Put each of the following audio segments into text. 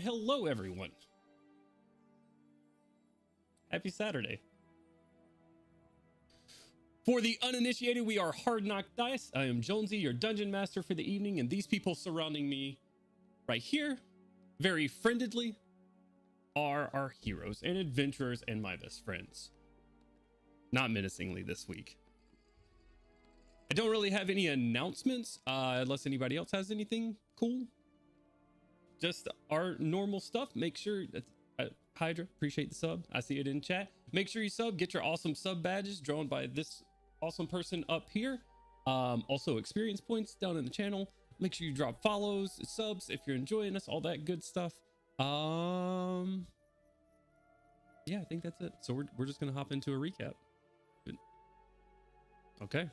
hello everyone. Happy Saturday. For the uninitiated, we are Hard Knock Dice. I am Jonesy, your dungeon master for the evening, and these people surrounding me right here, very friendly, are our heroes and adventurers and my best friends. Not menacingly this week. I don't really have any announcements, unless anybody else has anything cool. Just our normal stuff. Make sure that Hydra, appreciate the sub. I see it in chat. Make sure you sub. Get your awesome sub badges drawn by this awesome person up here. Also experience points down in the channel. Make sure you drop follows, subs if you're enjoying us, all that good stuff. Yeah, I think that's it. So we're just gonna hop into a recap. Good. Okay.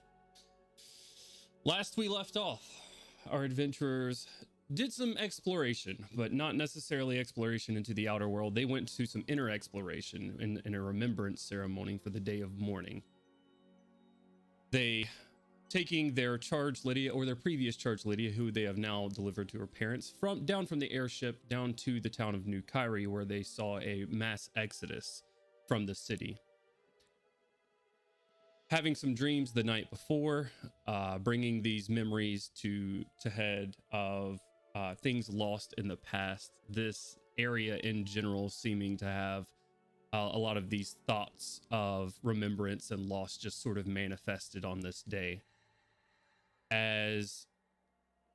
Last we left off, our adventurers did some exploration, but not necessarily exploration into the outer world. They went to some inner exploration in a remembrance ceremony for the day of mourning. They, taking their charge Lydia, or their previous charge Lydia, who they have now delivered to her parents, down from the airship down to the town of New Kyrie, where they saw a mass exodus from the city. Having some dreams the night before, bringing these memories to head of things lost in the past. This area in general seeming to have a lot of these thoughts of remembrance and loss just sort of manifested on this day. As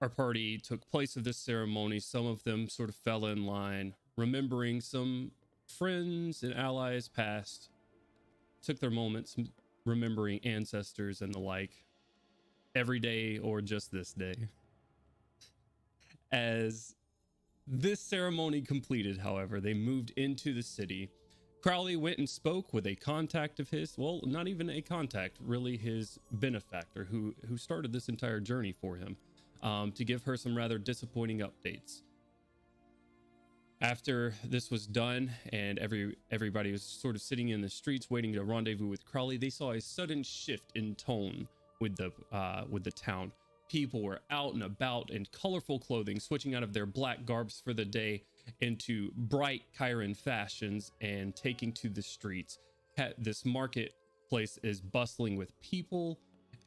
our party took place of this ceremony, some of them sort of fell in line, remembering some friends and allies past, took their moments remembering ancestors and the like, every day or just this day. As this ceremony completed, however, they moved into the city. Crowley went and spoke with a contact of his, well, not even a contact, really his benefactor who started this entire journey for him, to give her some rather disappointing updates. After this was done and everybody was sort of sitting in the streets waiting to rendezvous with Crowley, they saw a sudden shift in tone with the town. People were out and about in colorful clothing, switching out of their black garbs for the day into bright Chiron fashions and taking to the streets. This marketplace is bustling with people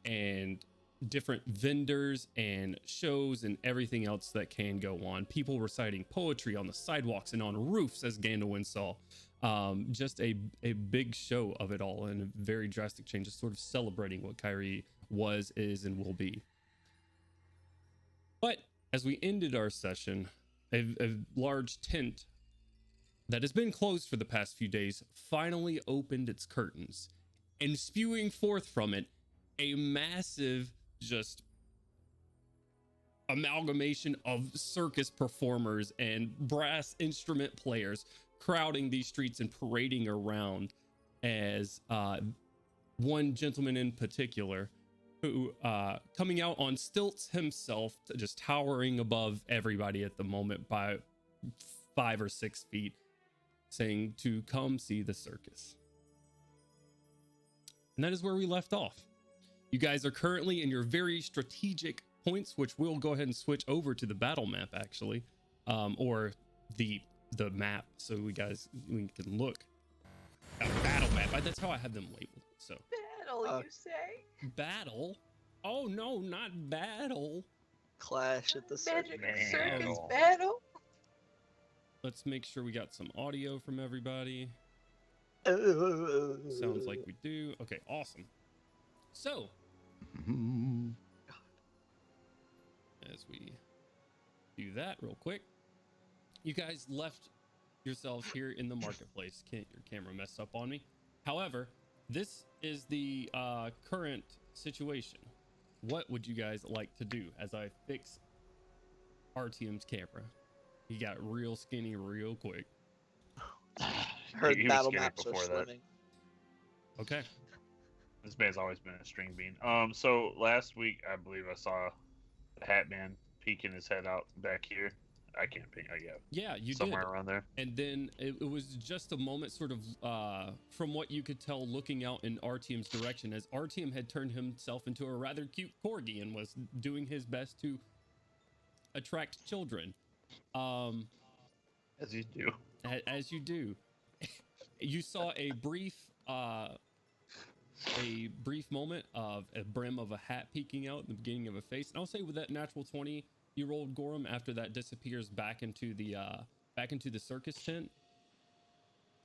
and different vendors and shows and everything else that can go on. People reciting poetry on the sidewalks and on roofs, as Gandalf saw. Just a big show of it all, and a very drastic change, just sort of celebrating what Kyrie was, is, and will be. But as we ended our session, a large tent that has been closed for the past few days finally opened its curtains, and spewing forth from it a massive just amalgamation of circus performers and brass instrument players crowding these streets and parading around, as one gentleman in particular who coming out on stilts himself, just towering above everybody at the moment by 5 or 6 feet, saying to come see the circus. And that is where we left off. You guys are currently in your very strategic points, which we'll go ahead and switch over to the battle map, actually, or the map, so we can look at battle map. That's how I have them labeled. So battle, you say? Battle? Oh no, not battle. Clash at the Magic circus. circus battle. Let's make sure we got some audio from everybody. Sounds like we do. Okay, awesome. So, as we do that real quick, you guys left yourselves here in the marketplace. Can't your camera mess up on me? However, this is the current situation. What would you guys like to do as I fix RTM's camera? He got real skinny real quick. Heard He was battle skinny maps are before that. slimming. Okay. This man's always been a string bean. So last week, I believe I saw the Hat Man peeking his head out back here. I can't ping. Yeah, you somewhere did. around there. And then it was just a moment, sort of, from what you could tell, looking out in RTM's direction, as RTM had turned himself into a rather cute corgi and was doing his best to attract children. As you do. As you do. You saw a brief moment of a brim of a hat peeking out in the beginning of a face. And I'll say with that natural 20 you rolled, Gorham, after that disappears back into the circus tent,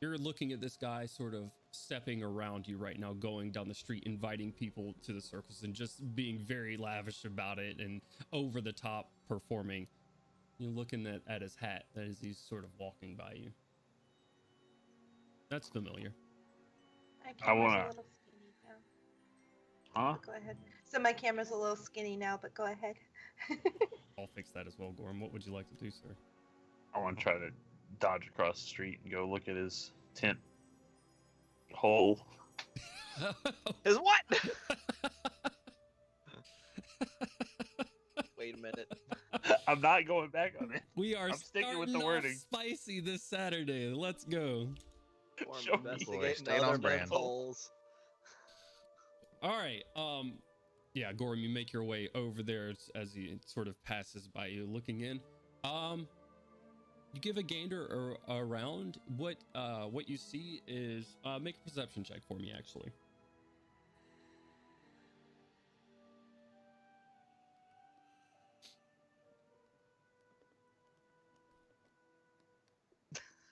you're looking at this guy sort of stepping around you right now, going down the street, inviting people to the circus and just being very lavish about it and over the top performing. You're looking at his hat as he's sort of walking by you. That's familiar. My I camera's wanna- a little skinny now. Huh? But go ahead. So my camera's a little skinny now, but go ahead. I'll fix that as well, Gorham. What would you like to do, sir? I want to try to dodge across the street and go look at his tent hole. Is what? Wait a minute. I'm not going back on it. We are I'm sticking with starting the off wording. spicy this Saturday. Let's go. Or Show me. investigating Staying other on brand. men's holes. All right. Yeah, Gorham, you make your way over there as he sort of passes by you, looking in. You give a gander around. What you see is make a perception check for me, actually.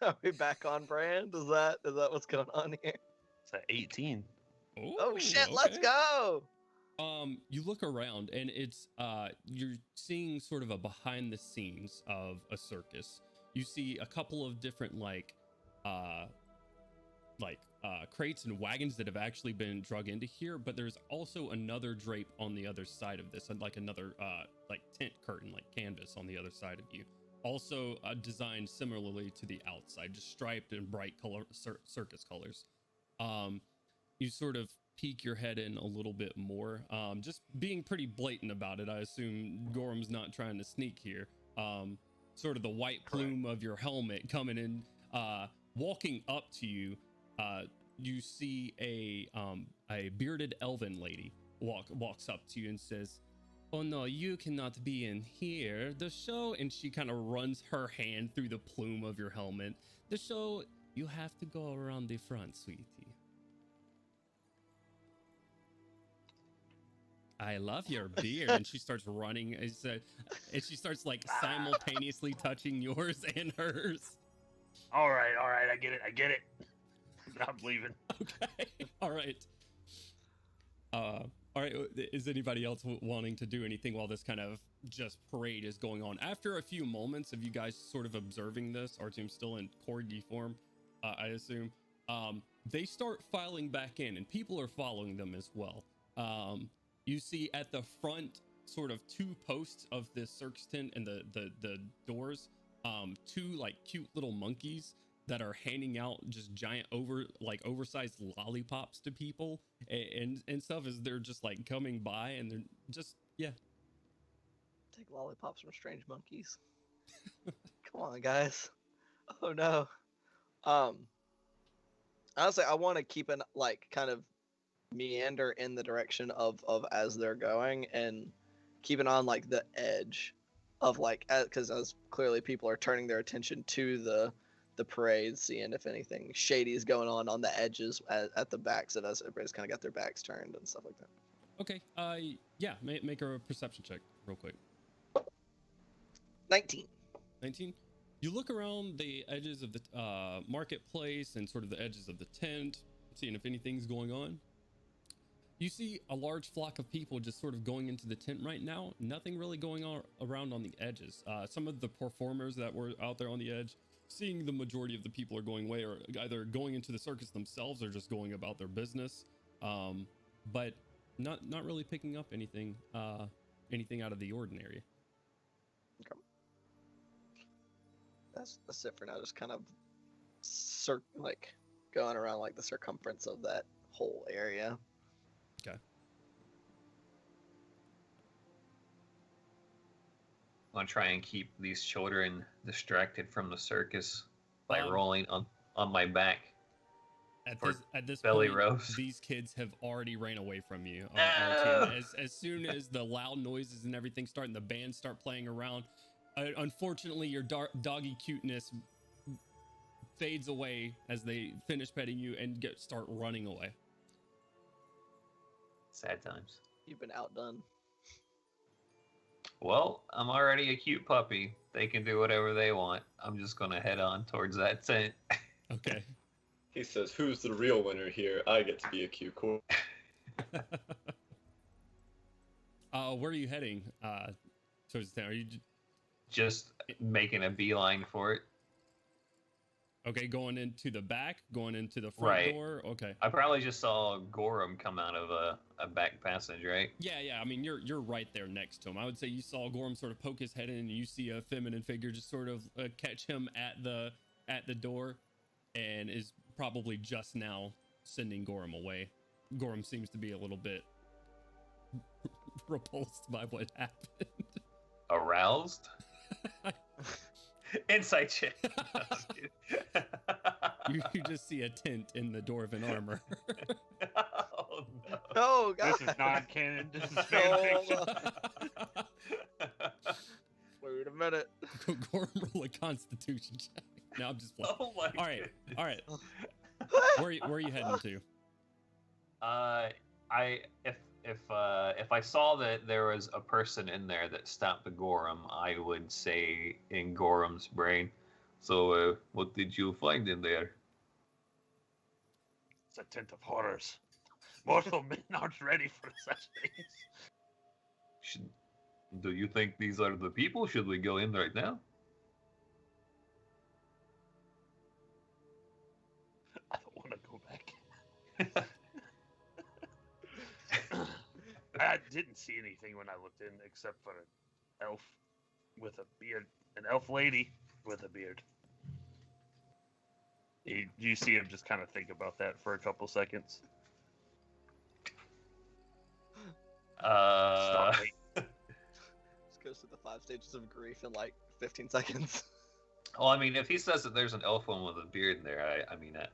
Are we back on brand? Is that what's going on here? It's at 18. Oh shit, let's okay. go! You look around and it's you're seeing sort of a behind the scenes of a circus. You see a couple of different crates and wagons that have actually been drug into here, but there's also another drape on the other side of this, and like another tent curtain, like canvas on the other side of you. Also designed similarly to the outside, just striped in bright color circus colors. You sort of peek your head in a little bit more, just being pretty blatant about it. I assume Gorham's not trying to sneak here. Sort of the white plume of your helmet coming in, walking up to you. You see a bearded elven lady walks up to you and says, "Oh no, you cannot be in here. The show," and she kind of runs her hand through the plume of your helmet. "The show, you have to go around the front, sweetie." "I love your beard," and she starts running, and she starts like simultaneously touching yours and hers. All right, I get it. I'm leaving. Okay, all right. All right, is anybody else wanting to do anything while this kind of just parade is going on? After a few moments of you guys sort of observing this, our team's still in corgi form, I assume, they start filing back in, and people are following them as well. You see at the front, sort of two posts of this circus tent and the doors, two like cute little monkeys that are handing out just giant oversized lollipops to people and stuff as they're just like coming by, and they're just Take lollipops from strange monkeys. Come on, guys. Oh no. Honestly, I want to keep an kind of meander in the direction of as they're going, and keeping on like the edge of because as clearly people are turning their attention to the parade, seeing if anything shady is going on the edges at the backs of us. Everybody's kind of got their backs turned and stuff like that. okay. Yeah, make a perception check real quick. 19. 19. You look around the edges of the marketplace and sort of the edges of the tent, seeing if anything's going on. You see a large flock of people just sort of going into the tent right now. Nothing really going on around on the edges. Some of the performers that were out there on the edge, seeing the majority of the people are going away, or either going into the circus themselves or just going about their business. But not really picking up anything out of the ordinary. Okay. That's it for now. Just kind of going around like the circumference of that whole area. Okay. I want to try and keep these children distracted from the circus by Um, rolling on my back. For At this belly point, roast. these kids have already ran away from you. Our team. As soon as the loud noises and everything start and the bands start playing around, unfortunately, your doggy cuteness fades away as they finish petting you and start running away. Sad times. You've been outdone. Well, I'm already a cute puppy. They can do whatever they want. I'm just gonna head on towards that tent. Okay. He says, "Who's the real winner here? I get to be a cute corpse." Where are you heading? Towards the town? Are you Just making a beeline for it. okay? Going into the back, going into the front Right. door. Okay. I probably just saw Gorham come out of a back passage, right? Yeah. I mean, you're right there next to him. I would say you saw Gorham sort of poke his head in, and you see a feminine figure just sort of catch him at the door, and is probably just now sending Gorham away. Gorham seems to be a little bit repulsed by what happened. Aroused? Insight check. You just see a tent in the Dwarven armor. Oh, no. Oh god. This is non-canon. This is fan fiction. Wait a minute. Gorham, roll a Constitution check. No, I'm just playing. Oh my All right. Where are you heading to? If I saw that there was a person in there that stopped the Gorham, I would say in Gorham's brain. So, what did you find in there? It's a tent of horrors. Mortal men aren't ready for such things. Do you think these are the people? Should we go in right now? I don't want to go back. I didn't see anything when I looked in except for an elf with a beard. An elf lady with a beard. You see him just kind of think about that for a couple seconds. Stop me. Just goes through the 5 stages of grief in like 15 seconds. Well, I mean, if he says that there's an elf one with a beard in there,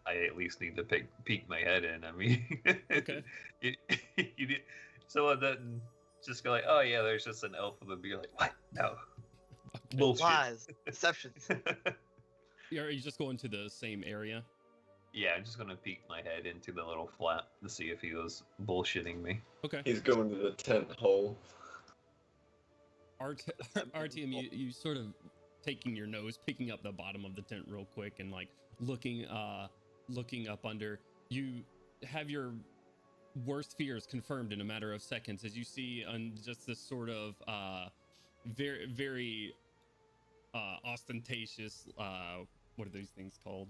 I at least need to peek my head in. I mean, Okay. you did, someone doesn't just go like, "Oh yeah, there's just an elf with a beard." Like, what? No, bullshit. Lies, deceptions. Are you just going to the same area? Yeah, I'm just gonna peek my head into the little flap to see if he was bullshitting me. Okay. He's going to the tent hole. RTM, you sort of taking your nose, picking up the bottom of the tent real quick, and like looking up under. You have your worst fears confirmed in a matter of seconds as you see on just this sort of very, very ostentatious. What are these things called?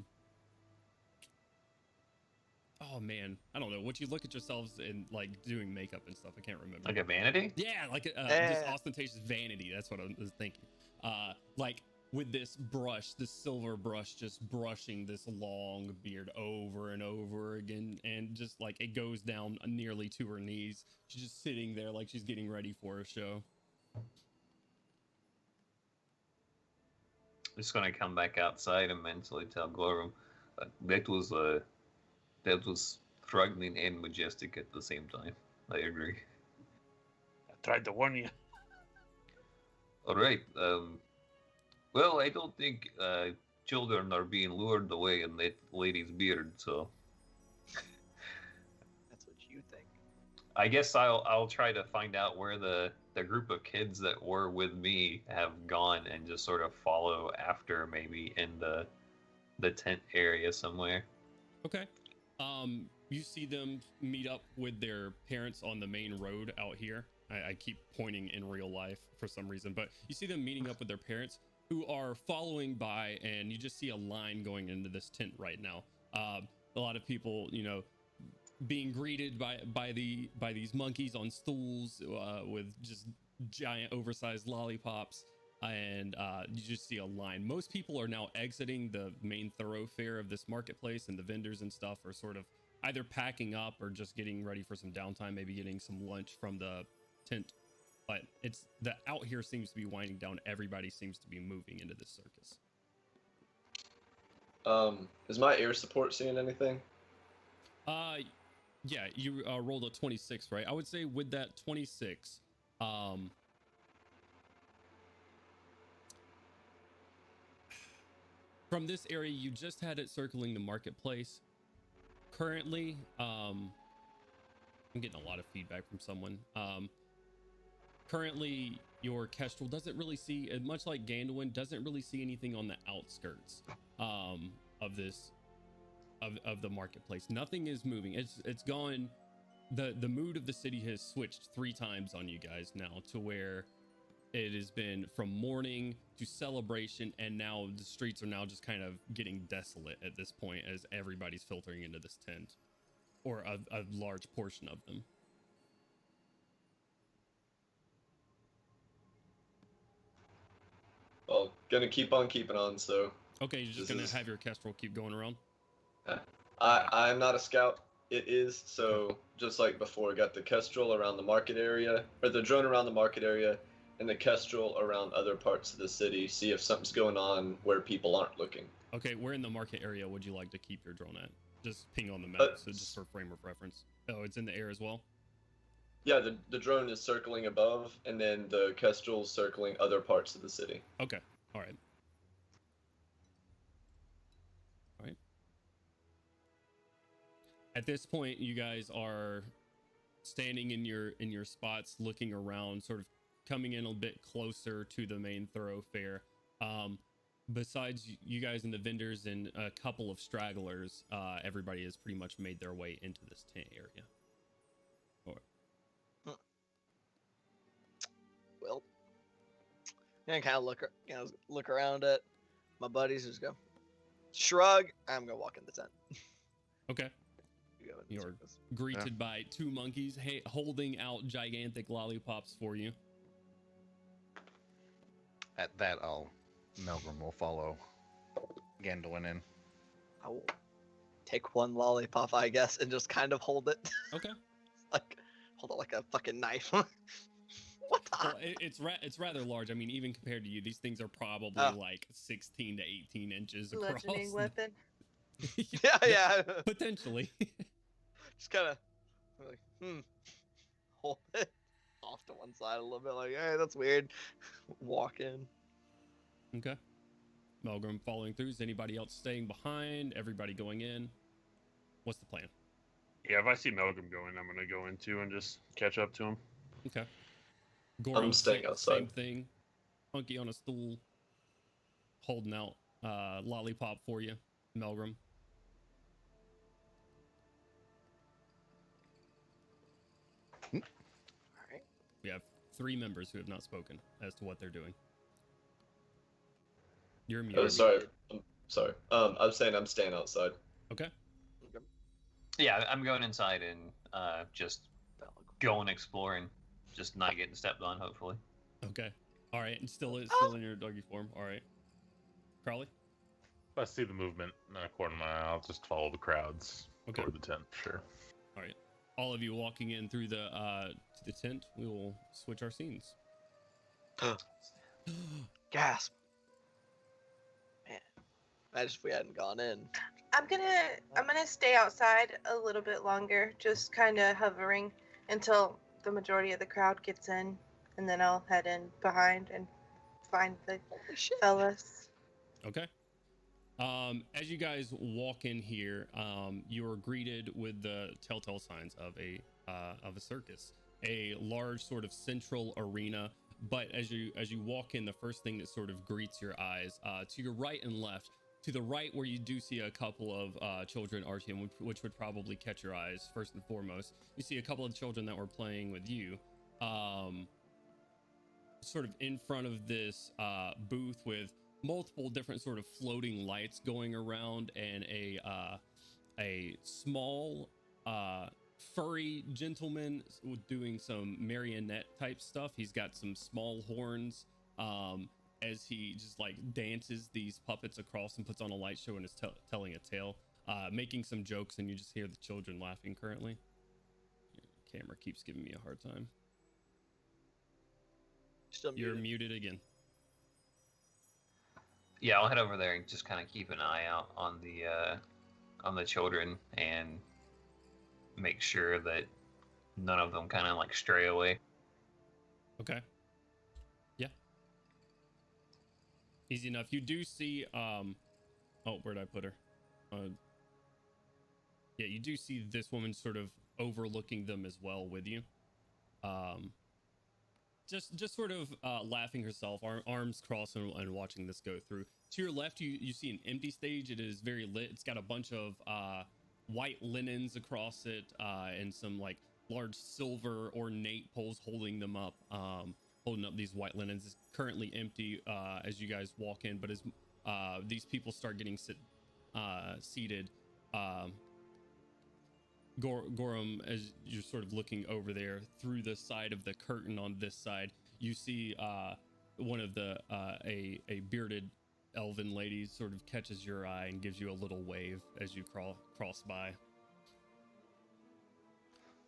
Oh man, I don't know. What you look at yourselves in like doing makeup and stuff, I can't remember. Like a vanity? Yeah, like this ostentatious vanity. That's what I was thinking. Like with this brush, this silver brush, just brushing this long beard over and over again, and just like it goes down nearly to her knees. She's just sitting there like she's getting ready for a show. Just gonna come back outside and mentally tell Gorham that was frightening and majestic at the same time. I agree. I tried to warn you. All right. Well, I don't think children are being lured away in that lady's beard, so That's what you think. I guess I'll try to find out where the group of kids that were with me have gone and just sort of follow after, maybe in the tent area somewhere. Okay. You see them meet up with their parents on the main road out here. I keep pointing in real life for some reason, but you see them meeting up with their parents who are following by, and you just see a line going into this tent right now. A lot of people, being greeted by these monkeys on stools with just giant oversized lollipops, and you just see a line. Most people are now exiting the main thoroughfare of this marketplace, and the vendors and stuff are sort of either packing up or just getting ready for some downtime, maybe getting some lunch from the tent. But it's the out here seems to be winding down. Everybody seems to be moving into this circus. Is my air support seeing anything? Yeah, you rolled a 26, right? I would say with that 26, From this area, you just had it circling the marketplace. Currently, I'm getting a lot of feedback from someone. Currently, your Kestrel doesn't really see, much like Gandalin, doesn't really see anything on the outskirts of the marketplace. Nothing is moving. It's gone. The mood of the city has switched 3 times on you guys now, to where it has been from mourning to celebration, and now the streets are now just kind of getting desolate at this point as everybody's filtering into this tent, or a large portion of them. Well, gonna keep on keeping on, so Okay, you're just gonna have your Kestrel keep going around? I'm not a scout. It is, so just like before, got the Kestrel around the market area, or the drone around the market area, and the Kestrel around other parts of the city, see if something's going on where people aren't looking. Okay, where in the market area would you like to keep your drone at? Just ping on the map, so just for frame of reference. Oh, it's in the air as well? Yeah, the drone is circling above, and then the Kestrel's circling other parts of the city. Okay, all right. All right. At this point, you guys are standing in your spots, looking around, sort of coming in a bit closer to the main thoroughfare. Besides you guys and the vendors and a couple of stragglers, everybody has pretty much made their way into this tent area. Well, and kind of look around at my buddies, just go shrug. I'm gonna walk in the tent. Okay. You're greeted by 2 monkeys holding out gigantic lollipops for you. At that, Melgrim will follow Gandalin in. I will take one lollipop, I guess, and just kind of hold it. Okay. Like hold it like a fucking knife. What the? Well, it's rather large. I mean, even compared to you, these things are probably like 16 to 18 inches across. Bludgeoning weapon. Yeah. Potentially. Just kind of like, hold it off to one side a little bit, like, hey, that's weird. Walk in. Okay. Melgrim following through. Is anybody else staying behind? Everybody going in? What's the plan? Yeah, if I see Melgrim going, I'm gonna go in too and just catch up to him. Okay. I'm staying outside. Same thing. Hunky on a stool, holding out lollipop for you, Melgrim. All right. We have 3 members who have not spoken as to what they're doing. You're muted. Oh, sorry. I'm sorry. I was saying I'm staying outside. Okay. Yeah, I'm going inside and just going exploring, just not getting stepped on, hopefully. Okay. All right. And still in your doggy form. All right. Crowley? If I see the movement in a corner of my eye, I'll just follow the crowds toward the tent. Sure. All right. All of you walking in through the to the tent. We will switch our scenes. Gasp. Man, imagine if we hadn't gone in. I'm gonna stay outside a little bit longer, just kind of hovering until the majority of the crowd gets in, and then I'll head in behind and find the Holy shit. fellas. Okay. As you guys walk in here, you are greeted with the telltale signs of a circus, a large sort of central arena. But as you walk in, the first thing that sort of greets your eyes, to your right and left, to the right where you do see a couple of children, Artyom, which would probably catch your eyes first and foremost. You see a couple of children that were playing with you, sort of in front of this booth with multiple different sort of floating lights going around, and a small furry gentleman doing some marionette type stuff. He's got some small horns as he just like dances these puppets across and puts on a light show and is telling a tale, making some jokes, and you just hear the children laughing currently. Your camera keeps giving me a hard time. Still You're muted. muted again. Yeah, I'll head over there and just kind of keep an eye out on the children and make sure that none of them kind of like stray away. Okay. Yeah. Easy enough. You do see Oh, where'd I put her? Yeah, you do see this woman sort of overlooking them as well with you. Just sort of laughing herself, arms crossed and watching this go through. To your left, you see an empty stage. It is very lit. It's got a bunch of white linens across it and some like large silver ornate poles holding them up, holding up these white linens. It's currently empty as you guys walk in, but as these people start getting seated, Gorham, as you're sort of looking over there through the side of the curtain on this side, you see one of the a bearded elven lady sort of catches your eye and gives you a little wave as you cross by.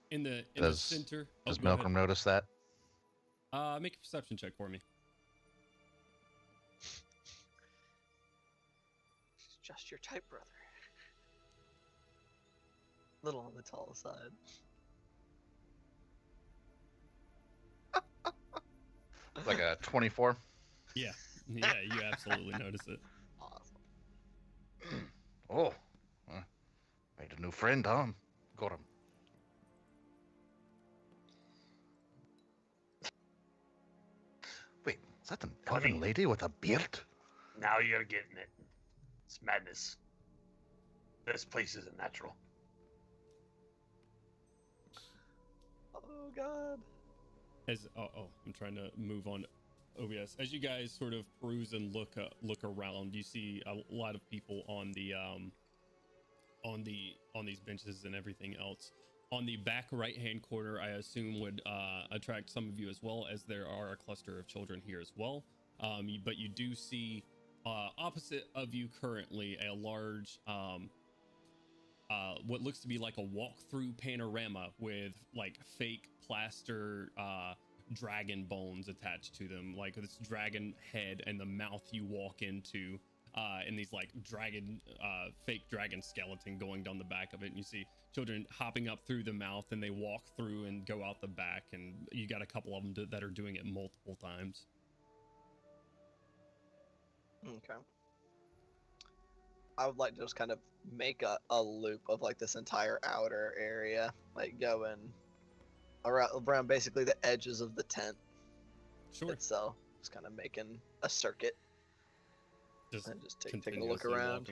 In the center. Does go ahead. Malcolm notice that? Make a perception check for me. She's just your type, brother. Little on the tall side. Like a 24. Yeah, you absolutely notice it. Awesome. Oh, made a new friend, huh? Got him. Wait, is that an elven lady with a beard? Now you're getting it. It's madness. This place isn't natural. Oh God. As I'm trying to move on OBS. As you guys sort of peruse and look around, you see a lot of people on these benches and everything else. On the back right hand corner, I assume would attract some of you as well, as there are a cluster of children here as well. But you do see opposite of you currently a large what looks to be like a walk-through panorama with like fake plaster dragon bones attached to them, like this dragon head and the mouth you walk into, and these like fake dragon skeleton going down the back of it. And you see children hopping up through the mouth, and they walk through and go out the back, and you got a couple of them that are doing it multiple times. Okay. I would like to just kind of make a loop of like this entire outer area, like going around basically the edges of the tent itself. Just kind of making a circuit. And just take a look around.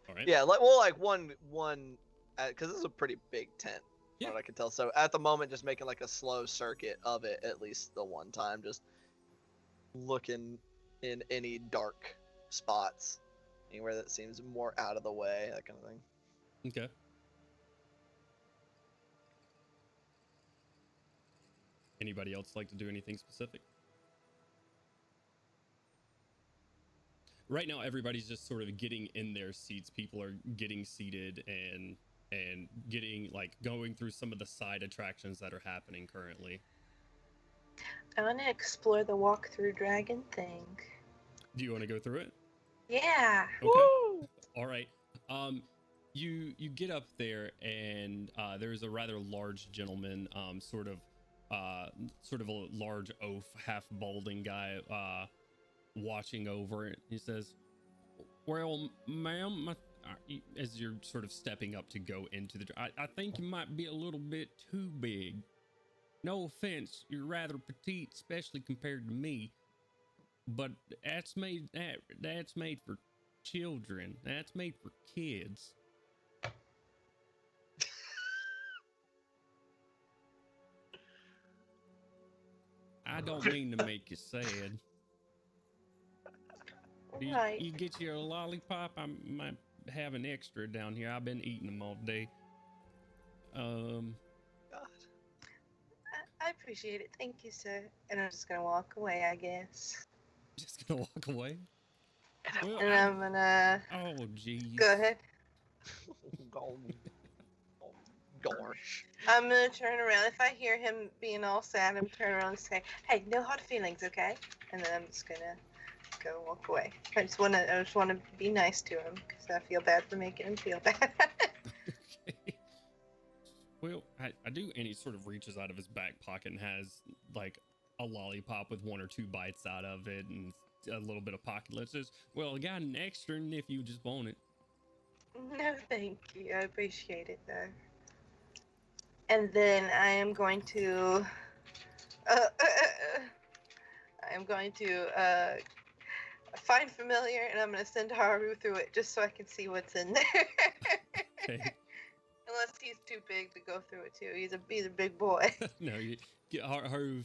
All right. Yeah, like one, because this is a pretty big tent. Yeah. From what I can tell. So at the moment, just making like a slow circuit of it at least the one time, just looking in any dark spots, anywhere that seems more out of the way, that kind of thing. Okay. Anybody else like to do anything specific? Right now, everybody's just sort of getting in their seats. People are getting seated and getting like going through some of the side attractions that are happening currently. I want to explore the walk-through dragon thing. Do you want to go through it? Yeah. Okay. Woo! All right. You get up there, and there's a rather large gentleman, sort of a large oaf, half balding guy, watching over it. He says, "Well, ma'am, as you're sort of stepping up to go into I think you might be a little bit too big. No offense, you're rather petite, especially compared to me. But that's made for children. That's made for kids." I don't mean to make you sad. Right. You get your lollipop? I might have an extra down here. I've been eating them all day. God. I appreciate it. Thank you, sir. And I'm just gonna walk away, I guess. Just gonna walk away? Well, And I'm gonna oh, geez. go ahead. Gosh. I'm gonna turn around. If I hear him being all sad, I'm gonna turn around and say, "Hey, no hard feelings, okay?" And then I'm just gonna go walk away. I just wanna be nice to him because I feel bad for making him feel bad. Okay. Well, I do, and he sort of reaches out of his back pocket and has like a lollipop with one or two bites out of it, and a little bit of pocket left. Says, "Well, I got an extra, and if you just want it." No, thank you. I appreciate it, though. And then I am going to. I am going to find familiar, and I'm going to send Haru through it just so I can see what's in there. Okay. Unless he's too big to go through it too. He's a big boy. No, Haru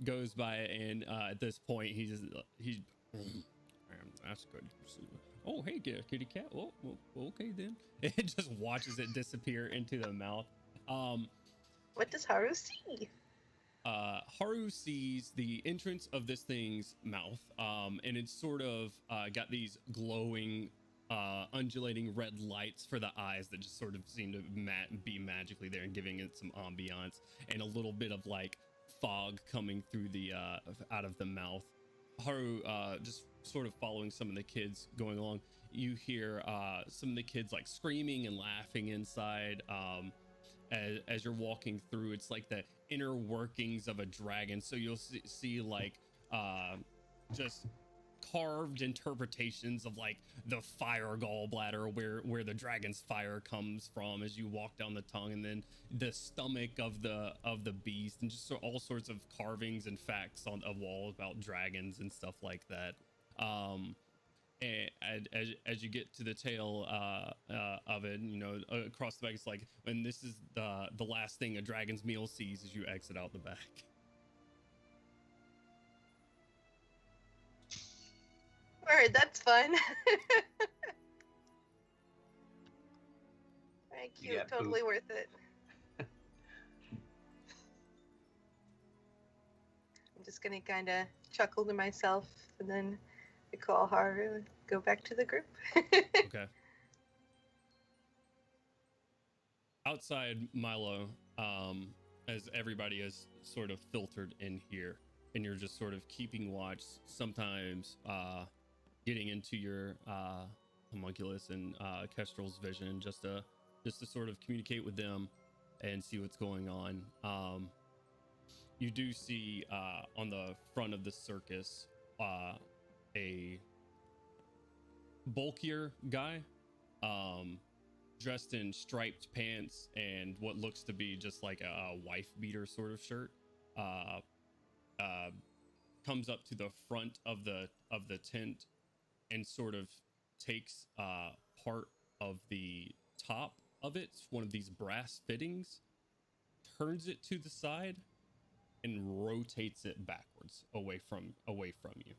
goes by, and at this point, he's that's good. Oh, hey, kitty cat. Oh, okay then. It just watches it disappear into the mouth. What does Haru see? Haru sees the entrance of this thing's mouth, and it's sort of got these glowing, undulating red lights for the eyes that just sort of seem to be magically there and giving it some ambiance, and a little bit of like fog coming through the out of the mouth. Haru just sort of following some of the kids going along. You hear some of the kids like screaming and laughing inside. As you're walking through, it's like the inner workings of a dragon. So you'll see like just carved interpretations of like the fire gallbladder where the dragon's fire comes from as you walk down the tongue, and then the stomach of the beast, and just all sorts of carvings and facts on a wall about dragons and stuff like that. And as you get to the tail of it, you know, across the back, it's like, and this is the last thing a dragon's meal sees as you exit out the back. Word, that's fun. Very cute, got totally poop. worth it. I'm just gonna kind of chuckle to myself and then call Haru and go back to the group. Okay. Outside Milo, as everybody is sort of filtered in here, and you're just sort of keeping watch, sometimes getting into your homunculus and Kestrel's vision just to sort of communicate with them and see what's going on. You do see on the front of the circus a bulkier guy, dressed in striped pants and what looks to be just like a wife beater sort of shirt, comes up to the front of the tent and sort of takes part of the top of it, one of these brass fittings, turns it to the side and rotates it backwards away from you.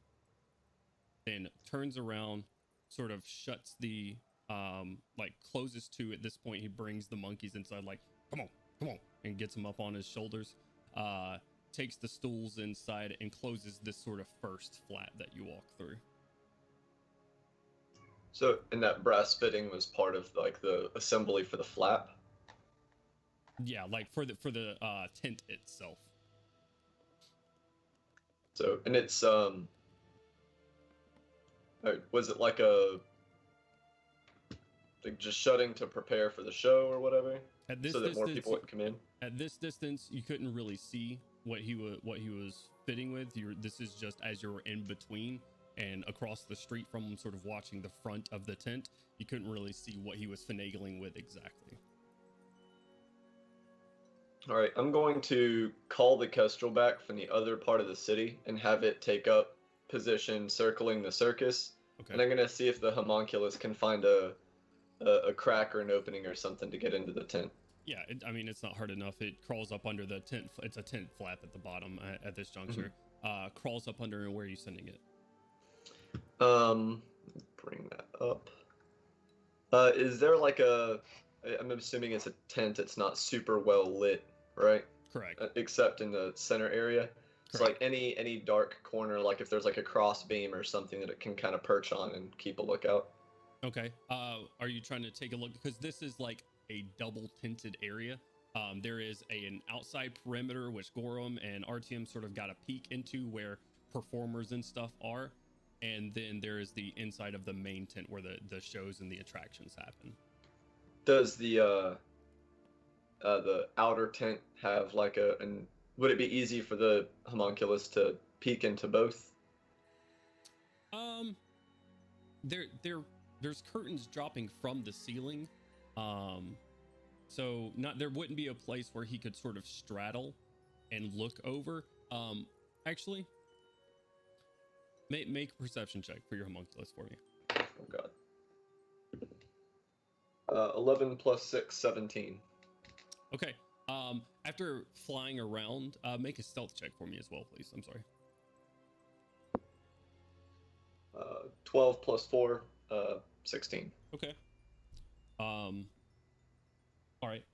Then turns around, sort of shuts the like closes to. At this point, he brings the monkeys inside, like, come on, and gets them up on his shoulders. Takes the stools inside and closes this sort of first flat that you walk through. So, and that brass fitting was part of like the assembly for the flap. Yeah, like for the tent itself. So, and it's was it like just shutting to prepare for the show or whatever, so that more people would come in? At this distance, you couldn't really see what he was fitting with. This is just as you're in between and across the street from him, sort of watching the front of the tent. You couldn't really see what he was finagling with exactly. All right, I'm going to call the Kestrel back from the other part of the city and have it take up position circling the circus. Okay. And I'm going to see if the homunculus can find a crack or an opening or something to get into the tent. Yeah, I mean, it's not hard enough. It crawls up under the tent. It's a tent flap at the bottom at this juncture. Mm-hmm. Crawls up under, and where are you sending it? Bring that up. Is there like I'm assuming it's a tent. It's not super well lit, right? Correct. Except in the center area. It's like any dark corner, like if there's like a cross beam or something that it can kind of perch on and keep a lookout. Okay. Are you trying to take a look? Because this is like a double tinted area. There is an outside perimeter which Gorum and RTM sort of got a peek into where performers and stuff are. And then there is the inside of the main tent where the shows and the attractions happen. Does the outer tent have like would it be easy for the homunculus to peek into both? there's curtains dropping from the ceiling, so there wouldn't be a place where he could sort of straddle and look over. Actually, make a perception check for your homunculus for me. Oh god. 11 plus 6, 17. Okay. After flying around, make a stealth check for me as well, please. I'm sorry. 12 plus 4, 16. Okay. All right.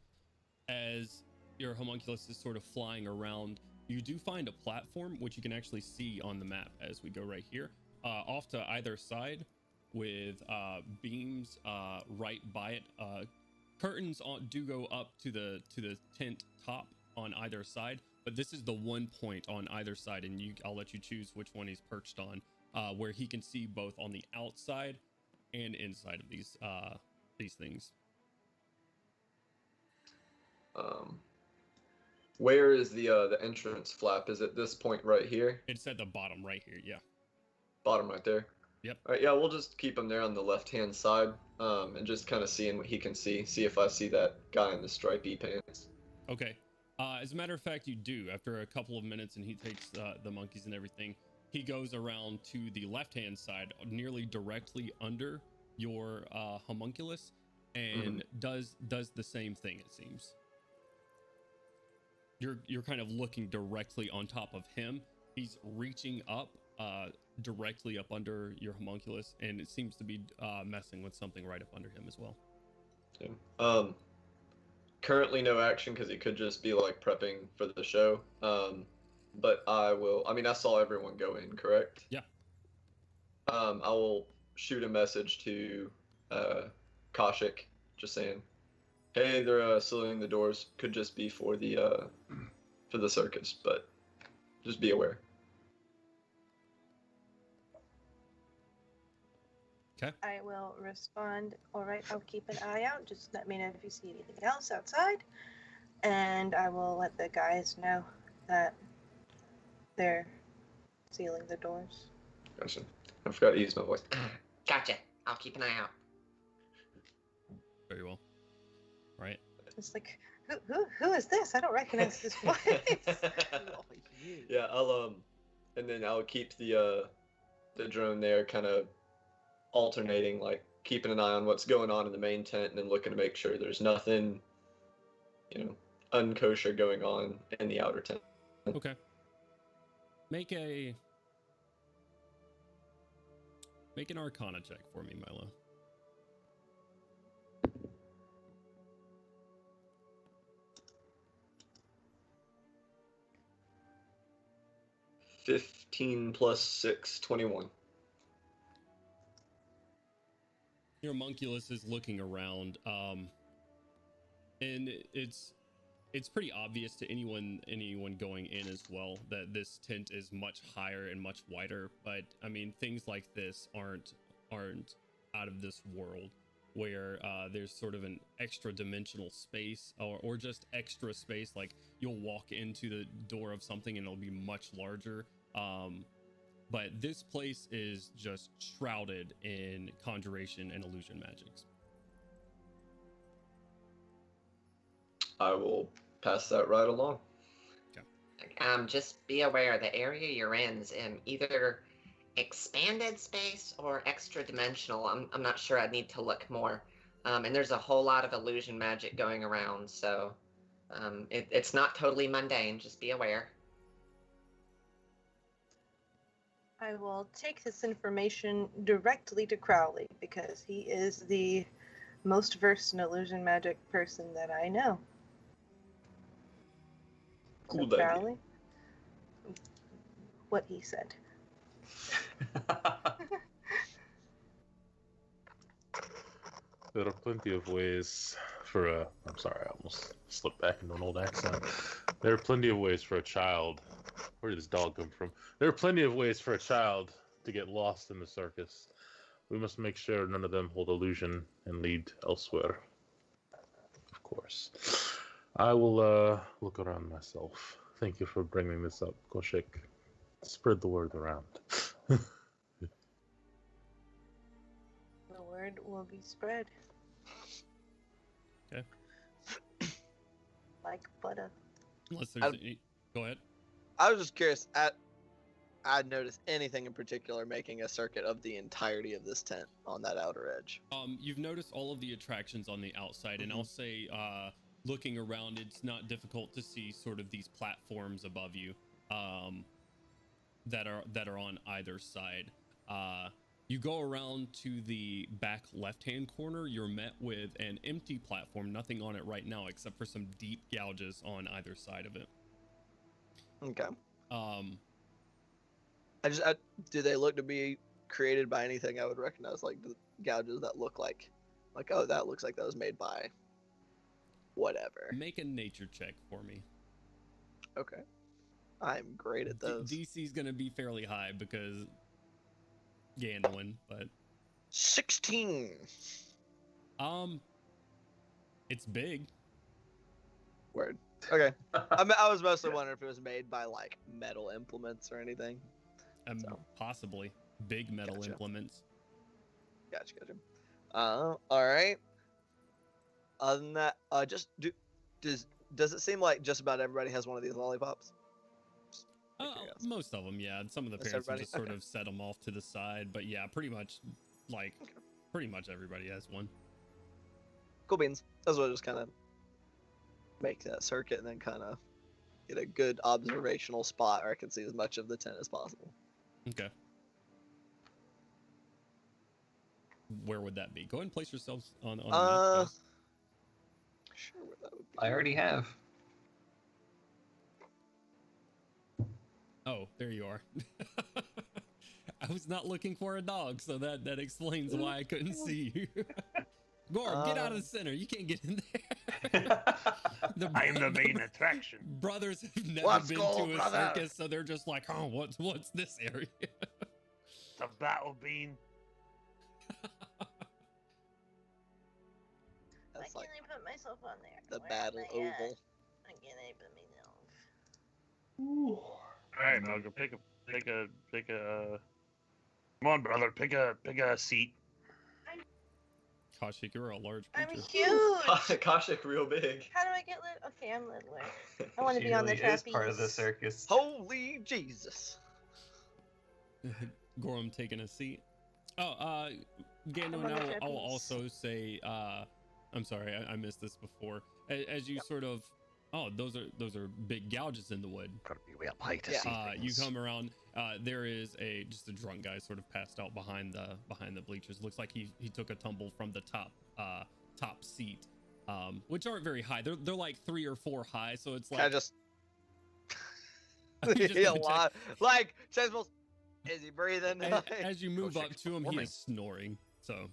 As your homunculus is sort of flying around, you do find a platform, which you can actually see on the map as we go right here, off to either side, with beams right by it. Curtains do go up to the tent top on either side, but this is the one point on either side, and I'll let you choose which one he's perched on, where he can see both on the outside and inside of these things. Where is the entrance flap? Is it this point right here? It's at the bottom right here. Yeah. Bottom right there. Yep. All right, yeah, we'll just keep him there on the left-hand side, and just kind of seeing what he can see. See if I see that guy in the stripy pants. Okay. As a matter of fact, you do. After a couple of minutes, and he takes the monkeys and everything, he goes around to the left-hand side, nearly directly under your homunculus, and does the same thing. It seems. You're kind of looking directly on top of him. He's reaching up. Directly up under your homunculus, and it seems to be messing with something right up under him as well. Yeah. Currently no action because he could just be like prepping for the show. But I will. I mean, I saw everyone go in, correct? Yeah. I will shoot a message to Kaushik, just saying, "Hey, they're sealing the doors. Could just be for the circus, but just be aware." Okay. I will respond. All right, I'll keep an eye out. Just let me know if you see anything else outside. And I will let the guys know that they're sealing the doors. Gotcha. I forgot to use my voice. Gotcha. I'll keep an eye out. Very well. Right. It's like, who is this? I don't recognize this voice. Yeah, and then I'll keep the drone there, kind of alternating, like keeping an eye on what's going on in the main tent, and then looking to make sure there's nothing, unkosher going on in the outer tent. Okay. Make an Arcana check for me, Milo. $15 plus 6, 21. Your homunculus is looking around, and it's pretty obvious to anyone going in as well that this tent is much higher and much wider. But I mean, things like this aren't out of this world, where there's sort of an extra dimensional space or just extra space. Like you'll walk into the door of something and it'll be much larger. But this place is just shrouded in conjuration and illusion magics. I will pass that right along. Okay. Just be aware the area you're in is either expanded space or extra dimensional. I'm not sure. I'd need to look more. And there's a whole lot of illusion magic going around, so it's not totally mundane. Just be aware. I will take this information directly to Crowley because he is the most versed in illusion magic person that I know. Cool, So Crowley, what he said. There are plenty of ways for a... I'm sorry, I almost slipped back into an old accent. There are plenty of ways for a child... Where did this dog come from? There are plenty of ways for a child to get lost in the circus. We must make sure none of them hold illusion and lead elsewhere. Of course. I will look around myself. Thank you for bringing this up, Kaushik. Spread the word around. word will be spread. Okay. Like butter. Unless there's any... Go ahead. I was just curious. I'd noticed anything in particular making a circuit of the entirety of this tent on that outer edge. You've noticed all of the attractions on the outside, and I'll say, looking around, it's not difficult to see sort of these platforms above you, that are on either side. You go around to the back left-hand corner, you're met with an empty platform, nothing on it right now except for some deep gouges on either side of it. Okay. Do they look to be created by anything I would recognize, like the gouges that look like, oh, that looks like that was made by whatever. Make a nature check for me. Okay. I'm great at those. DC's gonna be fairly high because Gandolin, but 16. It's big. Word. Okay. I was mostly wondering if it was made by like metal implements or anything. Possibly big metal implements. Gotcha. All right. Other than that, does it seem like just about everybody has one of these lollipops? Most of them, yeah. Some of the parents will just sort of set them off to the side, but yeah, pretty much everybody has one. Cool beans. That's what just kind of make that circuit and then kind of get a good observational spot where I can see as much of the tent as possible. Okay. Where would that be? Go ahead and place yourselves on the map. Sure, where that would be. I already have. Oh, there you are. I was not looking for a dog, so that explains why I couldn't see you. Gore, get out of the center. You can't get in there. I am the main attraction. Brothers have never been to a circus, so they're just like, oh, what's this area? The battle bean. Why can't I put myself on there? The Where battle am I oval. at? Why can't I put myself? All right, Melga, pick a. Come on, brother, pick a seat. Kaushik, you're a large I'm creature. huge. Kaushik real big. How do I get lit? Okay, I'm littler. I want to She be on the really is trapeze. part of the circus. Holy Jesus. Gorham taking a seat. Oh, Gandalf, I'm on the I'll trapeze. also say, I'm sorry, I missed this before. As you sort of, those are big gouges in the wood. Gotta be way up high to see You things. come around. There is just a drunk guy sort of passed out behind the bleachers. Looks like he took a tumble from the top seat, which aren't very high. They're like 3 or 4 high, so it's like I just You just a gotta check. lot. Like Cheswell's, is he breathing? As you move up Kaushik's to him, he performing. is snoring. So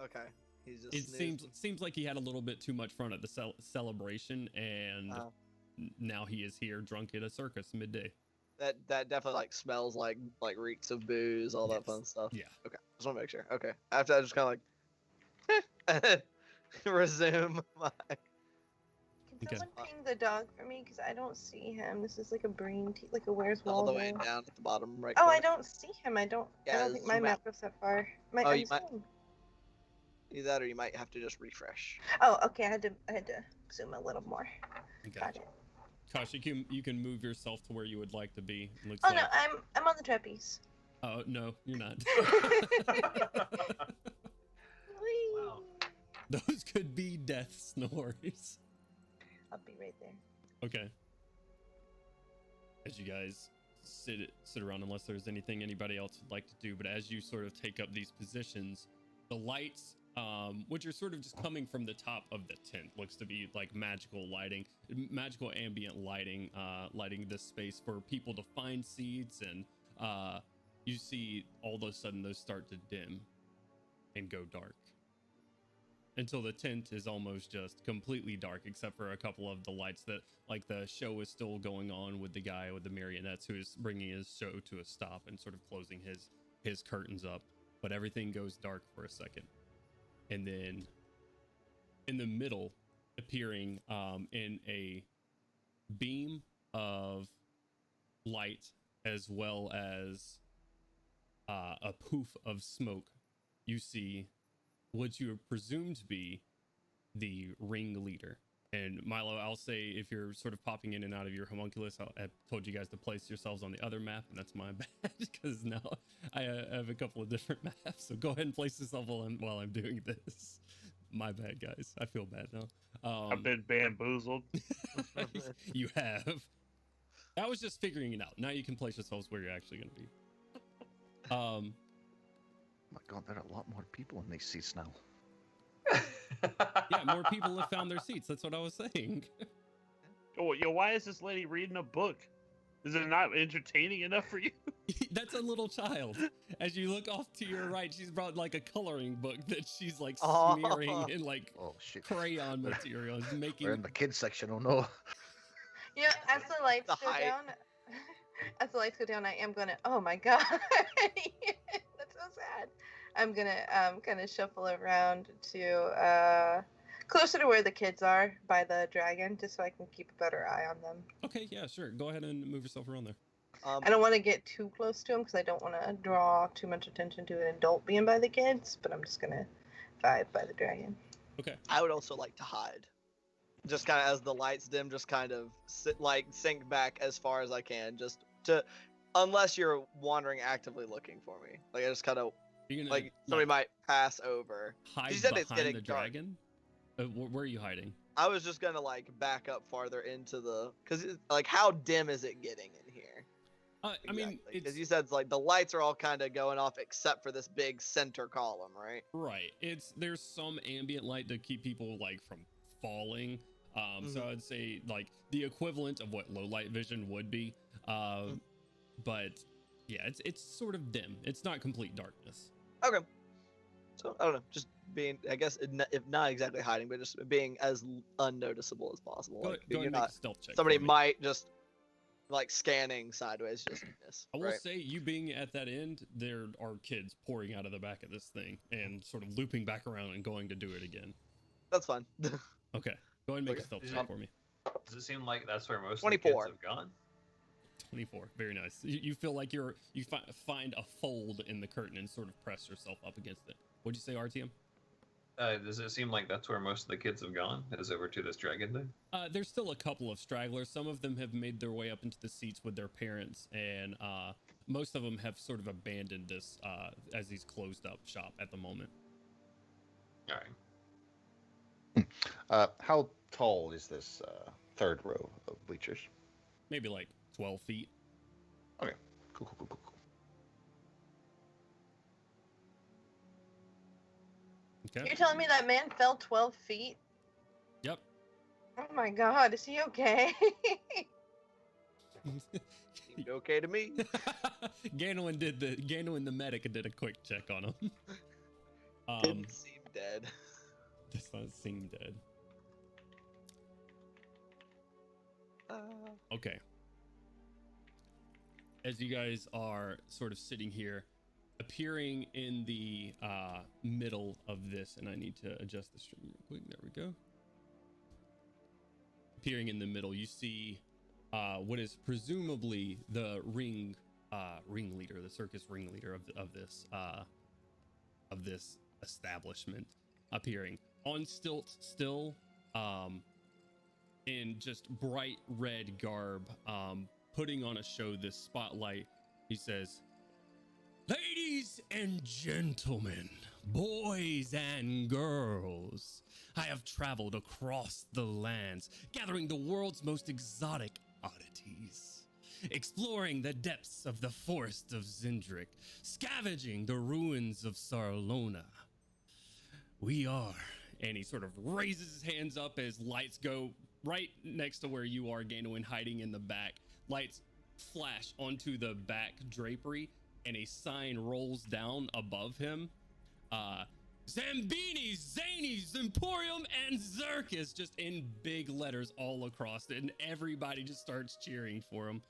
Okay. He's just it snoozing. seems like he had a little bit too much fun at the celebration, and now he is here drunk at a circus midday. That definitely like smells like reeks of booze, all that Yes. fun stuff. Yeah. Okay. Just want to make sure. Okay. After that, just kind of like and then resume my. Can Okay. someone ping the dog for me? Because I don't see him. This is like a brain, like a Where's All Waldo. the way down at the bottom right. Oh, corner. I don't see him. I don't think Yeah, my zoom map out. goes that far. My, Oh, I'm you might- zoom. Either that, or you might have to just refresh. Oh, okay. I had to zoom a little more. Okay. Got it. Kosh, you can move yourself to where you would like to be. Looks Oh like. no, I'm on the trapeze. Oh no, you're not. Whee! Wow. Those could be death snores. I'll be right there. Okay. As you guys sit around, unless there's anything anybody else would like to do, but as you sort of take up these positions, the lights, which are sort of just coming from the top of the tent, looks to be like magical lighting, magical ambient lighting, lighting this space for people to find seats, and you see all of a sudden those start to dim and go dark until the tent is almost just completely dark, except for a couple of the lights that, like, the show is still going on with the guy with the marionettes who is bringing his show to a stop and sort of closing his curtains up. But everything goes dark for a second, and then in the middle, appearing in a beam of light as well as a poof of smoke, you see what you presume to be the ringleader. And Milo, I'll say if you're sort of popping in and out of your homunculus, I told you guys to place yourselves on the other map, and that's my bad because now I have a couple of different maps. So go ahead and place yourself while I'm doing this. My bad, guys. I feel bad now. I've been bamboozled. You have. I was just figuring it out. Now you can place yourselves where you're actually going to be. Oh my god, there are a lot more people in these seats now. Yeah, more people have found their seats. That's what I was saying. Oh, yo, why is this lady reading a book? Is it not entertaining enough for you? That's a little child. As you look off to your right, she's brought like a coloring book that she's like smearing in like crayon material. Is making. We're in the kids section. Oh no. You know, as the lights go down, as the lights go down, I am gonna. Oh my god, that's so sad. I'm gonna kind of shuffle around to closer to where the kids are by the dragon, just so I can keep a better eye on them. Okay, yeah, sure. Go ahead and move yourself around there. I don't want to get too close to them because I don't want to draw too much attention to an adult being by the kids, but I'm just gonna vibe by the dragon. Okay. I would also like to hide. Just kind of as the lights dim, just kind of sink back as far as I can, just to, unless you're wandering actively looking for me. Like I just kind of, like somebody might pass over. Hide You said behind it's getting the dark. dragon? Where are you hiding? I was just gonna like back up farther into the, cause like how dim is it getting in here? I mean, because you said it's like the lights are all kind of going off except for this big center column, right? Right. There's some ambient light to keep people like from falling. So I'd say like the equivalent of what low light vision would be. But yeah, it's sort of dim. It's not complete darkness. Okay. So I don't know, just being, I guess, if not exactly hiding, but just being as unnoticeable as possible. Go Like, ahead and you're make a stealth check. somebody for me. might just like scanning sideways, just miss. I will right? say, you being at that end, there are kids pouring out of the back of this thing and sort of looping back around and going to do it again. That's fine. Okay, go ahead and make a Okay. stealth check for me. Does it seem like that's where most of 24. the kids have gone? 24, very nice. You feel like you find a fold in the curtain and sort of press yourself up against it. What'd you say, RTM? Does it seem like that's where most of the kids have gone? Is over to this dragon thing? There's still a couple of stragglers. Some of them have made their way up into the seats with their parents, and most of them have sort of abandoned this as he's closed up shop at the moment. All right. How tall is this third row of bleachers? Maybe like 12 feet. Okay, cool. Okay. You're telling me that man fell 12 feet? Yep. Oh my god, is he okay? Seemed okay to me. Ganowin the medic did a quick check on him. Didn't seem dead. Does not seem dead. Okay. As you guys are sort of sitting here, appearing in the middle of this, and I need to adjust the stream real quick. There we go. Appearing in the middle, you see what is presumably the ringleader, the circus ringleader of this establishment, appearing on stilts, still, in just bright red garb, putting on a show this spotlight. He says, "Ladies and gentlemen, boys and girls, I have traveled across the lands, gathering the world's most exotic oddities, exploring the depths of the forest of Zindrick, scavenging the ruins of Sarlona. We are," and he sort of raises his hands up as lights go right next to where you are, Ganowin, hiding in the back. Lights flash onto the back drapery, and a sign rolls down above him. Zambini, Zany, Zooporium, and Zirkus, just in big letters all across it, and everybody just starts cheering for him.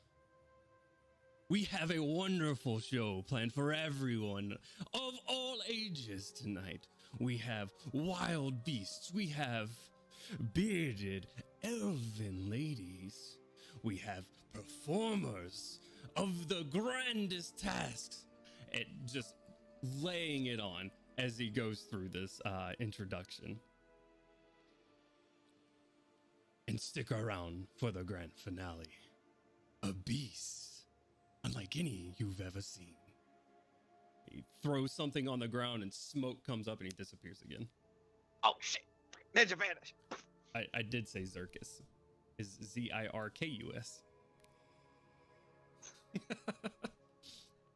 We have a wonderful show planned for everyone of all ages tonight. We have wild beasts. We have bearded elven ladies. We have performers of the grandest tasks. And just laying it on. as he goes through this introduction. And stick around for the grand finale. A beast unlike any you've ever seen. He throws something on the ground and smoke comes up and he disappears again. Oh shit! Ninja vanish. I did say Zirkus. Is Zirkus.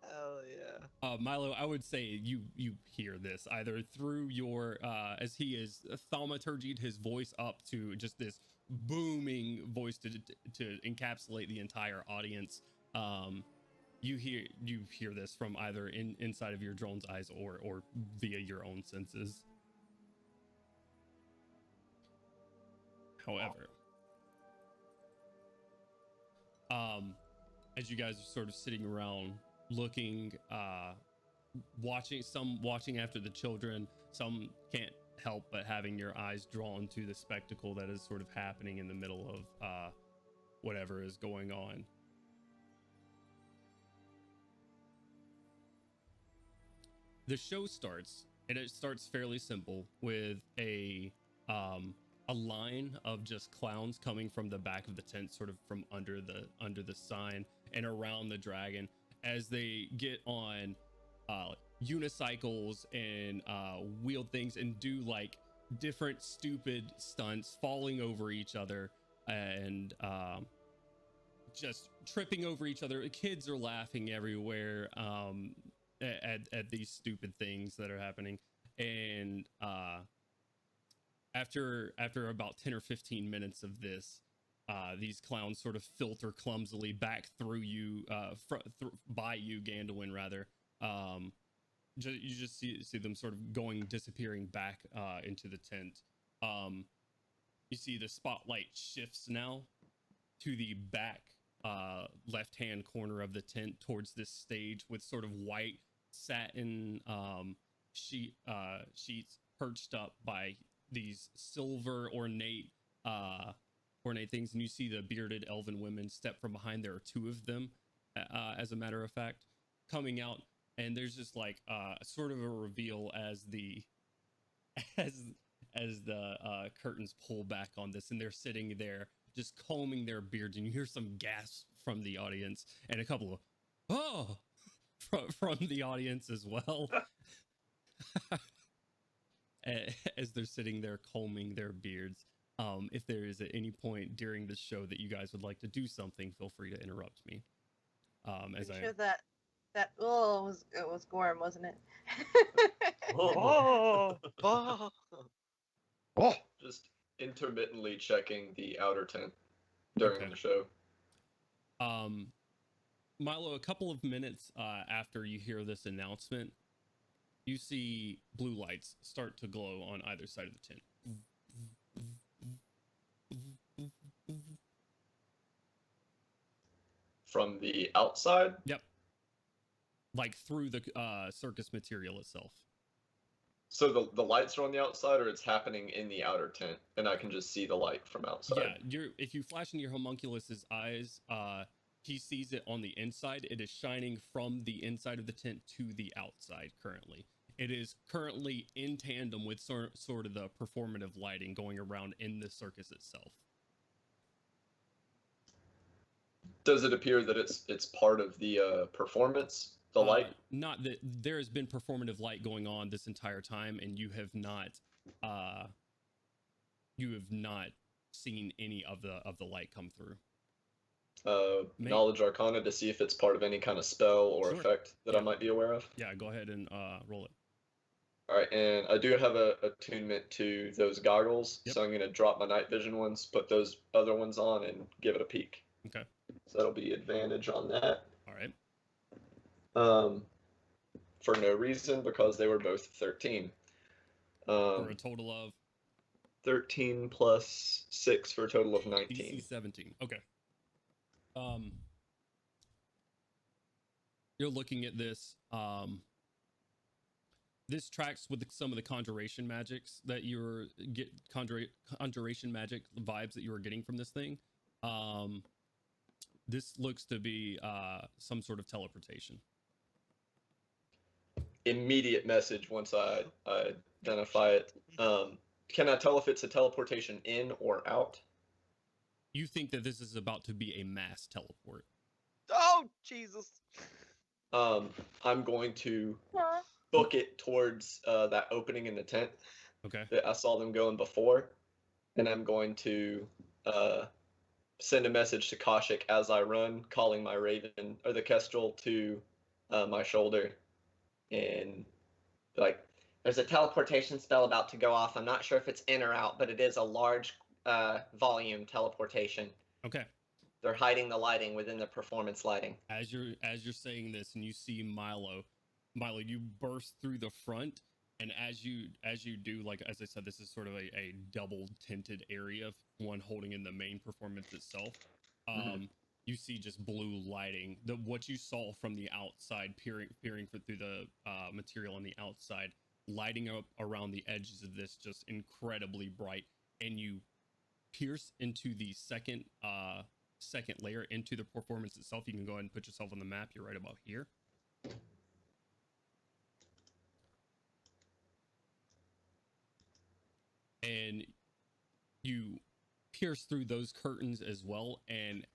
Hell yeah. Milo, I would say you hear this either through your as he is thaumaturgied his voice up to just this booming voice to encapsulate the entire audience. You hear this from either inside of your drone's eyes or via your own senses. However, as you guys are sort of sitting around looking, watching after the children, some can't help but having your eyes drawn to the spectacle that is sort of happening in the middle of whatever is going on. The show starts, and it starts fairly simple with a line of just clowns coming from the back of the tent, sort of from under the sign and around the dragon, as they get on unicycles and wheel things and do like different stupid stunts, falling over each other and just tripping over each other. Kids are laughing everywhere at these stupid things that are happening. And after about 10 or 15 minutes of this, these clowns sort of filter clumsily back through you, by you, Gandalin, rather. You just see them sort of disappearing back into the tent. You see the spotlight shifts now to the back left-hand corner of the tent towards this stage with sort of white satin sheets perched up by these silver ornate things, and you see the bearded elven women step from behind. There are two of them, as a matter of fact, coming out, and there's just like sort of a reveal as the curtains pull back on this, and they're sitting there just combing their beards, and you hear some gasps from the audience and a couple of "oh" from the audience as well. As they're sitting there combing their beards. If there is at any point during the show that you guys would like to do something, feel free to interrupt me. As I'm sure that it was Gorm, wasn't it? Oh, just intermittently checking the outer tent during the show. Milo, a couple of minutes after you hear this announcement, you see blue lights start to glow on either side of the tent. From the outside? Yep. Like through the circus material itself. So the lights are on the outside, or it's happening in the outer tent, and I can just see the light from outside? Yeah, if you flash in your homunculus's eyes, he sees it on the inside. It is shining from the inside of the tent to the outside currently. It is currently in tandem with sort of the performative lighting going around in the circus itself. Does it appear that it's part of the performance, the light? Not that there has been performative light going on this entire time, and you have not seen any of the light come through. Knowledge Arcana to see if it's part of any kind of spell or effect that I might be aware of? Yeah, go ahead and roll it. All right, and I do have a attunement to those goggles, so I'm going to drop my night vision ones, put those other ones on, and give it a peek. Okay. So that'll be advantage on that. All right. For no reason, because they were both 13. For a total of? 13 plus 6 for a total of 19. DC 17. Okay. You're looking at this. This tracks with some of the conjuration magics that conjuration magic vibes that you were getting from this thing. This looks to be some sort of teleportation. immediate message once I identify it. Can I tell if it's a teleportation in or out? You think that this is about to be a mass teleport. Oh, Jesus. I'm going to book it towards that opening in the tent Okay. that I saw them going before, and I'm going to send a message to Kaushik as I run, calling my raven or the kestrel to my shoulder, and like, There's a teleportation spell about to go off. I'm not sure if it's in or out, but it is a large volume teleportation. Okay. They're hiding the lighting within the performance lighting. As you're saying this, and you see Milo, you burst through the front, and as you do, like as I said, this is sort of a double tinted area, one holding in the main performance itself. You see just blue lighting. What you saw from the outside, peering through the material on the outside, lighting up around the edges of this, just incredibly bright, and you pierce into the second layer, into the performance itself. You can go ahead and put yourself on the map. You're right about here. And you pierce through those curtains as well, and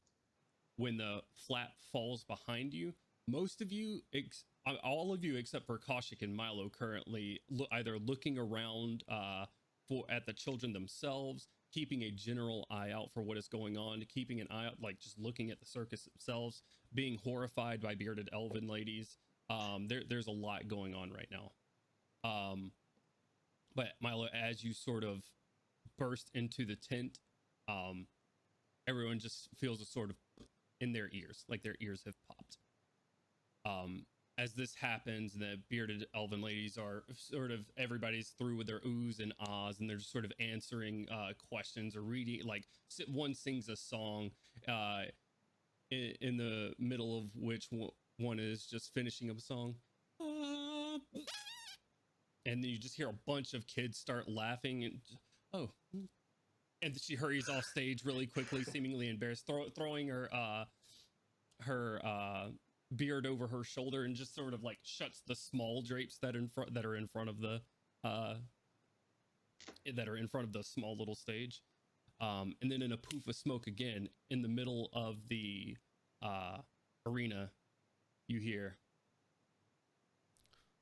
when the flap falls behind you, most of you, all of you except for Kaushik and Milo, currently either looking around at the children themselves, keeping a general eye out for what is going on, keeping an eye out, like just looking at the circus themselves, being horrified by bearded elven ladies. There's a lot going on right now. But Milo, as you sort of burst into the tent, everyone just feels a sort of in their ears, like their ears have popped. As this happens, the bearded elven ladies are sort of, everybody's through with their oohs and ahs, and they're just sort of answering questions or reading, like one sings a song in the middle of which one is just finishing up a song. And then you just hear a bunch of kids start laughing, and and she hurries off stage really quickly, seemingly embarrassed, throwing her beard over her shoulder, and just sort of like shuts the small drapes that are in front of the small little stage. And then in a poof of smoke again, in the middle of the arena, you hear,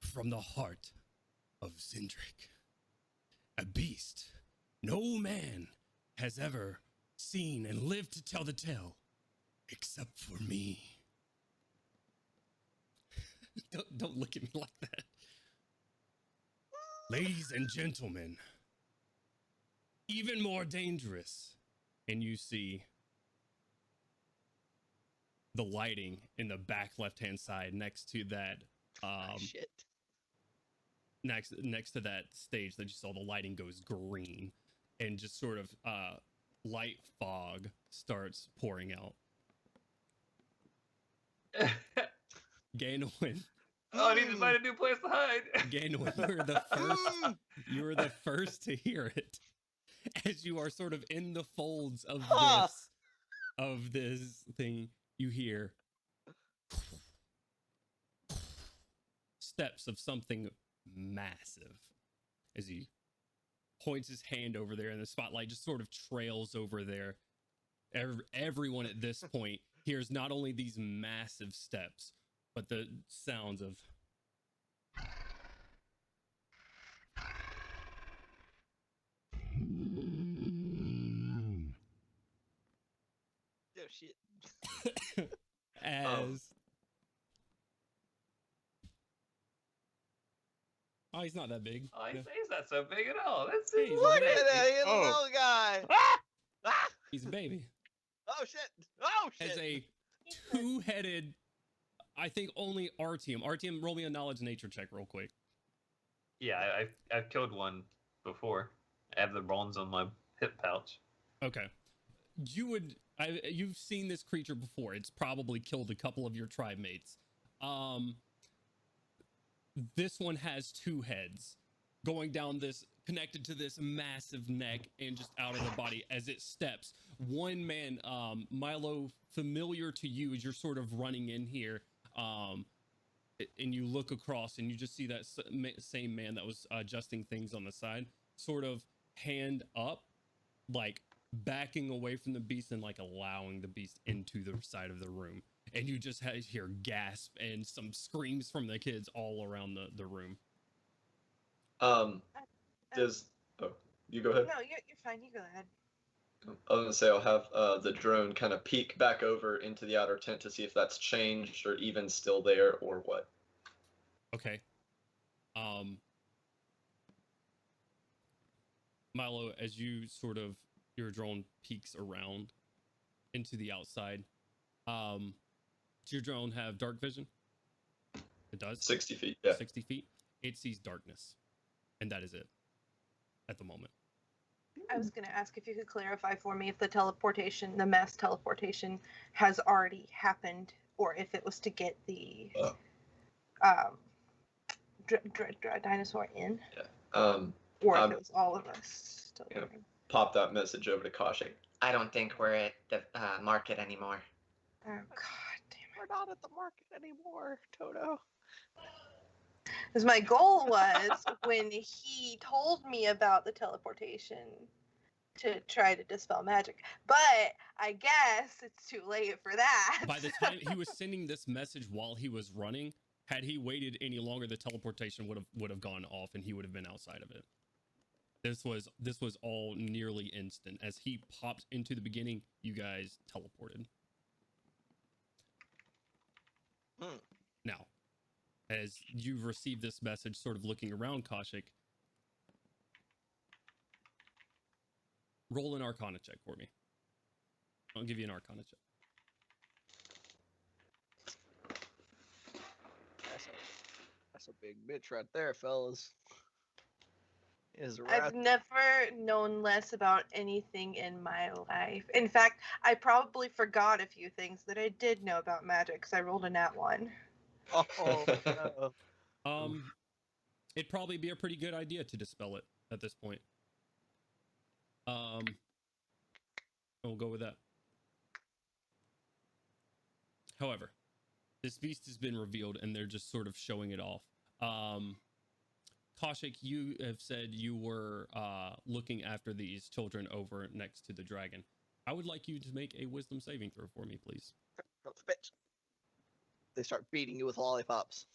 "From the heart of Zindrick, a beast no man has ever seen and lived to tell the tale, except for me." Don't look at me like that. "Ladies and gentlemen, even more dangerous." And you see the lighting in the back left-hand side next to that Shit. next to that stage that you saw, the lighting goes green, and just sort of light fog starts pouring out. Gainwin. Oh, I need to find a new place to hide. Gainwin, you were the first to hear it, as you are sort of in the folds of this thing. You hear steps of something massive as he points his hand over there, and the spotlight just sort of trails over there. Everyone at this point hears not only these massive steps, but the sounds of Oh, shit. as oh, he's not that big. I Yeah. say he's not so big at all. That's Hey, he's a Look baby. at that, he's a Oh. little guy. Ah! He's a baby. Oh shit! Oh shit! As a two-headed, I think only Artyom. Artyom, roll me a knowledge nature check real quick. Yeah, I've killed one before. I have the bones on my hip pouch. Okay. You've seen this creature before. It's probably killed a couple of your tribe mates. This one has two heads going down this, connected to this massive neck and just out of the body as it steps. One man, Milo, familiar to you as you're sort of running in here. and you look across and you just see that same man that was adjusting things on the side, sort of hand up, like backing away from the beast and like allowing the beast into the side of the room. And you just hear gasp and some screams from the kids all around the room. Does you go ahead? No, you're fine. You go ahead. I was gonna say I'll have the drone kind of peek back over into the outer tent to see if that's changed or even still there or what. Okay. Milo, as you sort of your drone peeks around into the outside, does your drone have dark vision? It does. 60 feet. Yeah. 60 feet. It sees darkness, and that is it at the moment. I was going to ask if you could clarify for me if the mass teleportation has already happened, or if it was to get the dinosaur in. Yeah. Or if it was all of us still Yeah. living. Pop that message over to Koshik. I don't think we're at the market anymore. Oh, God damn it. We're not at the market anymore, Toto. Because my goal was, when he told me about the teleportation, to try to dispel magic. But I guess it's too late for that. By the time he was sending this message while he was running, had he waited any longer, the teleportation would have gone off and he would have been outside of it. This was all nearly instant. As he popped into the beginning, you guys teleported. Now, as you've received this message, sort of looking around, Koshik, roll an Arcana check for me. I'll give you an Arcana check. That's a big bitch right there, fellas. I've never known less about anything in my life. In fact, I probably forgot a few things that I did know about magic because I rolled a nat 1. Oh, no. It'd probably be a pretty good idea to dispel it at this point. We'll go with that. However, this beast has been revealed and they're just sort of showing it off. Koshik, you have said you were looking after these children over next to the dragon. I would like you to make a wisdom saving throw for me, please. Bitch. They start beating you with lollipops.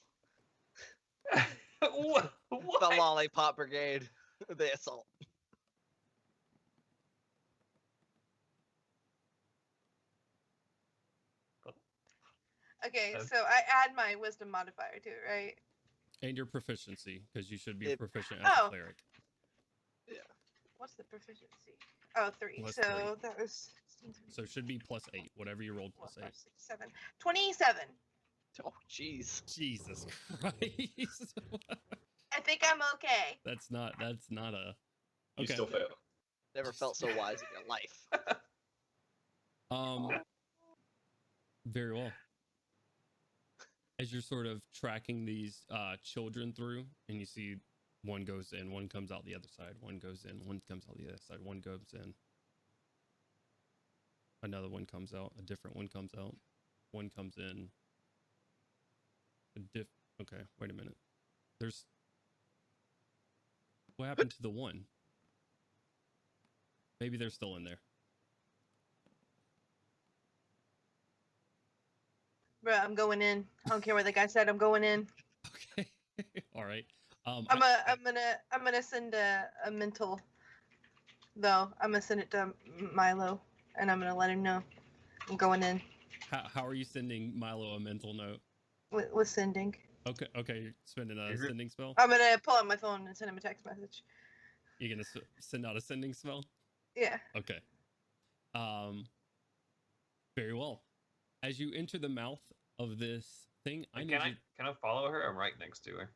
What? The lollipop brigade. The assault. Okay, so I add my wisdom modifier too, right? And your proficiency, because you should be proficient as a cleric. Yeah. What's the proficiency? Oh, 3. Plus so 3. That was 16. So it should be plus 8. Whatever you rolled, plus 8. 5, 6, 7. 27. Oh, jeez. Jesus Christ. I think I'm okay. That's not a... You Okay. still fail. Never felt so wise in your life. Very well. As you're sort of tracking these children through, and you see one goes in, one comes out the other side, one goes in, one comes out the other side, one goes in. Another one comes out, a different one comes out, one comes in. Okay, wait a minute. What happened to the one? Maybe they're still in there. Bro, I'm going in. I don't care what the guy said. I'm going in. Okay. All right. I'm gonna send a mental, though. I'm gonna send it to Milo, and I'm gonna let him know I'm going in. How are you sending Milo a mental note? With sending. Okay, you're spending a sending spell? I'm gonna pull out my phone and send him a text message. You're gonna send out a sending spell? Yeah. Okay. Very well. As you enter the mouth of this thing, Can I follow her? I'm right next to her.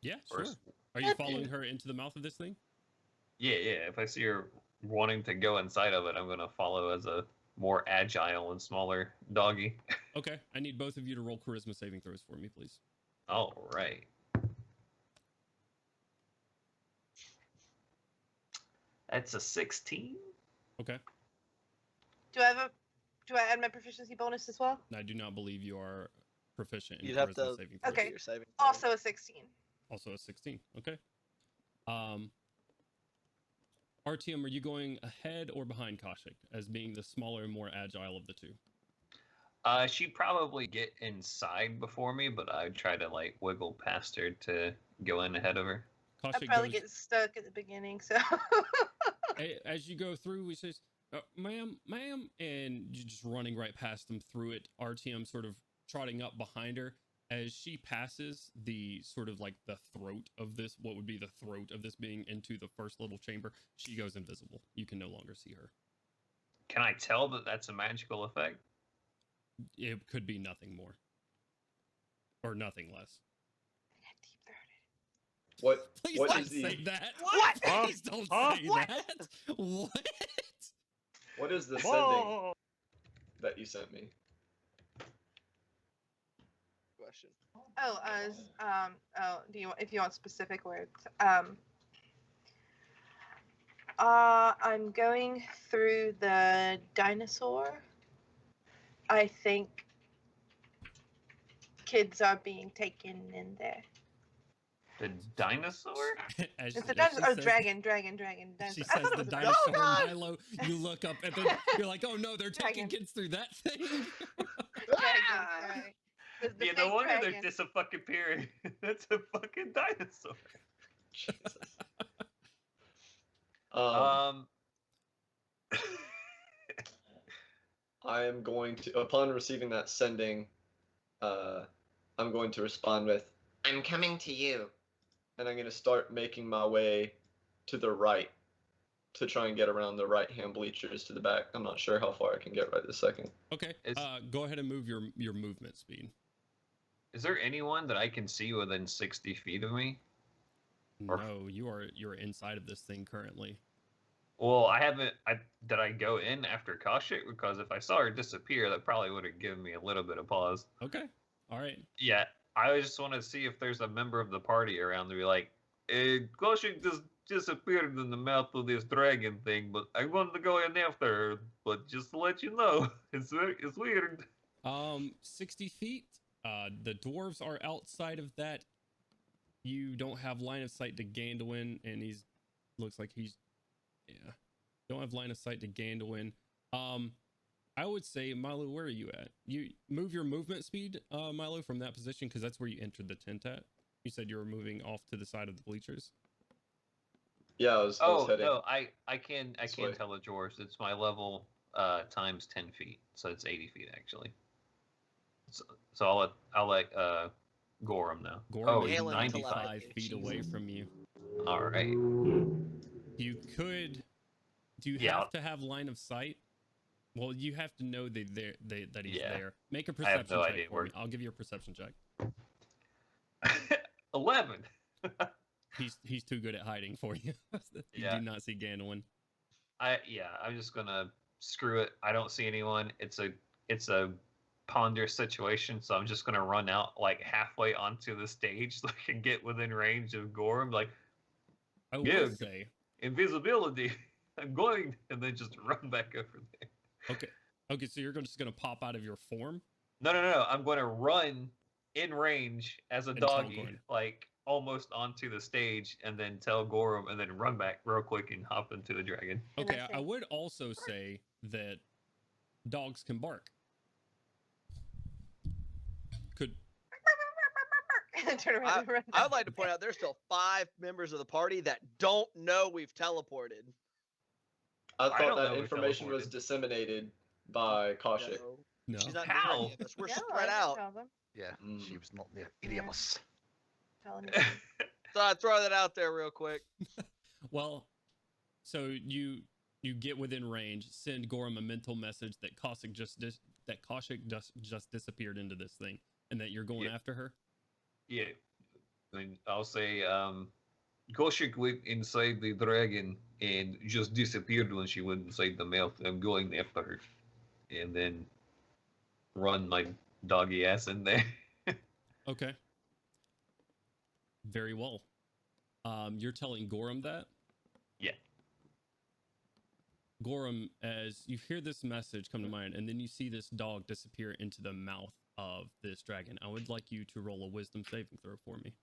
Yeah, Or sure. s- Are you following her into the mouth of this thing? Yeah. If I see her wanting to go inside of it, I'm gonna follow as a more agile and smaller doggy. Okay. I need both of you to roll charisma saving throws for me, please. All right. That's a 16. Okay. Do I add my proficiency bonus as well? I do not believe you are proficient in You'd have charisma to saving look throws. at Okay. your saving throw. Also a 16. Also a 16. Okay. RTM, are you going ahead or behind Kaushik as being the smaller and more agile of the two? She'd probably get inside before me, but I'd try to like wiggle past her to go in ahead of her. I'd Kaushik probably goes, get stuck at the beginning, so. as you go through, he says, ma'am, and you're just running right past them through it. RTM sort of trotting up behind her as she passes the sort of like the throat of this, what would be the throat of this being into the first little chamber. She goes invisible. You can no longer see her. Can I tell that that's a magical effect? It could be nothing more or nothing less. What? Please What don't is the? say that. What? Please don't say that. What? What is the sending Whoa! that you sent me? Question. Do you if you want specific words? I'm going through the dinosaur. I think kids are being taken in there. The dinosaur? As It's she a dinosaur. Oh, says- dragon. She Dinosaur. says the Oh, dinosaur, God. Milo. You look up and then you're like, oh no, they're taking Dragon. kids through that thing. Dragon, sorry. The Yeah, no fake wonder dragon. they're disappearing. That's a fucking dinosaur. Jesus. I am going to, upon receiving that sending, I'm going to respond with, I'm coming to you. and I'm going to start making my way to the right to try and get around the right-hand bleachers to the back. I'm not sure how far I can get right this second. Okay. Is- Go ahead and move your movement speed. Is there anyone that I can see within 60 feet of me? Or- No, you're inside of this thing currently. Well, I haven't. Did I go in after Kaushik? Because if I saw her disappear, that probably would have given me a little bit of pause. Okay. All right. Yeah, I just want to see if there's a member of the party around to be like, Kaushik just disappeared in the mouth of this dragon thing, but I wanted to go in after her. But just to let you know, it's weird. 60 feet. The dwarves are outside of that. You don't have line of sight to Gandalin, and looks like he's, yeah, don't have line of sight to Gandalin. I would say, Milo, where are you at? You move your movement speed, Milo, from that position, because that's where you entered the tent at. You said you were moving off to the side of the bleachers. Yeah, I was Oh heading. no, I can way. tell the dwarves. It's my level times 10 feet, so it's 80 feet actually. So I'll let Gorham know. Gorham is Hailing 95 telepathy. feet away from you. All right. You could. Do you Yeah. have to have line of sight? Well, you have to know that he's Yeah. there. Make a I have perception no check idea for where- me. I'll give you a perception check. 11. He's too good at hiding for you. You Yeah. do not see Gandalin. I'm just gonna screw it. I don't see anyone. It's a ponderous situation, so I'm just gonna run out like halfway onto the stage so I can get within range of Gorham. Like I will Yeah. say, invisibility. I'm going, and then just run back over there. okay, so you're just gonna pop out of your form. No. I'm going to run in range as a And tell doggy, Gorham. like almost onto the stage, and then tell Gorham, and then run back real quick and hop into the dragon. And Okay, I I say- would also say that dogs can bark. Could Turn around and run. I would like to point out there's still 5 members of the party that don't know we've teleported. I don't thought know that we information was teleported. disseminated by Kaushik. no. She's not How? near any of us. We're Yeah, spread I out. can tell them. Yeah, Mm. she was not near any of Yeah. us. Telling you. So I throw that out there real quick. Well, so you get within range, send Gorham a mental message that Kaushik just disappeared into this thing, and that you're going Yeah. after her. Yeah. And I'll say, Kaushik went inside the dragon and just disappeared when she went inside the mouth. I'm going after her. And then run my doggy ass in there. Okay. Very well. You're telling Gorham that? Yeah. Gorham, as you hear this message come to mind, and then you see this dog disappear into the mouth of this dragon. I would like you to roll a wisdom saving throw for me.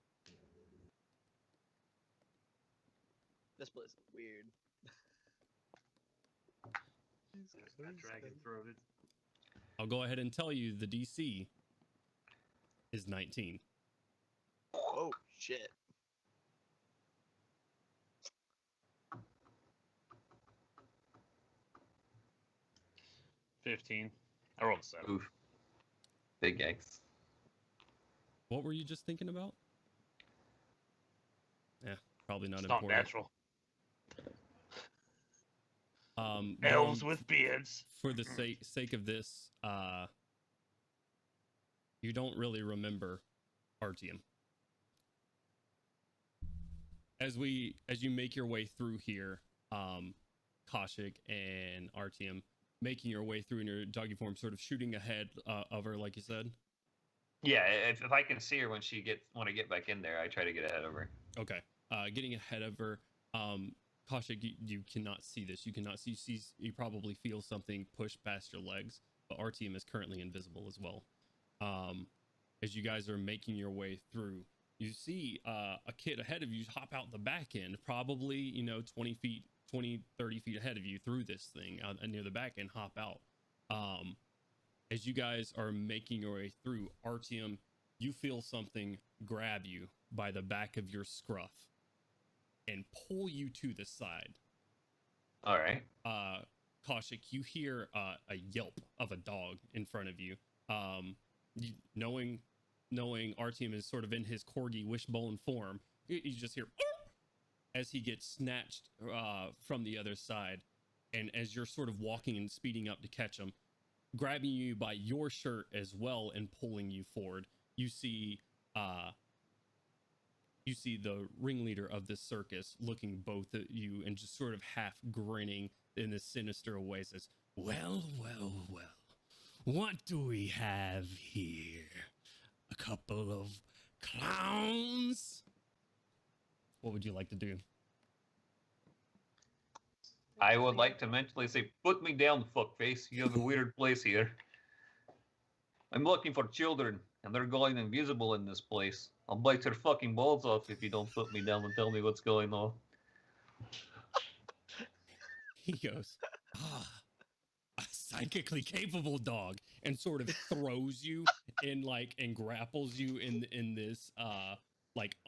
This place is weird. Got dragon throated. I'll go ahead and tell you the DC is 19. Oh shit. $15. I rolled a 7. Oof. Big yikes. What were you just thinking about? Yeah, probably not It's not important. natural. Going Elves with beards. For the sake of this, you don't really remember Artium. As you make your way through here, Kaushik and Artium making your way through in your doggy form, sort of shooting ahead of her, like you said. Yeah, if I can see her when I get back in there, I try to get ahead of her. Okay, getting ahead of her. Kaushik, you cannot see this. You cannot see. You probably feel something push past your legs, but Artium is currently invisible as well. As you guys are making your way through, you see a kid ahead of you hop out the back end, probably 20 feet, 30 feet ahead of you through this thing near the back end, hop out. As you guys are making your way through, Artium, you feel something grab you by the back of your scruff and pull you to the side. All right. Kaushik, you hear a yelp of a dog in front of you. Knowing Artium is sort of in his corgi wishbone form, you just hear as he gets snatched from the other side, and as you're sort of walking and speeding up to catch him, grabbing you by your shirt as well and pulling you forward, you see the ringleader of this circus looking both at you and just sort of half grinning in this sinister way, says, well, what do we have here? A couple of clowns? What would you like to do? I would like to mentally say, put me down, fuckface. You have a weird place here. I'm looking for children, and they're going invisible in this place. I'll bite your fucking balls off if you don't put me down and tell me what's going on. He goes, a psychically capable dog, and sort of throws you and grapples you in this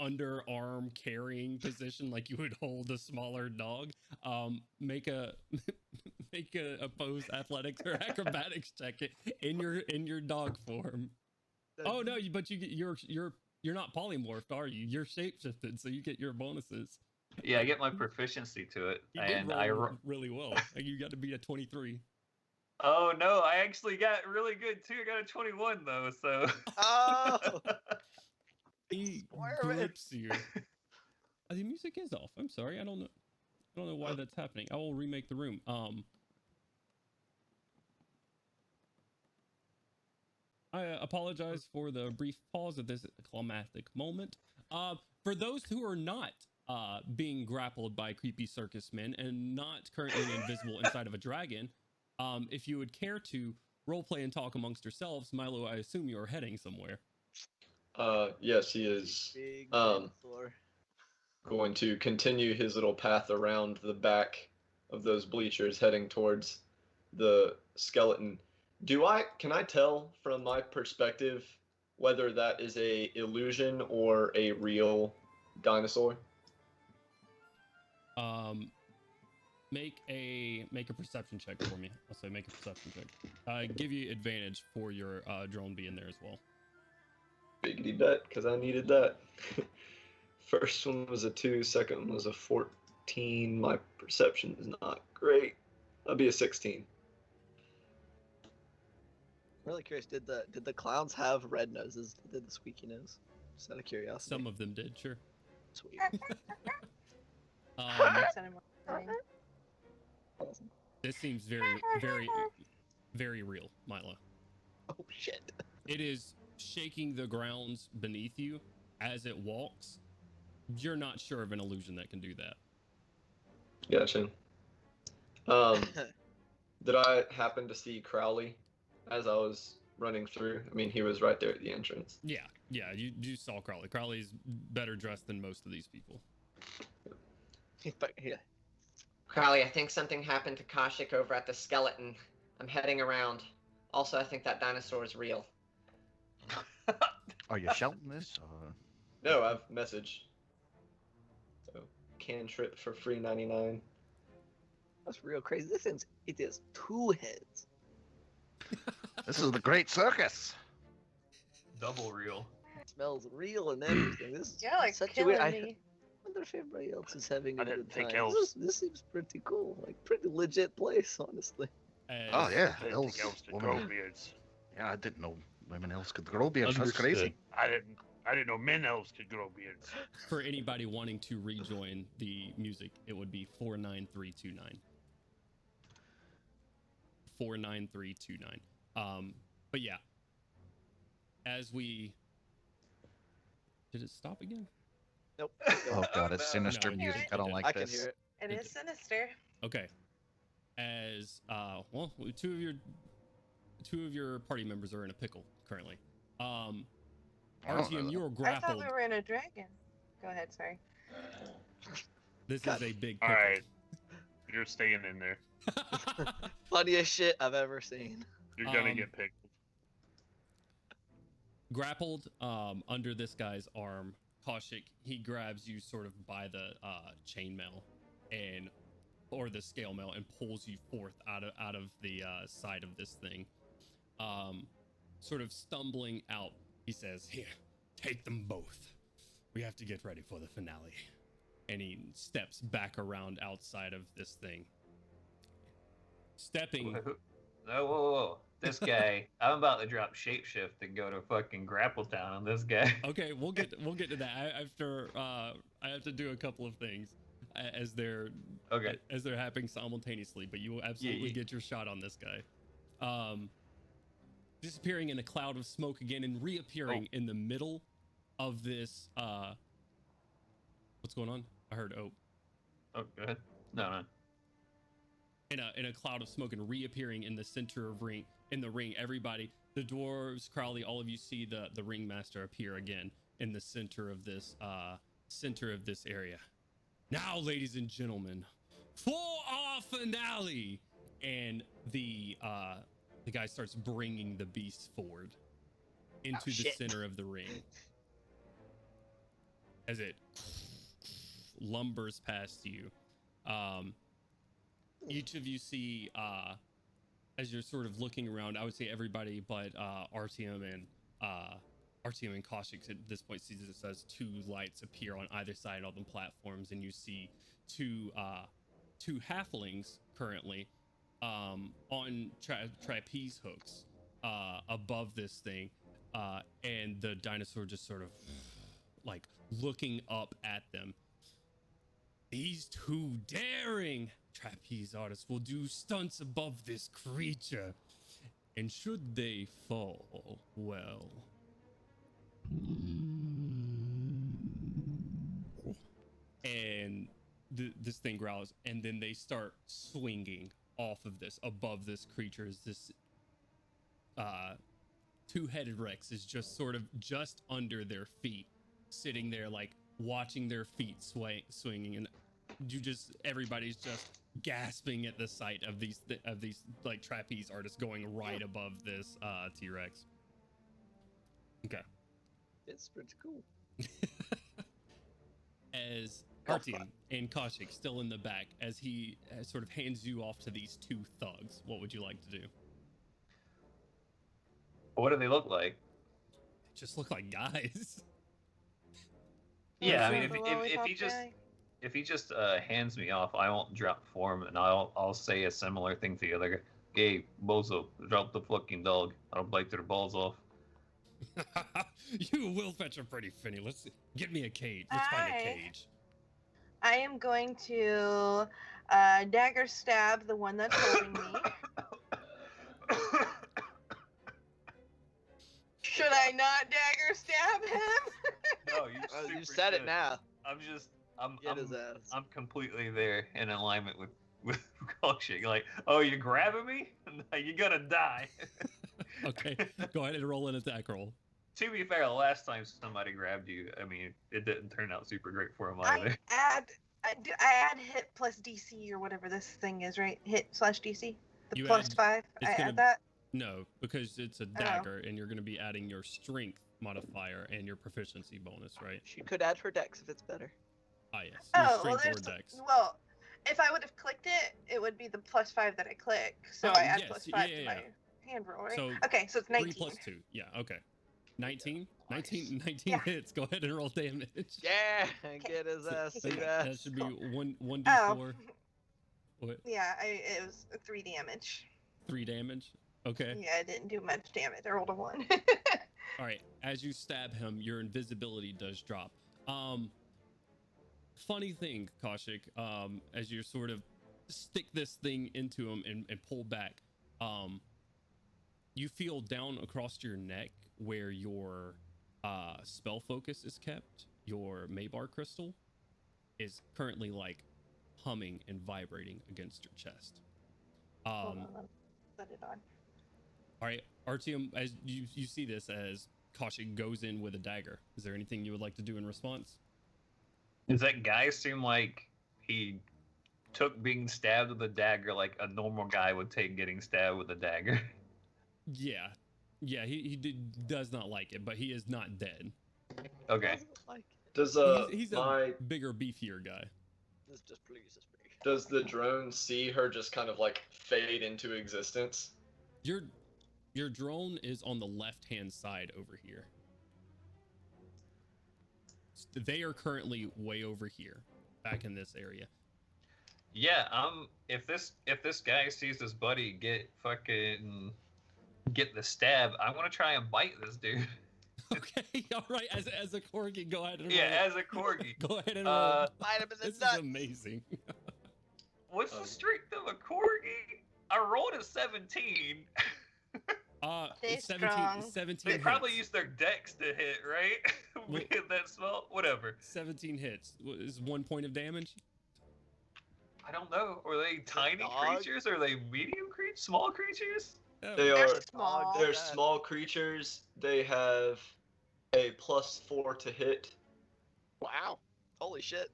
underarm carrying position, like you would hold a smaller dog. Make a opposed athletics or acrobatics check in your dog form. Oh no, but you're not polymorphed, are you? You're shapeshifted, so you get your bonuses. Yeah, I get my proficiency to it, You and did I roll really well. You got to be a 23. Oh no, I actually got really good too. I got a 21 though, so. Oh. He grips you. The music is off. I'm sorry. I don't know why that's happening. I will remake the room. I apologize for the brief pause at this climactic moment. For those who are not being grappled by creepy circus men and not currently invisible inside of a dragon, if you would care to roleplay and talk amongst yourselves, Milo, I assume you are heading somewhere. Yes, he is. Big dinosaur. Going to continue his little path around the back of those bleachers, heading towards the skeleton. Can I tell from my perspective whether that is a illusion or a real dinosaur? Make a perception check for me. I'll say make a perception check. Give you advantage for your drone being there as well. Biggity bet, because I needed that. First one was a 2, second one was a 14. My perception is not great. That'll be a 16. I'm really curious, did the clowns have red noses? Did the squeaky nose? Just out of curiosity. Some of them did, sure. Sweet. This seems very, very, very real, Milo. Oh shit. It is shaking the grounds beneath you as it walks. You're not sure of an illusion that can do that. Gotcha. Did I happen to see Crowley as I was running through. I mean, he was right there at the entrance. Yeah, you saw Crowley. Crowley's better dressed than most of these people. But yeah. Crowley, I think something happened to Kashik over at the skeleton. I'm heading around. Also, I think that dinosaur is real. Are you shouting this? Or... No, I've messaged. So, cantrip for free 99. That's real crazy. It is 2 heads. This is the Great Circus. Double real. It smells real and everything. This is You're like such a killing weird. me. I wonder if everybody else is having a I good didn't time. think elves. This seems pretty cool. Like pretty legit place, honestly. Oh yeah, I didn't elves. think elves could women. grow beards. Yeah, I didn't know women elves could grow beards. That's Understood. crazy. I didn't know men elves could grow beards. For anybody wanting to rejoin the music, it would be 49329. 49329. But yeah, as we did it stop again? Nope. Oh god, it's sinister No, music. it I don't did. like I can this. hear it. It is sinister. Okay. As well, two of your party members are in a pickle currently. I don't know RTM, that. you are I thought grappled. we were in a dragon. Go ahead, sorry. This God. is a big All pickle. right, you're staying in there. Funniest shit I've ever seen. You're gonna Um, get picked. Grappled under this guy's arm, Kaushik, he grabs you sort of by the chainmail or the scale mail and pulls you forth out of the side of this thing. Sort of stumbling out, he says, "Here, take them both. We have to get ready for the finale." And he steps back around outside of this thing. Stepping. No, whoa. This guy, I'm about to drop shapeshift and go to fucking Grapple Town on this guy. Okay, we'll get to that after. I have to do a couple of things as they're happening simultaneously, but you will absolutely get your shot on this guy. Disappearing in a cloud of smoke again and reappearing in the middle of this. What's going on? I heard Oh, go ahead. No. in a cloud of smoke and reappearing in the center of the ring. Everybody, the dwarves, Crowley, all of you see the ringmaster appear again in the center of this area. Now, ladies and gentlemen, for our finale. And the guy starts bringing the beast forward into the center of the ring as it lumbers past you. Each of you see, as you're sort of looking around, I would say everybody but RTM and Kaushik at this point sees this as 2 lights appear on either side of the platforms, and you see two halflings currently on trapeze hooks above this thing, and the dinosaur just sort of like looking up at them. These 2 daring trapeze artists will do stunts above this creature, and should they fall, well, and this thing growls, and then they start swinging off of this, above this creature. Is this 2-headed Rex is just sort of just under their feet, sitting there like watching their feet swinging, and everybody's just gasping at the sight of these like trapeze artists going right above this T-Rex. Okay. It's pretty cool. As Artyom and Kaushik still in the back, as he sort of hands you off to these 2 thugs, what would you like to do? What do they look like? They just look like guys. Yeah, I So mean, the lollipop if he just hands me off, I won't drop form, and I'll say a similar thing to the other guy. Hey, bozo, drop the fucking dog. I'll bite their balls off. You will fetch a pretty finny. Let's get me a cage. Let's find a cage. I am going to dagger stab the one that's holding me. Should I not dagger stab him? No, You said it now. I'm Get his ass. I'm completely there in alignment with Kaushik. Like, oh, you're grabbing me? You're gonna die. Okay, go ahead and roll an attack roll. To be fair, the last time somebody grabbed you, I mean, it didn't turn out super great for him I either. add hit plus DC or whatever this thing is, right? Hit slash DC. The You plus add- 5. it's I gonna- add that. No, because it's a dagger, and you're going to be adding your strength modifier and your proficiency bonus, right? She could add her dex if it's better. Ah, yes. Your Oh, well, strength or there's dex. well, if I would have clicked it, it would be the plus 5 that I click. So Oh, I add yes, plus yeah, 5 yeah, to yeah. my hand roll, right? So, okay, so it's 3 19. plus 2. Yeah, okay. 19? Nice. 19 Yeah. hits. Go ahead and roll damage. Yeah, get his ass. See that? That should be Cool. 1d4. Oh. What? Yeah, it was 3 damage. 3 damage? Okay. Yeah, I didn't do much damage. I rolled a 1. All right. As you stab him, your invisibility does drop. Funny thing, Kaushik, as you sort of stick this thing into him and pull back, you feel down across your neck where your spell focus is kept. Your Maybar crystal is currently like humming and vibrating against your chest. Hold on, let me put it on. All right, Artyom, as you see this as Kaushik goes in with a dagger, is there anything you would like to do in response? Does that guy seem like he took being stabbed with a dagger like a normal guy would take getting stabbed with a dagger? Yeah, does not like it, but he is not dead. Okay. Does He's my a bigger, beefier guy. This just pleases me. does the drone see her just kind of like fade into existence? Your drone is on the left-hand side over here. They are currently way over here, back in this area. Yeah, if this guy sees his buddy get the stab, I want to try and bite this dude. Okay, all right. As a corgi, go ahead and Yeah, roll. as a corgi. Go ahead and roll. Bite him in the This is nuts. amazing. What's the strength of a corgi? I rolled a 17. Stay 17 strong. 17 They hits. probably use their dex to hit, right? Well- Being that small, whatever. 17 hits. Is 1 point of damage? I don't know. Are they tiny dog? creatures? Are they medium creatures? Small creatures? Oh, They They're are small. they're bad. small creatures. They have a +4 to hit. Wow. Holy shit.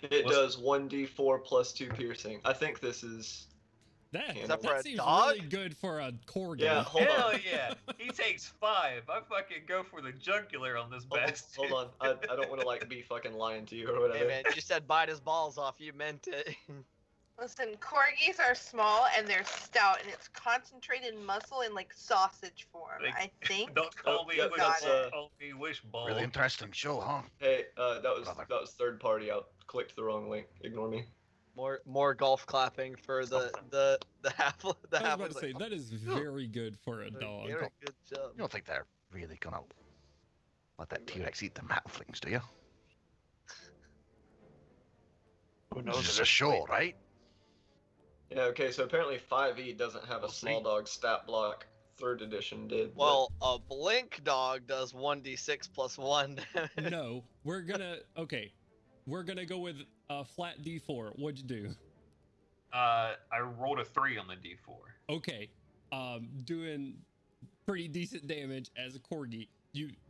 It What's- does 1d4 + 2 piercing. I think this is. that, Is that for that a seems dog? really good for a corgi. Yeah, hold Hell on. yeah! He takes 5. I fucking go for the jugular on this bastard. Hold on. I don't want to like be fucking lying to you or whatever. Hey man, you said bite his balls off. You meant it. Listen, corgis are small and they're stout, and it's concentrated muscle in like sausage form. Like, I think. Don't call me yeah, wish, that's, call me wish ball. Really interesting show, huh? Hey, that Brother. was third party. I clicked the wrong link. Ignore me. More golf clapping for the half the I was half. about to say, that is very good for a dog. Very good job. You don't think they're really gonna let that T-Rex eat them halflings, do you? Who This knows? is a show, right? Yeah. Okay. So apparently 5e doesn't have a We'll small see. dog stat block. 3rd edition did. but- Well, a blink dog does 1d6 + 1. No, we're gonna go with a flat D4. What'd you do? I rolled a 3 on the d4. Okay, doing pretty decent damage as a corgi.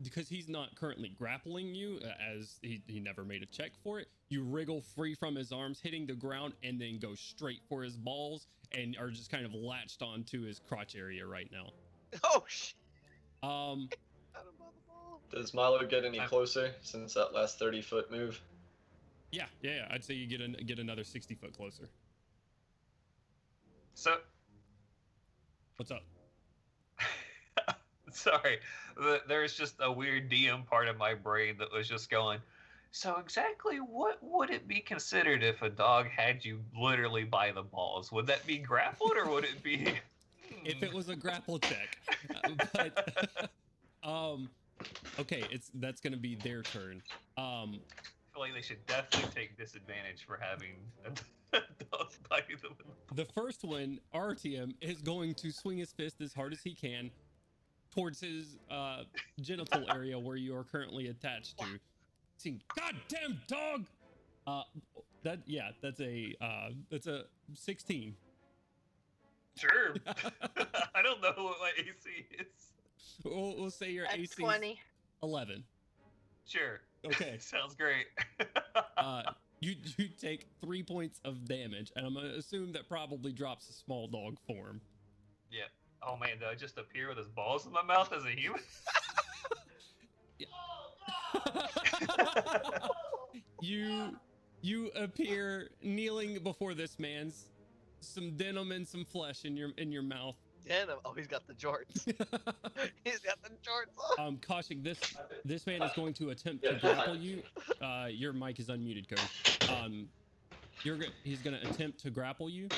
Because he's not currently grappling you, as he never made a check for it. You wriggle free from his arms, hitting the ground, and then go straight for his balls, and are just kind of latched onto his crotch area right now. Oh shit! Um, Got him by the ball. Does Milo get any closer since that last 30-foot move? yeah. I'd say you get another 60 foot closer. So, What's up? sorry, there's just a weird DM part of my brain that was just going. So exactly what would it be considered if a dog had you literally by the balls? Would that be grappled or would it be? If it was a grapple check, but okay, that's gonna be their turn. I feel like they should definitely take disadvantage for having a dog bite them. The first one, RTM, is going to swing his fist as hard as he can towards his genital area where you are currently attached to. Saying, "Goddamn dog!" That's a 16. Sure. I don't know what my AC is. We'll say your At AC 20. 11. Sure. Okay. Sounds great. You take 3 points of damage, and I'm gonna assume that probably drops a small dog form. Yeah. Oh man, did I just appear with his balls in my mouth as a human? You appear kneeling before this man's some denim and some flesh in your mouth. Denim. Oh, he's got the jorts. He's got the jorts on. Kaushik, this man is going to attempt to grapple you. Your mic is unmuted, Cody. He's gonna attempt to grapple you,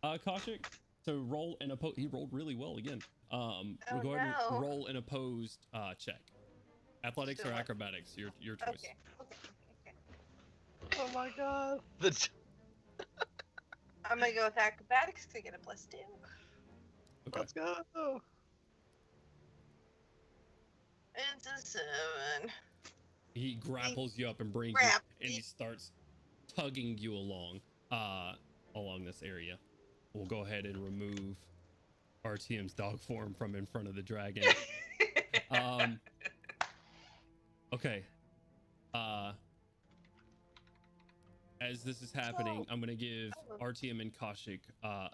Kaushik. So roll an opposed. He rolled really well again. We'll go ahead and roll an opposed check. Athletics or acrobatics, your choice. Okay. Oh my god. I'm gonna go with acrobatics to get a +2. Okay. Let's go. It's a 7. He grapples you up and brings Grab you, and he starts tugging you along this area. We'll go ahead and remove RTM's dog form from in front of the dragon. Okay. As this is happening, I'm gonna give RTM and Kaushik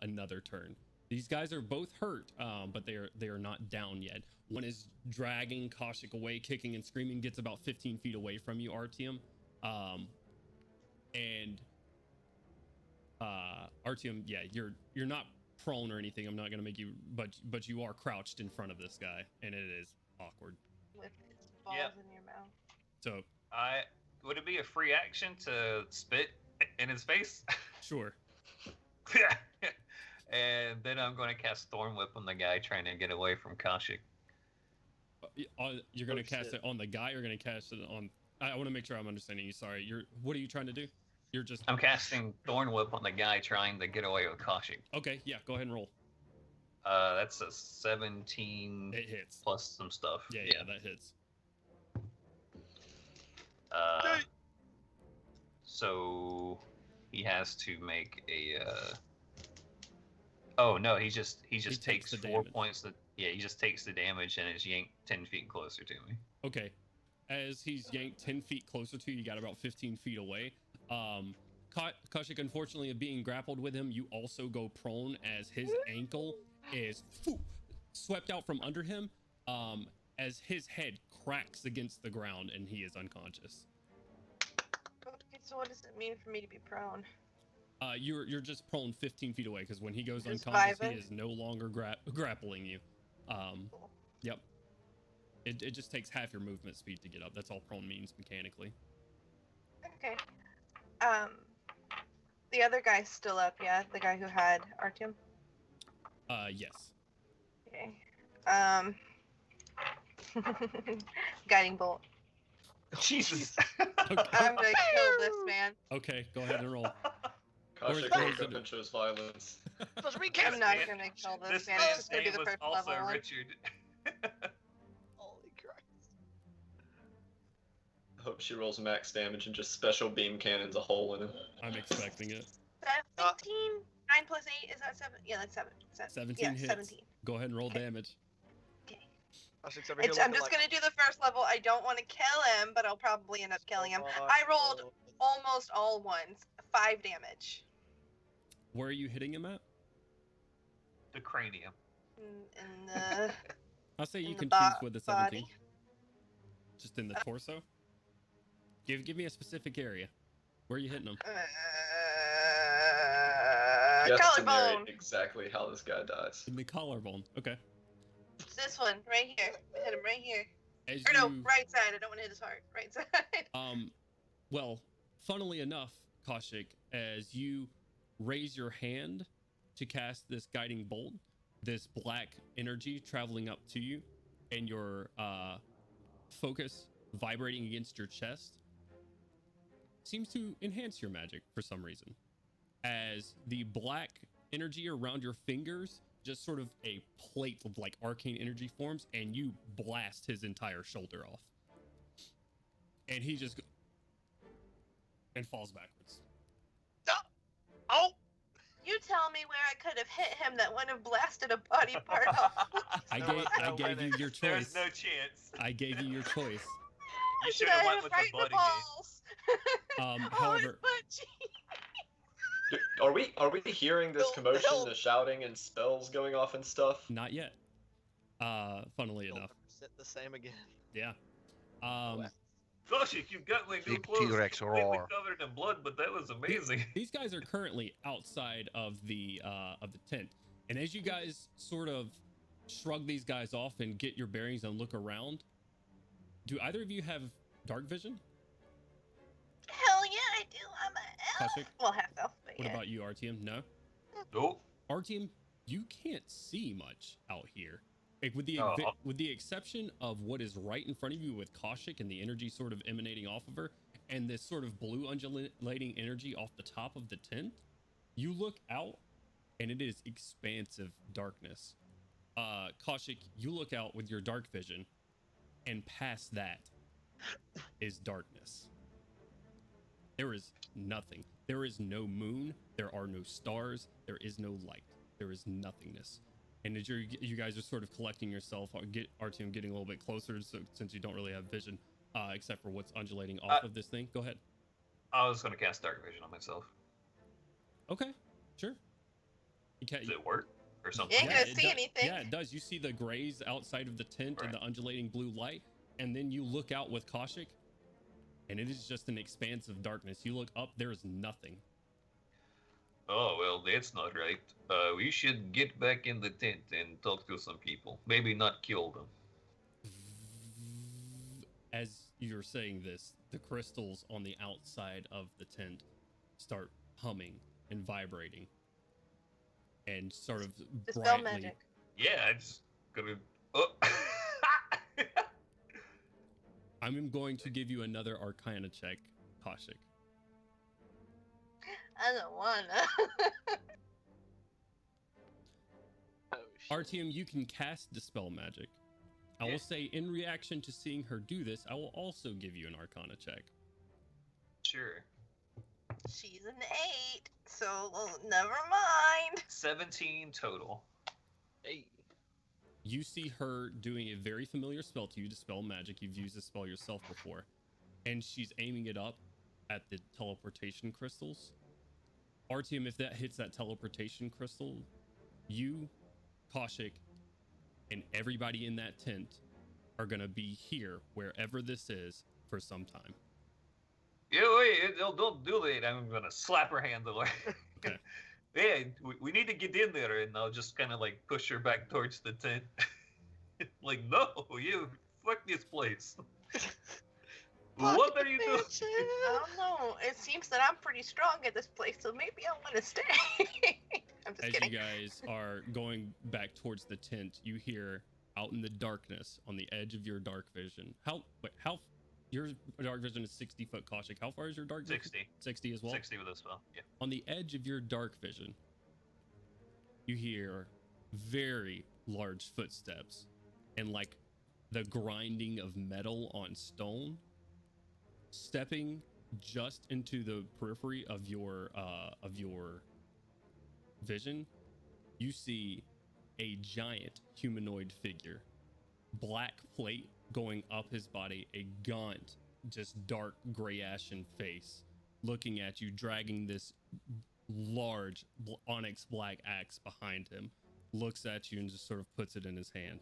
another turn. These guys are both hurt, but they are not down yet. One is dragging Kaushik away, kicking and screaming, gets about 15 feet away from you, RTM. And RTM, yeah, you're not prone or anything. I'm not gonna make you, but you are crouched in front of this guy, and it is awkward. With his balls in your mouth. So Would it be a free action to spit in his face? sure. And then I'm going to cast Thorn Whip on the guy trying to get away from Kaushik. You're gonna cast it on the guy. You're gonna cast it on. I want to make sure I'm understanding you. Sorry. What are you trying to do? You're just. I'm casting Thorn Whip on the guy trying to get away with Kaushik. Okay. Yeah. Go ahead and roll. That's a 17. It hits. Plus some stuff. Yeah. That hits. So he has to make a. Oh no, he just takes the 4 damage. points. He just takes the damage and is yanked 10 feet closer to me. Okay. As he's yanked 10 feet closer to you, you got about 15 feet away. Kaushik, unfortunately, of being grappled with him, you also go prone as his ankle is swept out from under him. As his head cracks against the ground and he is unconscious. Okay, so what does it mean for me to be prone? You're just prone 15 feet away because when he goes Just unconscious, he vibing? is no longer grappling you. Cool. Yep. It just takes half your movement speed to get up. That's all prone means mechanically. Okay. The other guy's still up, yeah? The guy who had Artyom? Yes. Okay. Guiding bolt. Jesus. Okay. I'm gonna kill this man. Okay, go ahead and roll. Kaushik Where's woke up it? and shows violence. I'm not gonna kill this man. It's just gonna be name the was first also level one. Richard. Holy Christ. I hope she rolls max damage and just special beam cannons a hole in him. I'm expecting it. 17? 9 plus 8, is that 7? Yeah, that's 7. 17 yeah, hits. 17. Go ahead and roll Okay. damage. Kaushik's over here I'm looking just like, gonna do the first level. I don't want to kill him, but I'll probably end up killing him. "Oh, I rolled oh." almost all ones. 5 damage. Where are you hitting him at? The cranium. In the I'll say you in the can choose with the 17. body. Just in the torso? Give me a specific area. Where are you hitting him? You have to Collarbone. narrate exactly how this guy dies. In the collarbone. Okay. This one, right here. I hit him right here. As Or no, you, right side. I don't want to hit his heart. Right side. well, funnily enough, Kaushik, as you raise your hand to cast this guiding bolt, this black energy traveling up to you, and your focus vibrating against your chest seems to enhance your magic for some reason. As the black energy around your fingers, just sort of a plate of like arcane energy forms, and you blast his entire shoulder off. And he just and falls backwards. You tell me where I could have hit him that wouldn't have blasted a body part off. I No gave you your There's choice. no chance. I gave you your choice. You I should have went hit with him right the in the bloody game. balls. However, Oh, his butt cheek. Are we hearing this No, commotion, no. the shouting and spells going off and stuff? not yet. Funnily It'll enough, never sit the same again. yeah. Gosh, you got my new Big clothes T-Rex completely roar. covered in blood, but that was amazing. These guys are currently outside of the tent, and as you guys sort of shrug these guys off and get your bearings and look around, do either of you have dark vision? Hell yeah, I do. I'm a elf. Kashik? Well, half elf, but What yeah. about you, Artyom? No. Nope. Artyom, you can't see much out here. Like, with the Oh. with the exception of what is right in front of you with Kashik and the energy sort of emanating off of her, and this sort of blue undulating energy off the top of the tent, you look out and it is expansive darkness. Kashik, you look out with your dark vision, and past that is darkness. There is nothing. There is no moon. There are no stars. There is no light. There is nothingness. And as you guys are sort of collecting yourself, Artyom getting a little bit closer, so since you don't really have vision, except for what's undulating off of this thing. Go ahead. I was gonna cast Dark Vision on myself. Okay, sure. You can't. Does it work or You something? ain't gonna it see does- anything. Yeah, it does. You see the grays outside of the tent and Right. the undulating blue light, and then you look out with Kashik, and it is just an expanse of darkness. You look up, there is nothing. Oh well, that's not right. We should get back in the tent and talk to some people. Maybe not kill them. As you're saying this, the crystals on the outside of the tent start humming and vibrating, and sort of Dispel brightly. magic. Yeah, it's gonna. Oh. I'm going to give you another Arcana check, Kashik. I don't wanna. Oh, shit. Artyom, you can cast Dispel Magic. I Yeah. will say, in reaction to seeing her do this, I will also give you an Arcana check. Sure. She's an 8, so never mind. 17 total. Hey. You see her doing a very familiar spell to you, Dispel Magic. You've used this spell yourself before. And she's aiming it up at the teleportation crystals. Artyom, if that hits that teleportation crystal, you, Kashik, and everybody in that tent are going to be here, wherever this is, for some time. Yeah, wait, don't do that. I'm gonna slap her hand away. Okay. Yeah, we need to get in there, and I'll just kind of like push her back towards the tent. Like, no, you fuck this place. What are you doing? I don't know. It seems that I'm pretty strong at this place, so maybe I want to stay. I'm just As kidding. you guys are going back towards the tent, you hear out in the darkness on the edge of your dark vision. Your dark vision is 60 foot, Kashik. How far is your dark vision? 60. 60 as well? 60 with a spell. Yeah. On the edge of your dark vision, you hear very large footsteps and like the grinding of metal on stone. Stepping just into the periphery of your vision, you see a giant humanoid figure, black plate going up his body, a gaunt, just dark gray ashen face, looking at you, dragging this large onyx black axe behind him, looks at you and just sort of puts it in his hand,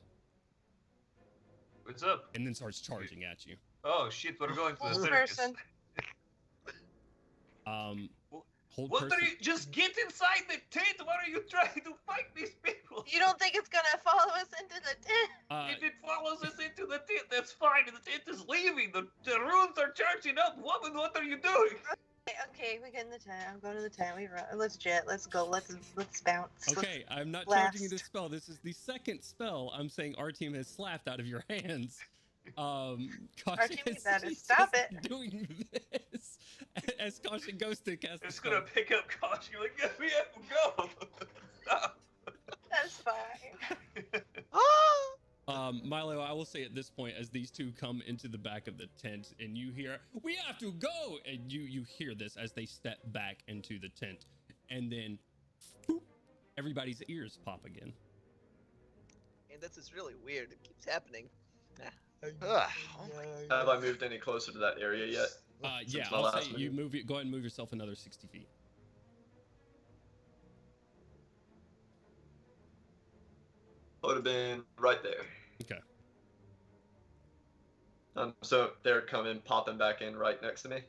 What's up? and then starts charging at you. Oh shit, we're going to the Hold circus. person. Hold What person. are you? Just get inside the tent. What are you trying to fight these people? You don't think it's gonna follow us into the tent? If it follows us into the tent, that's fine. The tent is leaving. The runes are charging up. Woman, what are you doing? Okay, we get in the tent. I'm going to the tent. We run. Let's jet. Let's go. Let's bounce. Okay, I'm not blast. charging you this spell. This is the second spell I'm saying our team has slapped out of your hands. Caution team is better just stop it. doing this as Caution goes to cast the It's spell. gonna pick up caution. Like, yeah, we have to go. Stop. That's fine. Milo, I will say at this point, as these two come into the back of the tent and you hear, "We have to go!" And you hear this as they step back into the tent. And then boop, everybody's ears pop again. And this is really weird. It keeps happening. Ugh, oh my Have I moved any closer to that area yet? Yeah, my I'll last say you move. move. Go ahead and move yourself another 60 feet. Would have been right there. Okay. So they're popping back in right next to me.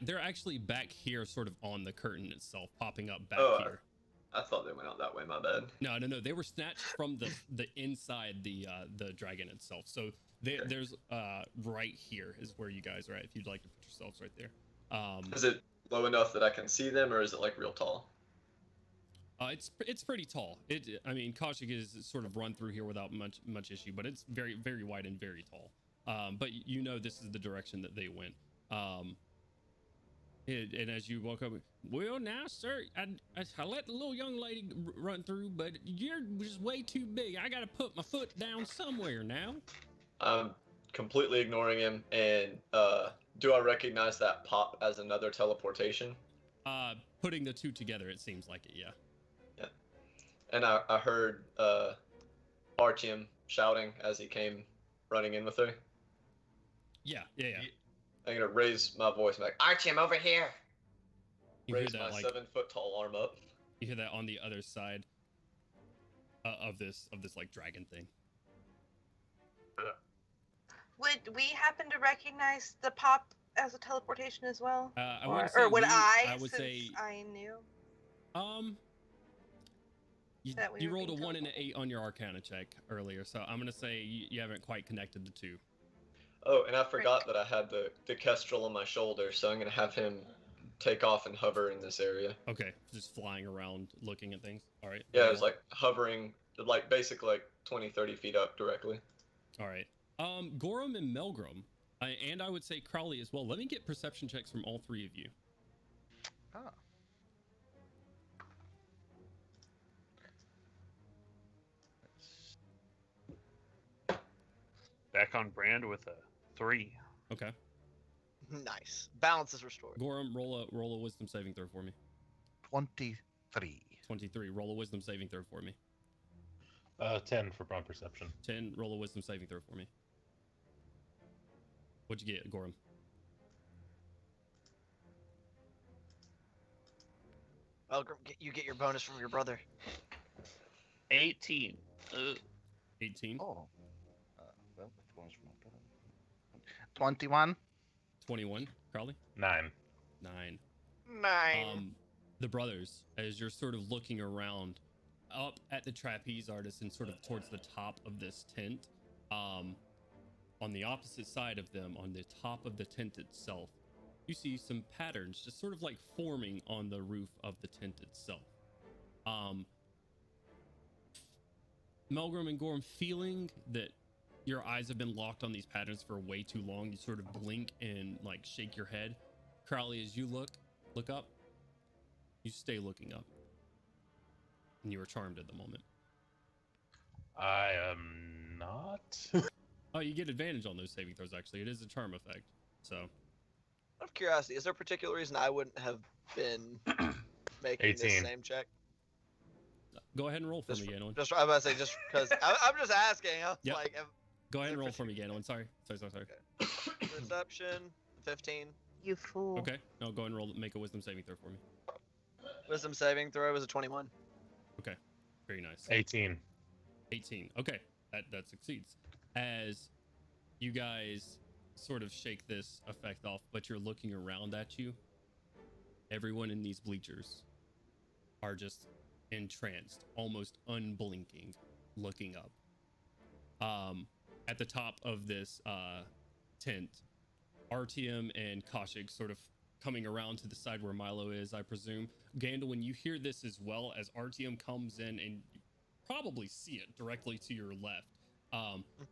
They're actually back here, sort of on the curtain itself, popping up back Oh, here. I thought they went out that way. My bad. No, they were snatched from the inside the dragon itself. So there's right here is where you guys are at. If you'd like to put yourselves right there. Is it low enough that I can see them, or is it like real tall? It's pretty tall. I mean, Kaushik is sort of run through here without much issue, but it's very, very wide and very tall. But you know this is the direction that they went. And as you walk up, well, now, sir, I let the little young lady run through, but you're just way too big. I gotta put my foot down somewhere now. I'm completely ignoring him, and do I recognize that pop as another teleportation? Putting the two together, it seems like it, yeah. Yeah. And I heard Artyom shouting as he came running in with her. Yeah. I'm gonna raise my voice back. Artyom, over here. You Raise hear my that, like, 7-foot tall arm up. you hear that on the other side of this like dragon thing. Would we happen to recognize the pop as a teleportation as well? I wouldn't or say would we- I would since say I knew? That we You were rolled a being 1 and an teleported? 8 on your Arcana check earlier, so I'm gonna say you haven't quite connected the two. Oh, and I forgot that I had the kestrel on my shoulder, so I'm gonna have him take off and hover in this area. Okay, just flying around, looking at things. All right. Yeah, it was like hovering, like basically like 20, 30 feet up directly. All right. Gorham and Melgrim, and I would say Crowley as well. Let me get perception checks from all three of you. Ah. Back on brand with a 3. Okay. Nice. Balance is restored. Gorham, roll a wisdom saving throw for me. 23. 23. Roll a wisdom saving throw for me. 10 for prompt perception. 10. Roll a wisdom saving throw for me. What'd you get, Gorham? Well, you get your bonus from your brother. 18. Ugh. 18. Oh. Well, if one's from my brother. 21. 21. Crowley? 9. 9. 9. The brothers, as you're sort of looking around up at the trapeze artist and sort of towards the top of this tent, on the opposite side of them, on the top of the tent itself, you see some patterns just sort of like forming on the roof of the tent itself. Melgrim and Gorham, feeling that your eyes have been locked on these patterns for way too long, you sort of blink and like shake your head. Crowley, as you look up, you stay looking up. And you are charmed at the moment. I am not. Oh, you get advantage on those saving throws, actually. It is a charm effect. So, Out of curiosity, is there a particular reason I wouldn't have been making this 18. same check? go ahead and roll for me, Ganelin. Just I was about to say, just because I'm just asking. I was Yep. like, Go ahead and there roll for me, Ganelin. Sorry. perception, 15. You fool. Okay. No, go ahead and roll. Make a wisdom saving throw for me. Wisdom saving throw was a 21. Very nice. 18. 18. Okay, that succeeds. As you guys sort of shake this effect off, but you're looking around at you, everyone in these bleachers are just entranced, almost unblinking, looking up. At the top of this tent, Artyom and Kaushik sort of coming around to the side where Milo is, I presume. Gandalf, you hear this as well, as Artyom comes in, and you probably see it directly to your left.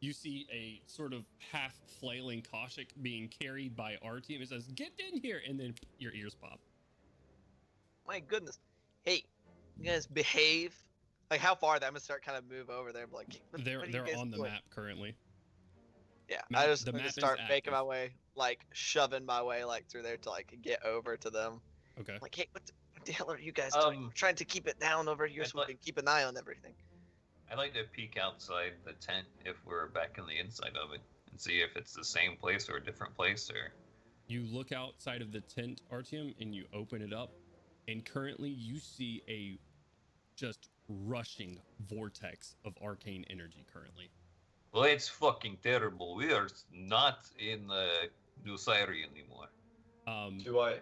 You see a sort of half flailing Kaushik being carried by Artyom. It says, "Get in here!" And then your ears pop. My goodness. Hey, you guys behave. Like, how far? I'm gonna start kind of move over there. Like, what are you They're guys on the doing? map currently. Yeah, Map- I just the I'm gonna map is start making my active. way, like shoving my way like through there to like get over to them. Okay. Like, hey, what the hell are you guys doing? We're trying to keep it down over here so we can keep an eye on everything. I'd like to peek outside the tent if we're back in the inside of it and see if it's the same place or a different place or. You look outside of the tent, Artyom, and you open it up, and currently you see a just rushing vortex of arcane energy currently. Well, it's fucking terrible. We are not in Nusari anymore. Do I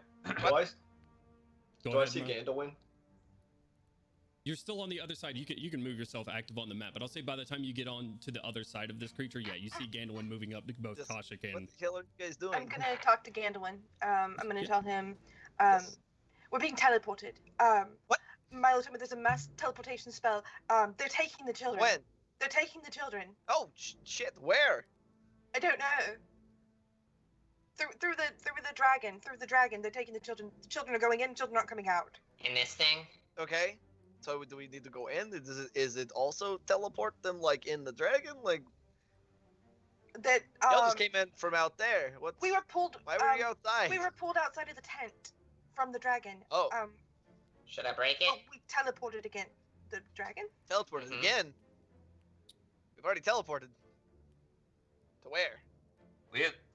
see Gandalwin? You're still on the other side. You can move yourself active on the map, but I'll say by the time you get on to the other side of this creature, yeah, you see Gandalwin moving up to both Kashik and... What the hell are you guys doing? I'm gonna talk to Gandalwin. I'm gonna tell him, Yes. we're being teleported. What? Milo told me there's a mass teleportation spell. They're taking the children. When? They're taking the children. Oh, shit, where? I don't know. Through the dragon. Through the dragon. They're taking the children. The children are going in. Children aren't coming out. In this thing? Okay. So do we need to go in? Is it also teleport them like in the dragon? Like That y'all just came in from out there. What? we were pulled. Why were you outside? We were pulled outside of the tent from the dragon. Oh. Should I break it? Oh, we teleported again. The dragon? Teleported Mhm. again. We've already teleported. To where?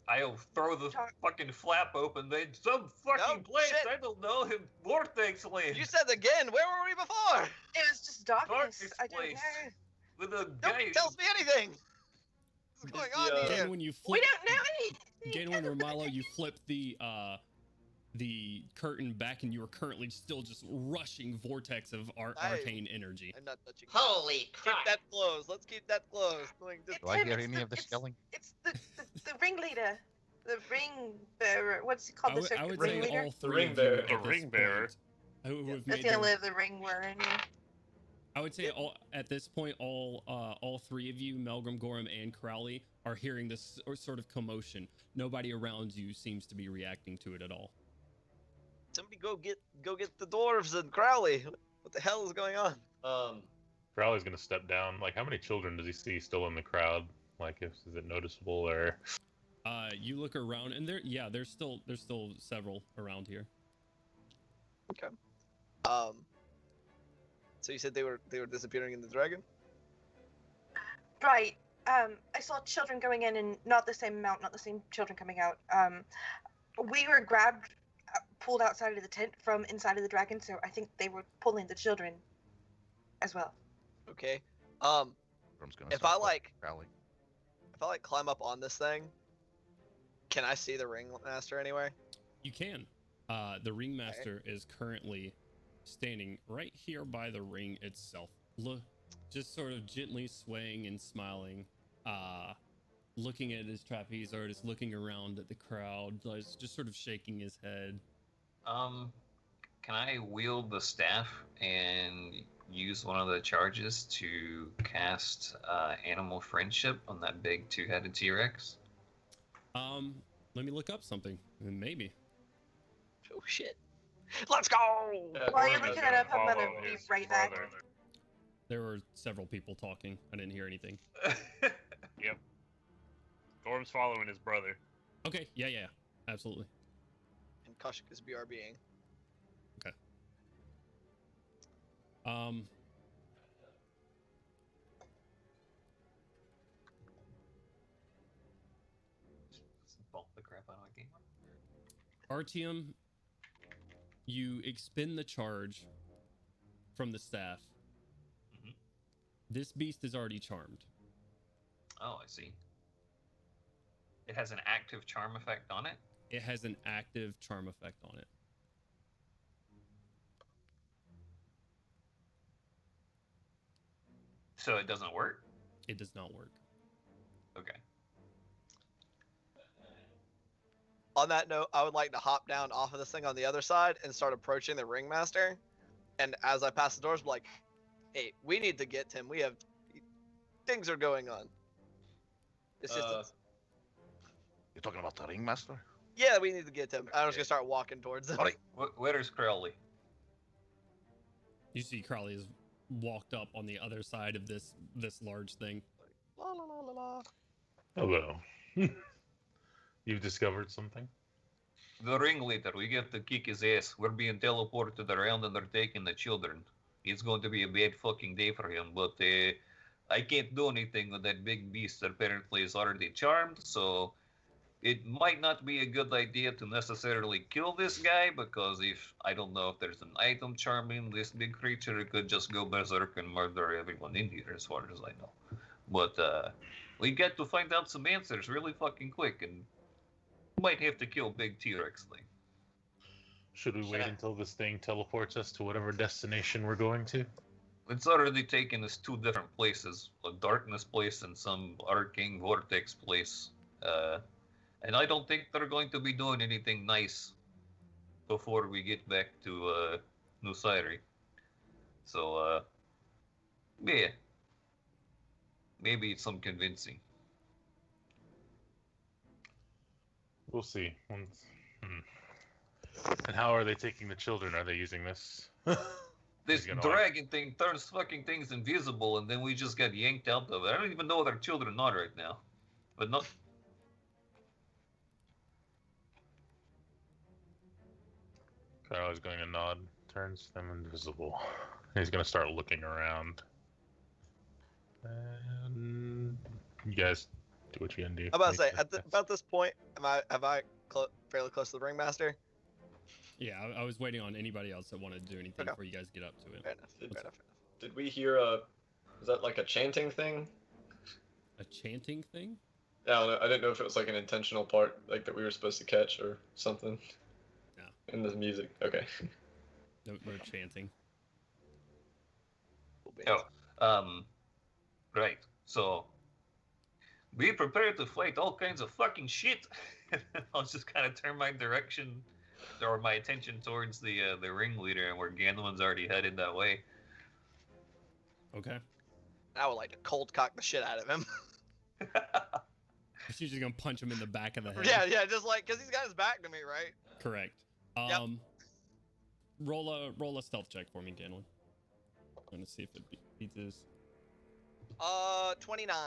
I'll throw the Talk- fucking flap open. Then some fucking No, place. shit. I don't know. Him vortex land. You said again. Where were we before? It was just darkness. Darkness I don't place. know. With a guy. Nobody tells me anything. What's going on here? Gandalwin, you We flip... don't know anything. Gandalwin or Milo, you flip the curtain back, and you are currently still just rushing vortex of arcane energy. I'm not touching. Holy Keep crap! that closed. Let's keep that closed. Doing this- Do I Tim, hear it's any of this it's- yelling? It's the ringleader. The ring bearer. What's he called? I The would circus say ringleader? all three ring of you bearer. at The this ring bearer. point who have That's made the their- only of the ring we're in. I would say at this point, all three of you, Melgrim, Gorham, and Crowley, are hearing this sort of commotion. Nobody around you seems to be reacting to it at all. Somebody go get the dwarves and Crowley. What the hell is going on? Crowley's gonna step down. Like, how many children does he see still in the crowd? Like, is it noticeable or? You look around, and there's still several around here. Okay. So you said they were disappearing in the dragon? Right. I saw children going in and not the same amount, not the same children coming out. We were grabbed, pulled outside of the tent from inside of the dragon, so I think they were pulling the children as well. Okay. Everyone's gonna If start I like rally. climb up on this thing, can I see the ringmaster anywhere? You can. The ringmaster is currently standing right here by the ring itself. Look, just sort of gently swaying and smiling, looking at his trapeze artist, looking around at the crowd, just sort of shaking his head. Can I wield the staff and use one of the charges to cast animal friendship on that big two-headed T-Rex? Let me look up something. Maybe. Oh shit. Let's go! While you're looking it up, I'm gonna Follow be his right back. brother. There were several people talking. I didn't hear anything. Yep. Gorm's following his brother. Okay. Yeah. Absolutely. And Kashik is BRBing. Bump the crap out of my game. Artyom, you expend the charge from the staff. Mhm. This beast is already charmed. Oh, I see. It has an active charm effect on it. It has an active charm effect on it. So it doesn't work? It does not work. Okay. On that note, I would like to hop down off of this thing on the other side and start approaching the ringmaster. And as I pass the doors, be like, hey, we need to get him. We have things are going on. It's just You're talking about the ringmaster? yeah, we need to get him. I'm just gonna start walking towards him. Alright. Where's Crowley? You see Crowley has walked up on the other side of this large thing. La la la la la. Hello. You've discovered something? The ringleader, we get to kick his ass. We're being teleported around and they're taking the children. It's going to be a bad fucking day for him, but I can't do anything with that big beast that apparently is already charmed, so it might not be a good idea to necessarily kill this guy, because if, I don't know if there's an item charming this big creature, it could just go berserk and murder everyone in here, as far as I know. But we get to find out some answers really fucking quick, and might have to kill big T-Rex thing. Should we wait until this thing teleports us to whatever destination we're going to? It's already taken us 2 different places, a darkness place and some arcane vortex place. And I don't think they're going to be doing anything nice before we get back to Nusayri. So, yeah. Maybe it's some convincing. We'll see. And how are they taking the children? Are they using this? This Gonna dragon thing turns fucking things invisible, and then we just get yanked out of it. I don't even know what our children are right now. But not... Carly's going to nod, turns them invisible. He's going to start looking around. And you guys do what you can do. I'm about to say, Make sure- about this point, have I fairly close to the ringmaster? Yeah, I was waiting on anybody else that wanted to do anything Okay. before you guys get up to it. Fair enough. Fair enough. Did we hear a? Was that like a chanting thing? A chanting thing? Yeah, I don't know. I didn't know if it was like an intentional part, like that we were supposed to catch or something. No. In the music. Okay. No chanting. Oh, right. So, be prepared to fight all kinds of fucking shit. I'll just kind of turn my direction, or my attention towards the ringleader, and where Ganwin's already headed that way. Okay. I would like to cold cock the shit out of him. She's just gonna punch him in the back of the head. yeah, just like, because he's got his back to me, right? Correct. Yep. Roll a stealth check for me, Ganwin. I'm gonna see if it beats his. 29.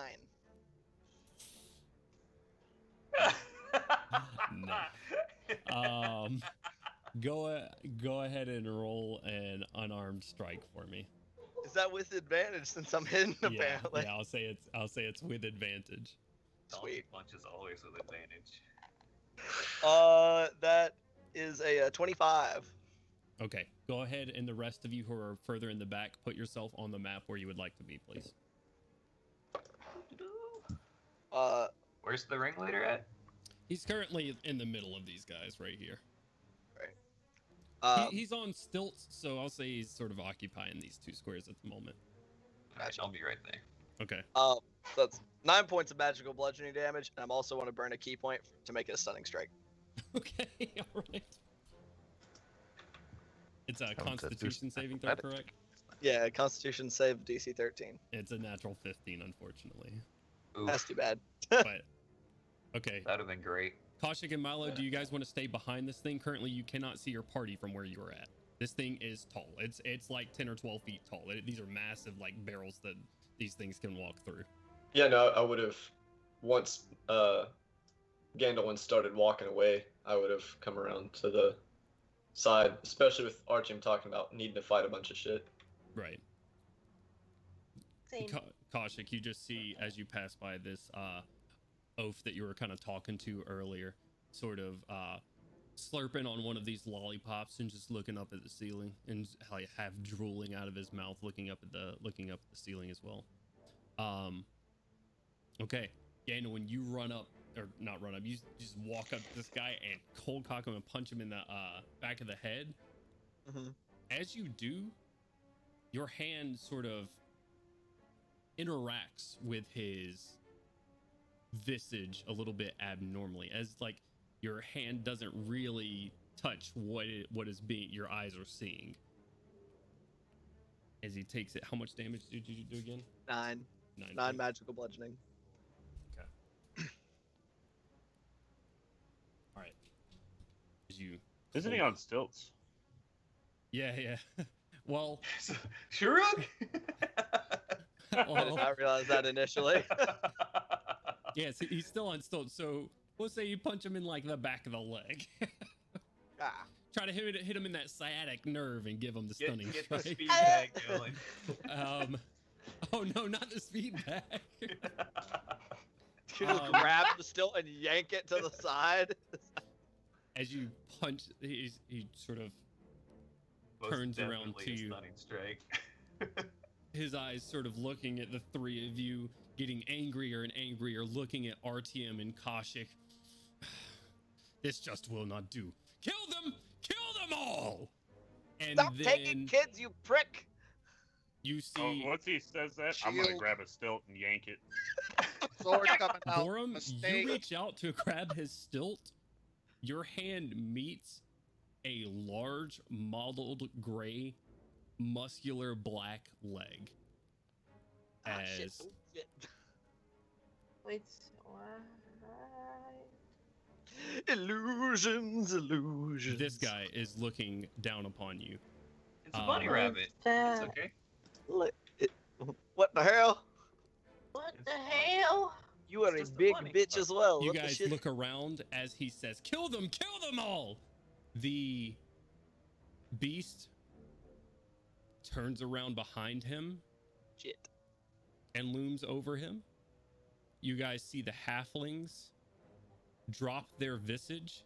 No. Go ahead and roll an unarmed strike for me. Is that with advantage since I'm hidden apparently? Yeah, I'll say it's with advantage. Sweet. Punches always with advantage. That is a 25. Okay, go ahead, and the rest of you who are further in the back, put yourself on the map where you would like to be, please. Where's the ringleader at? He's currently in the middle of these guys right here. Right. He's on stilts, so I'll say he's sort of occupying these 2 squares at the moment. Alright, I'll be right there. Okay. So that's 9 points of magical bludgeoning damage, and I'm also want to burn a key point to make it a stunning strike. Okay, all right. It's a Constitution saving throw, correct? Yeah, Constitution save DC 13. It's a natural 15, unfortunately. Oof, That's too bad. But okay, that'd have been great. Kaushik and Milo, do you guys want to stay behind this thing? Currently, you cannot see your party from where you are at. This thing is tall. It's like 10 or 12 feet tall. These are massive, like, barrels that these things can walk through. Yeah, no, I would have once Gandalf started walking away. I would have come around to the side, especially with Archim talking about needing to fight a bunch of shit. Right. Same. Kaushik, you just see as you pass by this oaf that you were kind of talking to earlier, sort of slurping on one of these lollipops and just looking up at the ceiling and like half drooling out of his mouth, looking up at the ceiling as well. Okay, Dana, when you run up, or not run up, you just walk up to this guy and cold cock him and punch him in the back of the head. Mm-hmm. As you do, your hand sort of interacts with his visage a little bit abnormally, as like your hand doesn't really touch what is being your eyes are seeing. As he takes it, how much damage did you do again? 9 9 magical bludgeoning. Okay. All right. As you Isn't he on stilts? Yeah. Well, Shurug? I did not realize that initially. yes, he's still on stilts. So we'll say you punch him in like the back of the leg. Ah. Try to hit him in that sciatic nerve and give him the stunning Get the strike. speed bag going. Oh no, not the speed bag. You just grab the stilt and yank it to the side. As you punch, he sort of Most turns around definitely to a you. stunning strike. His eyes sort of looking at the three of you, getting angrier and angrier, looking at RTM and Kaushik. This just will not do. Kill them! Kill them all! And Stop then taking kids, you prick! you see Once he says that, I'm gonna Shield. grab a stilt and yank it. Sword coming out. Borum, you Mistake. reach out to grab his stilt. Your hand meets a large, mottled gray, muscular black leg. Ah, shit. As Oh, shit. Wait, why? Illusions. this guy is looking down upon you. It's a bunny Um, rabbit. It's That, okay. Look, what the hell? what the hell? You are It's a just a big bunny. bitch as well. You What the guys shit? look around as he says, kill them all! The beast turns around behind him Shit. and looms over him. You guys see the halflings drop their visage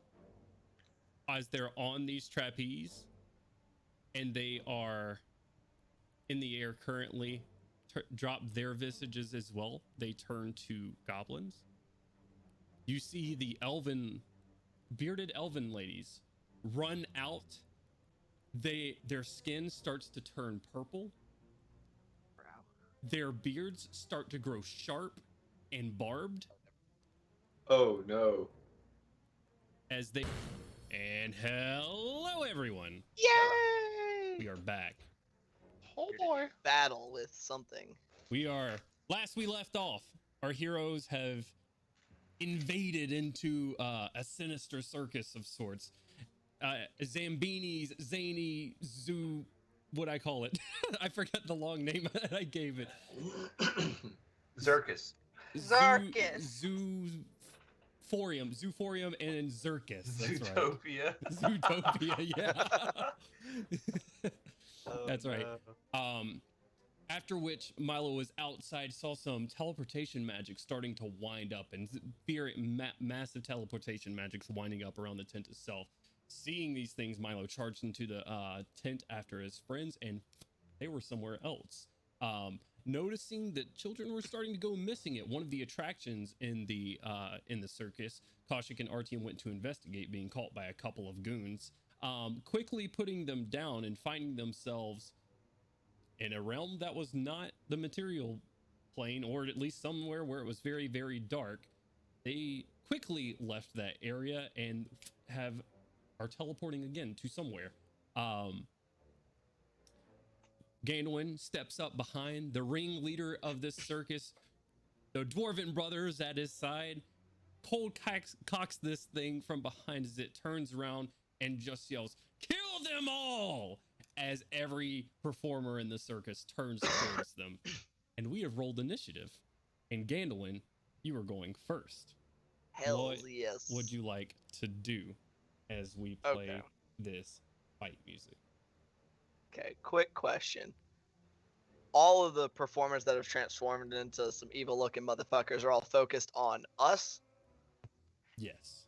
as they're on these trapeze, and they are in the air currently. Drop their visages as well. They turn to goblins. You see the bearded elven ladies run out. Their skin starts to turn purple. Their beards start to grow sharp and barbed Oh no. as they. And hello, everyone. Yay! We are back. Oh boy. Battle with something. We are. Last we left off, our heroes have invaded into a sinister circus of sorts. Zambini's Zany what I call it? I forgot the long name that I gave it. Zirkus. Zirkus. Zooporium, and Zirkus. That's right. Zootopia. Zootopia, yeah. Oh, That's right. no. After which Milo was outside, saw some teleportation magic starting to wind up, and massive teleportation magic's winding up around the tent itself. Seeing these things, Milo charged into the tent after his friends, and they were somewhere else. Noticing that children were starting to go missing at one of the attractions in the circus, Kaushik and Artyom went to investigate, being caught by a couple of goons. Quickly putting them down and finding themselves in a realm that was not the material plane, or at least somewhere where it was very, very dark. They quickly left that area and are teleporting again to somewhere. Gainwin steps up behind the ringleader of this circus, the Dwarven brothers at his side. Cold cocks this thing from behind as it turns around and just yells, "Kill them all!" as every performer in the circus turns towards them. And we have rolled initiative. And Gandalin, you are going first. Hells yes. Would you like to do as we play Okay. this fight music? Okay, quick question. All of the performers that have transformed into some evil-looking motherfuckers are all focused on us? Yes.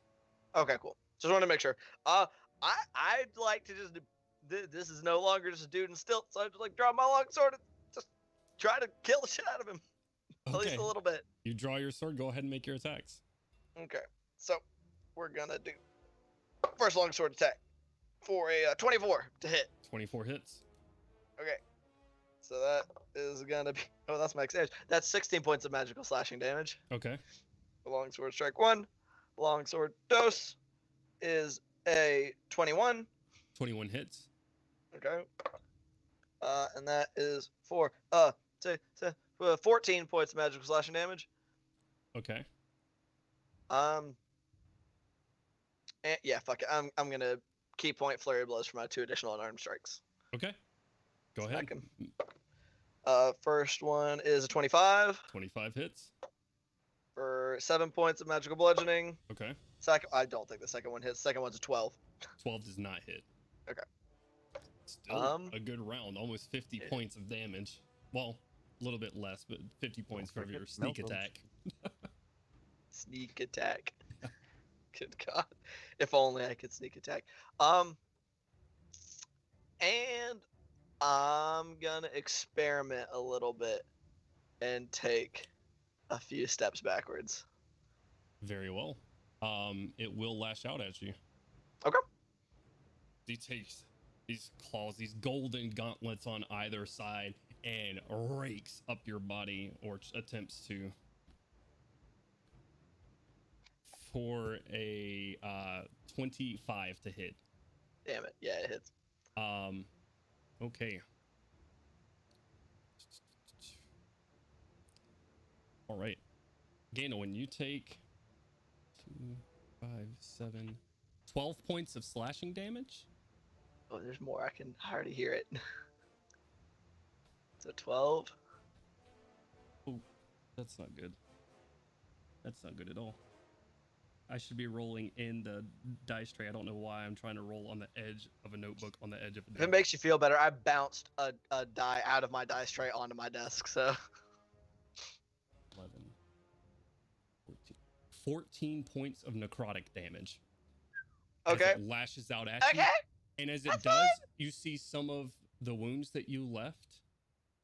Okay, cool. Just wanted to make sure. I'd like to just. This is no longer just a dude in stilts, so I just like draw my long sword and just try to kill the shit out of him. At least Okay. a little bit. You draw your sword. Go ahead and make your attacks. Okay, so we're gonna do first long sword attack for a 24 to hit. 24 hits. Okay, so that is gonna be. Oh, that's max damage. That's 16 points of magical slashing damage. Okay. Long sword strike 1. Long sword dose is a 21. 21 hits. Okay. And that is for 14 points of magical slashing damage. Okay. And yeah, fuck it. I'm gonna key point flurry of blows for my 2 additional unarmed strikes. Okay. Go ahead. Smack 'em. First one is a 25 25 hits. for 7 points of magical bludgeoning. Okay. Second, I don't think the second one hits. Second one's a 12. 12 does not hit. Okay. Still a good round, almost 50 points of damage. Well, a little bit less, but 50 points for your sneak attack. Sneak attack. Good God. If only I could sneak attack. And I'm gonna experiment a little bit and take a few steps backwards. Very well. It will lash out at you. Okay. He takes these claws, these golden gauntlets on either side, and rakes up your body, or attempts to, for a 25 to hit. Damn it. Yeah, it hits. Okay. All right. Gano, when you take 2, 5, 7, 12 points of slashing damage. Oh, there's more. I can hardly hear it. So 12. Oh, that's not good. That's not good at all. I should be rolling in the dice tray. I don't know why I'm trying to roll on the edge of a notebook on the edge of a If it makes you feel better, I bounced a die out of my dice tray onto my desk, so. 11, 14 points of necrotic damage. Okay. As it lashes out at you. And as it does, fine. you see some of the wounds that you left,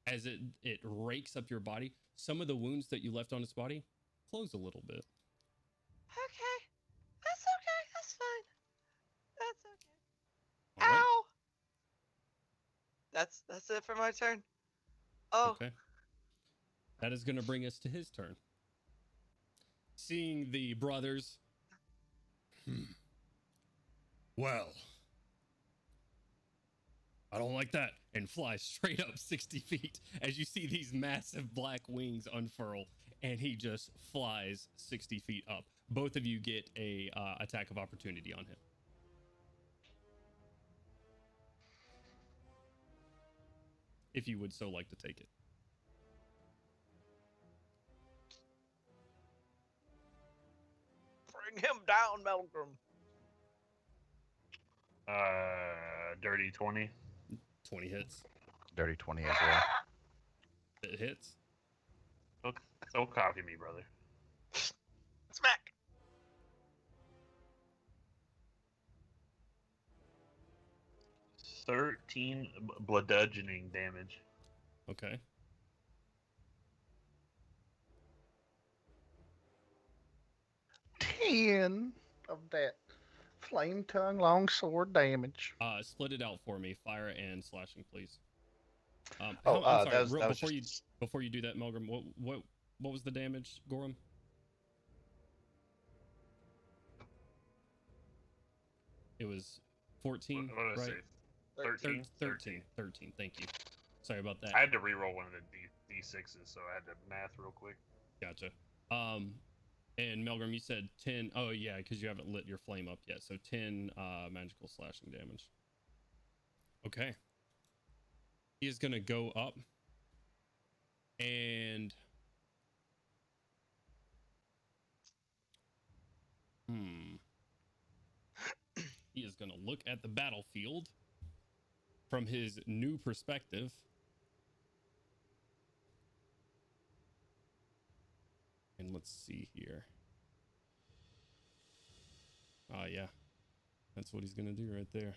as it rakes up your body. Some of the wounds that you left on its body close a little bit. Okay. That's okay. That's fine. That's okay. All right. Ow! That's it for my turn. Oh. Okay. That is going to bring us to his turn. Seeing the brothers. Well, I don't like that. And flies straight up 60 feet as you see these massive black wings unfurl, and he just flies 60 feet up. Both of you get a attack of opportunity on him. If you would so like to take it. Bring him down, Malcolm. Dirty 20. 20 hits. Dirty 20 as well. It hits. Don't copy me, brother. Smack. $13 bludgeoning damage. Okay. Ten of that flame tongue longsword damage. Split it out for me. Fire and slashing, please. I'm that sorry. was Before you do that, Melgrim, what was the damage, Gorham? It was 14, What did I right? say? 13? 13. Thank you. Sorry about that. I had to re-roll one of the D6s, so I had to math real quick. Gotcha. And Melgrim, you said 10. Oh yeah, because you haven't lit your flame up yet. So 10 magical slashing damage. Okay. He is gonna go up and he is gonna look at the battlefield from his new perspective. And let's see here. Yeah. That's what he's gonna do right there.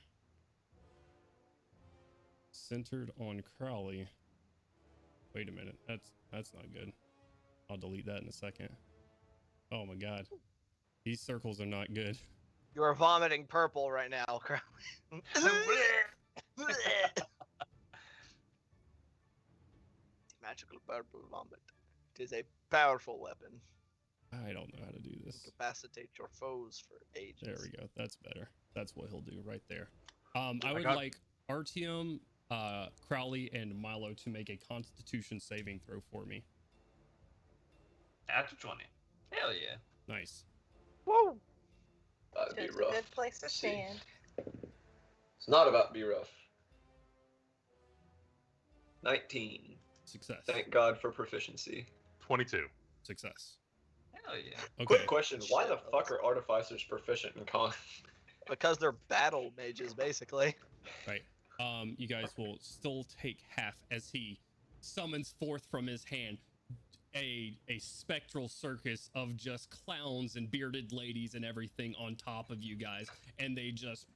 Centered on Crowley. Wait a minute. That's not good. I'll delete that in a second. Oh my god. These circles are not good. You are vomiting purple right now, Crowley. Magical purple vomit. It is a powerful weapon. I don't know how to do this. Incapacitate your foes for ages. There we go. That's better. That's what he'll do right there. I would like Artyom, Crowley, and Milo to make a Constitution saving throw for me. After 20. Hell yeah. Nice. Woo! That'd be Just a rough. good place to See. stand. It's not about to be rough. 19. Success. Thank God for proficiency. 22. Success. Hell yeah. Okay. Quick question: why the fuck are artificers proficient in con? Because they're battle mages, basically. Right. You guys will still take half as he summons forth from his hand a spectral circus of just clowns and bearded ladies and everything on top of you guys, and they just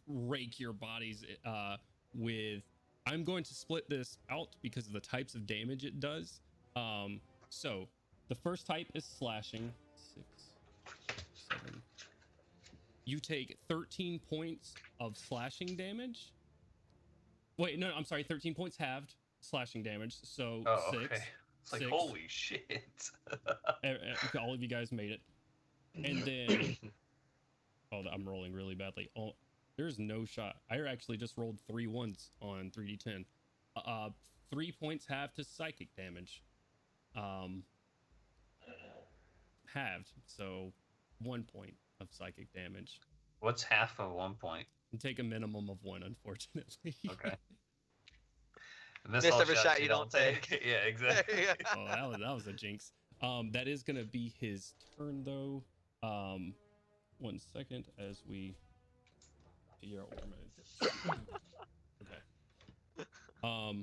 rake your bodies with. I'm going to split this out because of the types of damage it does. So the first type is slashing. 6, 7. You take 13 points of slashing damage. Wait, no, I'm sorry, 13 points halved slashing damage. So 6. Okay. It's like, 6. holy shit. All of you guys made it. And then, I'm rolling really badly. Oh, there's no shot. I actually just rolled 3 ones on 3d10. 3 points halved to psychic damage. Halved, so 1 point of psychic damage. What's half of 1 point? You take a minimum of 1, unfortunately. Okay. Miss every shot you don't take. Yeah, exactly. Oh, that was a jinx. That is gonna be his turn though. 1 second as we figure out where my okay. Oh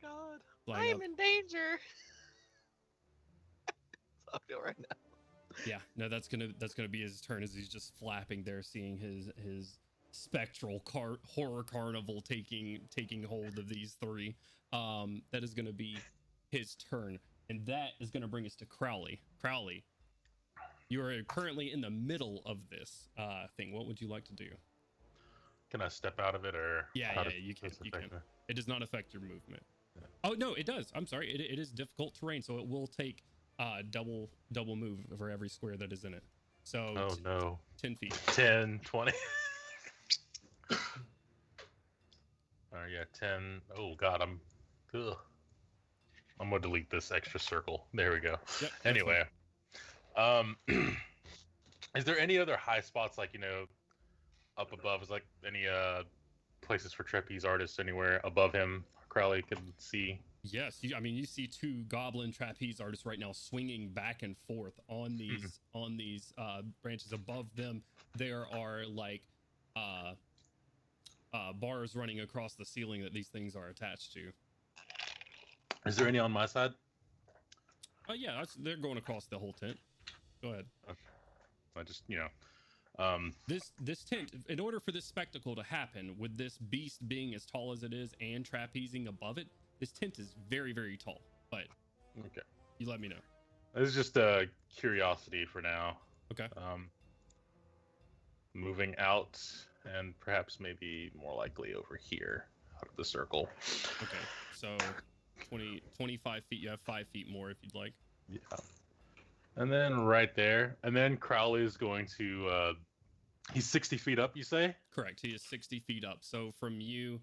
God, flying I'm up. in danger. That's how I feel right now. Yeah, no, that's gonna be his turn as he's just flapping there, seeing his spectral horror carnival taking hold of these 3. That is gonna be his turn, and that is gonna bring us to Crowley. Crowley, you are currently in the middle of this thing. What would you like to do? Can I step out of it, or Yeah, how yeah, does you can. this You affect can. me? It does not affect your movement. Yeah. Oh no, it does. I'm sorry. It is difficult terrain, so it will take double move for every square that is in it. So Oh no. 10 feet. 10, 20. Yeah, 10. Oh god, I'm gonna delete this extra circle. There we go. Yep, Anyway, is there any other high spots, like, up above? Is like any places for trapeze artists anywhere above him Crowley can see? Yes, you see 2 goblin trapeze artists right now swinging back and forth on these branches. Above them, there are like bars running across the ceiling that these things are attached to. Is there any on my side? Yeah, they're going across the whole tent. Go ahead. Okay. I just, This tent, in order for this spectacle to happen, with this beast being as tall as it is and trapezing above it, this tent is very, very tall. But okay. you let me know. This is just a curiosity for now. Okay. Moving out, and perhaps maybe more likely over here, out of the circle. Okay. So 25 feet. You have 5 feet more if you'd like. Yeah. And then right there, and then Crowley is going to, he's 60 feet up, you say? Correct. He is 60 feet up. So from you,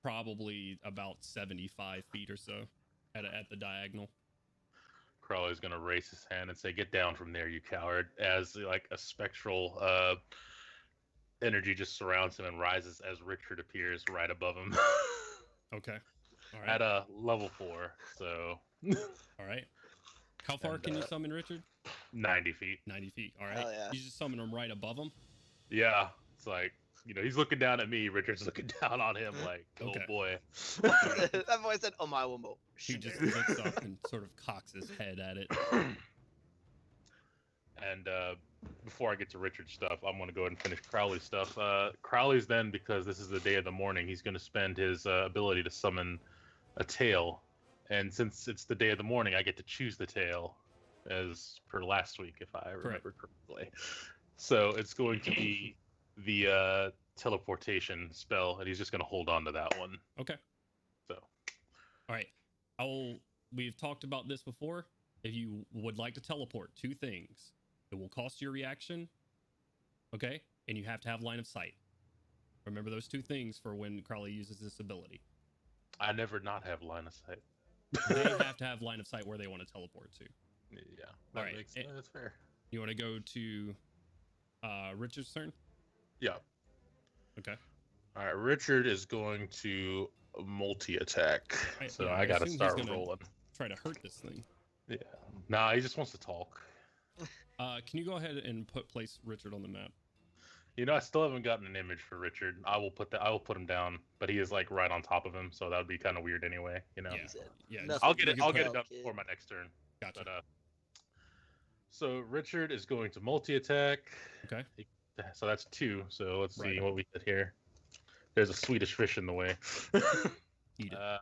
probably about 75 feet or so at the diagonal. Crowley's going to raise his hand and say, "Get down from there, you coward," as like a spectral energy just surrounds him and rises as Richard appears right above him. Okay. All right. At a level 4, so. All right. How far can you summon Richard? 90 feet. 90 feet. All right. Hell yeah. You just summon him right above him? Yeah. It's like, he's looking down at me. Richard's looking down on him like, oh Okay. boy. That boy said, "Oh my womo." He just looks up and sort of cocks his head at it. And before I get to Richard's stuff, I'm going to go ahead and finish Crowley's stuff. Crowley's then, because this is the day of the morning, he's going to spend his ability to summon a tail. And since it's the day of the morning, I get to choose the tail, as per last week, if I remember correctly. So it's going to be the teleportation spell, and he's just going to hold on to that one. Okay. So. All right. We've talked about this before. If you would like to teleport, 2 things. It will cost you a reaction. Okay? And you have to have line of sight. Remember those 2 things for when Crowley uses this ability. I never not have line of sight. They have to have line of sight where they want to teleport to. Yeah. All right. That's fair. You want to go to Richard's turn? Yeah. Okay. All right. Richard is going to multi-attack. So yeah, I got to assume he's start gonna rolling. Try to hurt this thing. Yeah. Nah, he just wants to talk. Can you go ahead and place Richard on the map? You know, I still haven't gotten an image for Richard. I will put him down, but he is like right on top of him, so that would be kind of weird anyway. You know. Yeah. Nothing I'll get you it. can I'll get tell, it done kid. before my next turn. Gotcha. But so Richard is going to multi-attack. Okay. So that's 2. So let's see Right. what we get here. There's a Swedish fish in the way. Eat it.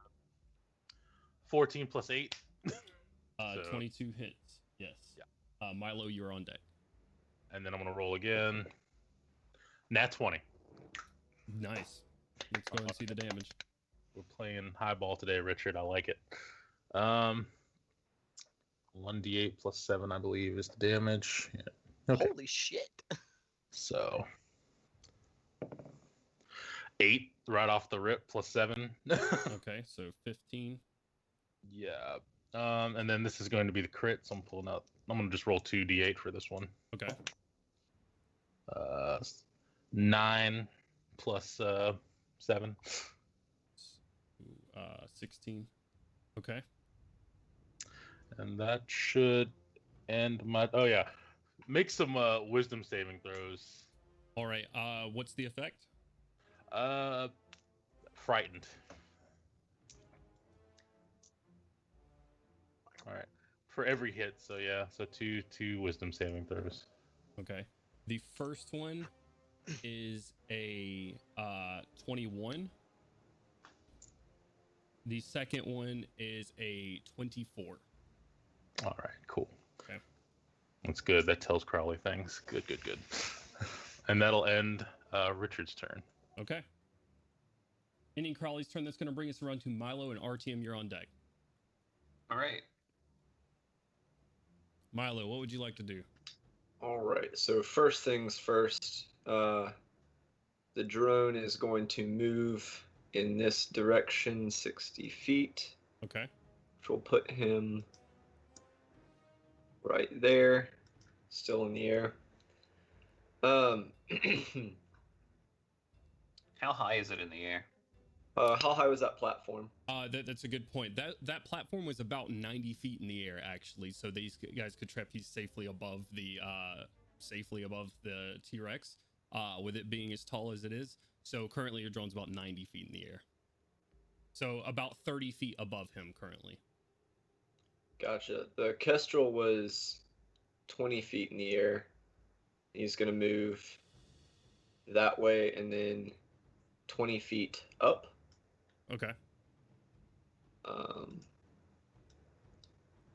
14 plus 8. 22 hits. Yes. Yeah. Milo, you're on deck. And then I'm gonna roll again. Nat 20. Nice. Let's go and see the damage. We're playing highball today, Richard. I like it. 1d8 plus 7, I believe, is the damage. Yeah. Okay. Holy shit. So 8 right off the rip plus 7. Okay, so 15. Yeah. And then this is going to be the crit, so I'm pulling out. I'm gonna just roll 2d8 for this one. Okay. 9 plus 7. 16. Okay. And that should end my. Oh yeah, make some wisdom saving throws. All right. What's the effect? Frightened. All right. For every hit, so yeah, so two wisdom saving throws. Okay. The first one is a 21. The second one is a 24. All right, cool. Okay. That's good. That tells Crowley things. Good. And that'll end Richard's turn. Okay. Ending Crowley's turn. That's going to bring us around to Milo and RTM. You're on deck. All right. Milo, what would you like to do? All right. So first things first, the drone is going to move in this direction 60 feet, Okay. which will put him right there, still in the air. How high is it in the air? How high was that platform? That's a good point. That platform was about 90 feet in the air, actually. So these guys could trapeze safely above the T-Rex, with it being as tall as it is. So currently your drone's about 90 feet in the air. So about 30 feet above him currently. Gotcha. The Kestrel was 20 feet in the air. He's going to move that way and then 20 feet up. Okay.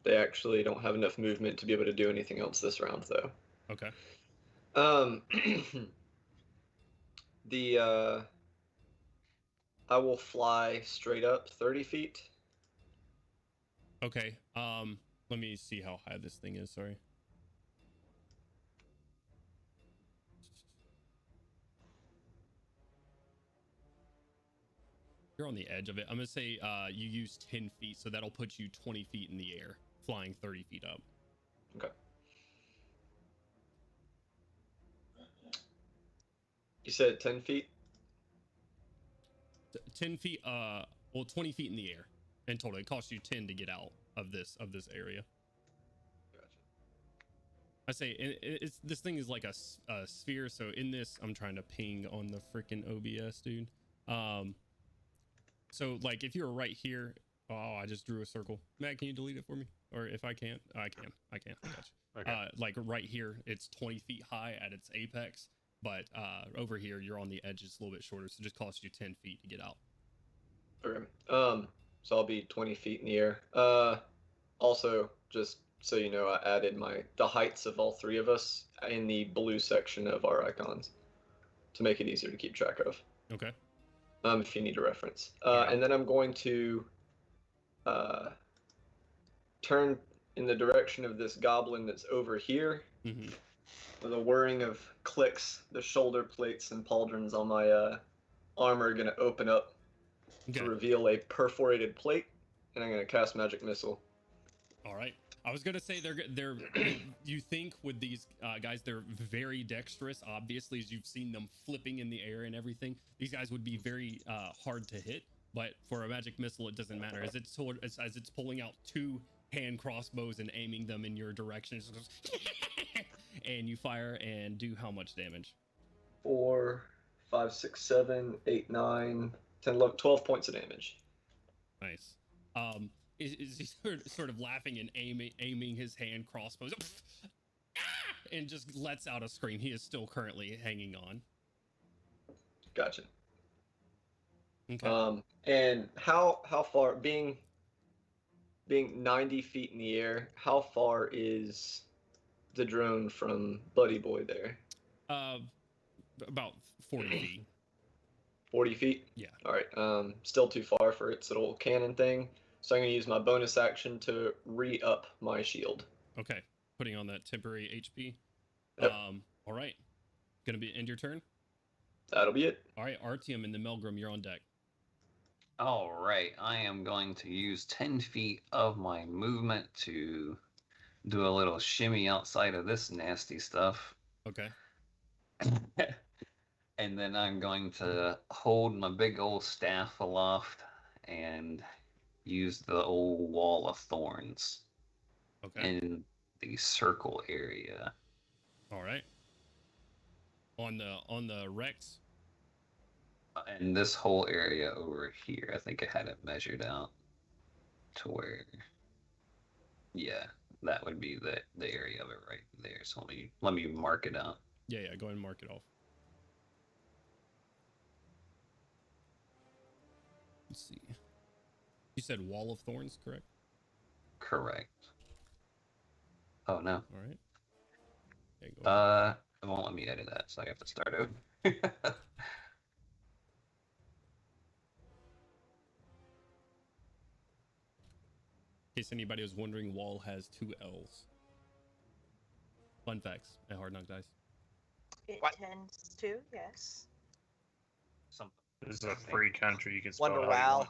They actually don't have enough movement to be able to do anything else this round, though. Okay. I will fly straight up 30 feet. Okay. Let me see how high this thing is. Sorry. You're on the edge of it. I'm gonna say you use 10 feet, so that'll put you 20 feet in the air, flying 30 feet up. Okay. You said 10 feet? 10 feet, well, 20 feet in the air in total. It costs you 10 to get out of this area. Gotcha. I say it's this thing is like a sphere. So in this, I'm trying to ping on the freaking OBS, dude. So like if you were right here, oh, I just drew a circle. Matt, can you delete it for me? Or if I can't, I can. Gotcha. Okay. Like right here, it's 20 feet high at its apex. But over here, you're on the edge. It's a little bit shorter, so it just costs you 10 feet to get out. Okay. So I'll be 20 feet in the air. Also, just so you know, I added the heights of all three of us in the blue section of our icons to make it easier to keep track of. Okay. If you need a reference. Yeah. And then I'm going to turn in the direction of this goblin that's over here. Mm-hmm. With a whirring of clicks, the shoulder plates and pauldrons on my armor are going to open up to reveal a perforated plate, and I'm going to cast Magic Missile. All right. I was gonna say they're you think with these guys they're very dexterous, obviously, as you've seen them flipping in the air and everything. These guys would be very hard to hit, but for a magic missile it doesn't matter. As it's pulling out two hand crossbows and aiming them in your direction, it just goes And you fire and do how much damage? 4, 5, 6, 7, 8, 9, 10, 11, 12 points of damage. Nice. Is he sort of laughing and aiming his hand crossbows and just lets out a scream. He is still currently hanging on. Gotcha. Okay. And how far, being 90 feet in the air, how far is the drone from Buddy Boy there? About 40 feet. 40 feet? Yeah. All right. Still too far for its little cannon thing. So I'm going to use my bonus action to re-up my shield. Okay. Putting on that temporary HP. Yep. All right. Gonna be end your turn? That'll be it. All right, Artyom and the Melgrim, you're on deck. All right, I am going to use 10 feet of my movement to do a little shimmy outside of this nasty stuff. Okay. And then I'm going to hold my big old staff aloft and use the old wall of thorns in the circle area. All right. On the Rex. And this whole area over here, I think I had it measured out to where, yeah, that would be the area of it right there. So let me mark it out. Yeah, go ahead and mark it off. Let's see. You said Wall of Thorns, correct? Correct. Oh no. All right. Okay, go ahead. It won't let me edit that, so I have to start over. In case anybody was wondering, Wall has 2 L's. Fun facts at Hard Knock Dice. It tends to, yes. This is a free country. You can spell Wonder it how you wow. want.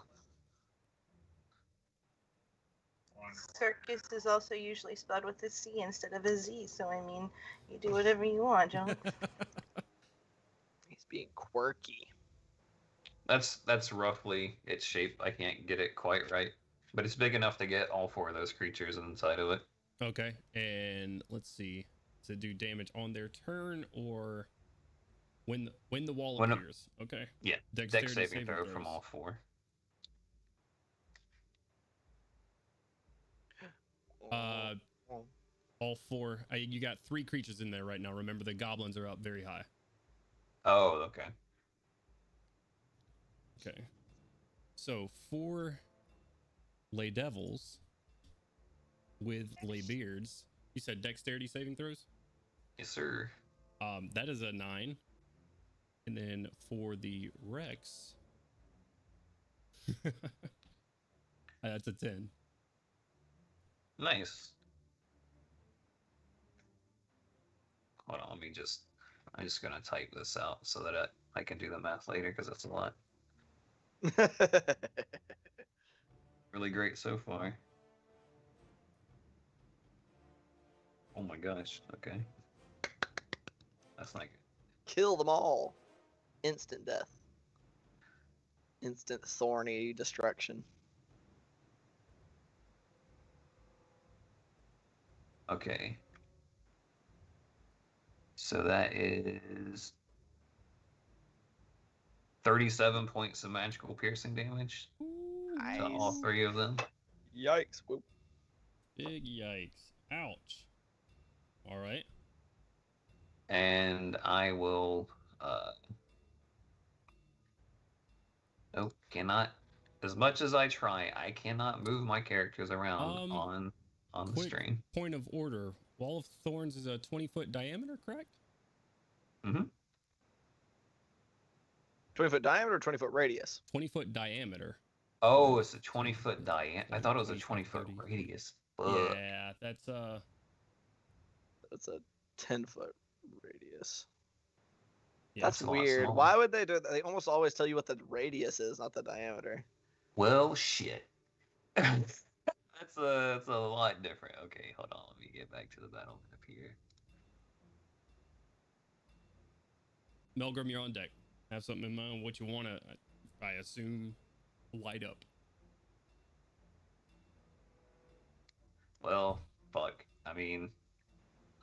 Circus is also usually spelled with a C instead of a Z, so I mean, you do whatever you want, John. He's being quirky. That's roughly its shape. I can't get it quite right, but it's big enough to get all 4 of those creatures inside of it. Okay, and let's see. Does it do damage on their turn or when the wall appears? Okay. Yeah. Dex saving throw from all 4. All 4. You got 3 creatures in there right now. Remember, the goblins are up very high. Oh, okay. Okay. So 4 lay devils with lay beards. You said dexterity saving throws? Yes, sir. That is a 9. And then for the Rex, that's a 10. Nice. Hold on, I'm just gonna type this out so that I can do the math later because that's a lot. Really great so far. Oh my gosh, okay. That's not good. Kill them all. Instant death. Instant thorny destruction. Okay. So that is 37 points of magical piercing damage to all 3 of them. Yikes. Whoop. Big yikes. Ouch. All right. And I will nope, cannot. As much as I try, I cannot move my characters around on the stream. Point of order. Wall of Thorns is a 20-foot diameter, correct? Mm-hmm. 20-foot diameter or 20-foot radius? 20-foot diameter. Oh, it's a 20-foot diameter. I thought it was a 20-foot radius. Ugh. Yeah, that's a 10-foot radius. Yeah, that's weird. Why would they do that? They almost always tell you what the radius is, not the diameter. Well, shit. That's a lot different. Okay, hold on. Let me get back to the battle map here. Melgrim, you're on deck. Have something in mind what you want to, I assume, light up. Well, fuck. I mean,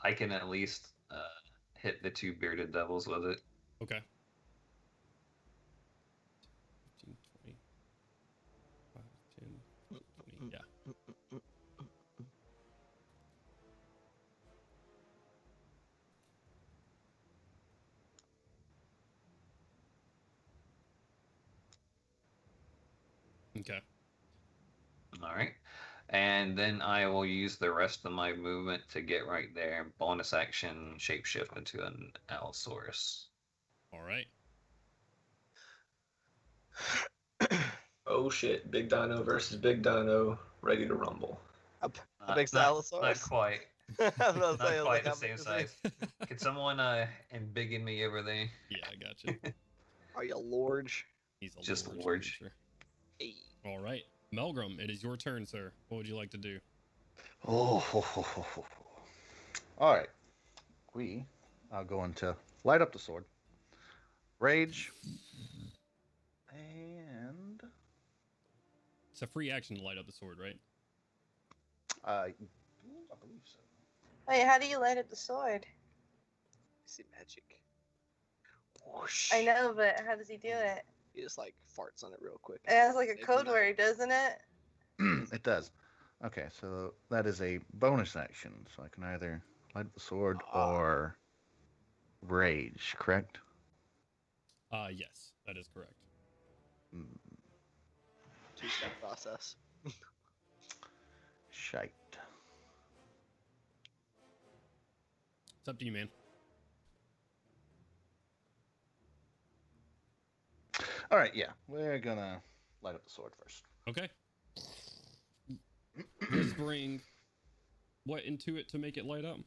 I can at least hit the 2 bearded devils with it. Okay. 15, 20, 5, 10, 20. Yeah. Okay. All right. And then I will use the rest of my movement to get right there. Bonus action, shapeshift into an Allosaurus. All right. Oh shit! Big Dino versus Big Dino, ready to rumble. How big's the Not Allosaurus? quite. I was about to say, I Not was quite like, the how same big is size. Can someone embiggen me over there? Yeah, I got you. he? Are you large? He's a Just large large. creature. Hey. All right. Melgrim, it is your turn, sir. What would you like to do? Oh, all right. I'll go into light up the sword, rage, and It's a free action to light up the sword, right? I believe so. Wait, how do you light up the sword? See magic. Whoosh. I know, but how does he do it? He just like farts on it real quick. It has like a Ignite. code word, doesn't it? It does. Okay, so that is a bonus action. So I can either light up the sword or rage, correct? Yes, that is correct. Mm, Two-step process. shite. It's up to you, man. All right, yeah, we're gonna light up the sword first. Okay. Whispering what into it to make it light up?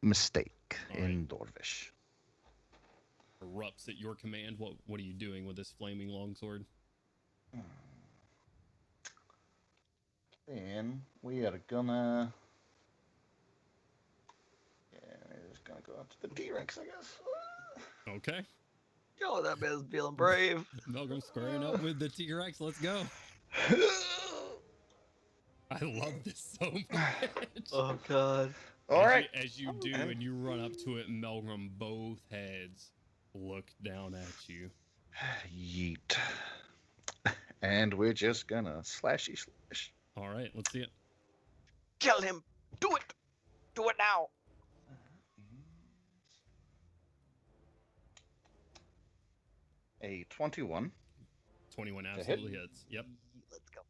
Mistake All in Dwarvish. Erupts at your command. What are you doing with this flaming longsword? Then we are gonna. Yeah, we're just gonna go out to the T-Rex, I guess. Okay. Yo, that man's feeling brave. Melgrim squaring up with the T-Rex. Let's go. I love this so much. Oh god. All right. As you do, and you run up to it, Melgrim, both heads look down at you. Yeet. And we're just gonna slashy slash. All right, let's see it. Kill him. Do it. Do it now. A 21. 21 hit. absolutely hits. Yep. Let's go.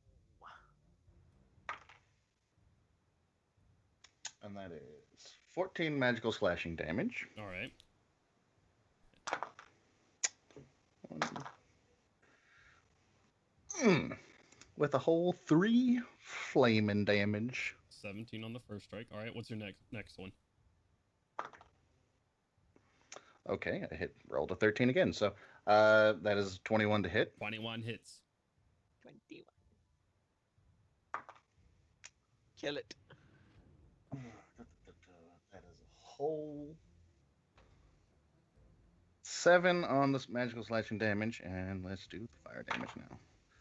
And that is 14 magical slashing damage. All right. With a whole 3 flaming damage. 17 on the first strike. All right, what's your next one? Okay, I rolled a 13 again. So that is 21 to hit. 21 hits. 21. Kill it. That is a whole 7 on this magical slashing damage, and let's do the fire damage now.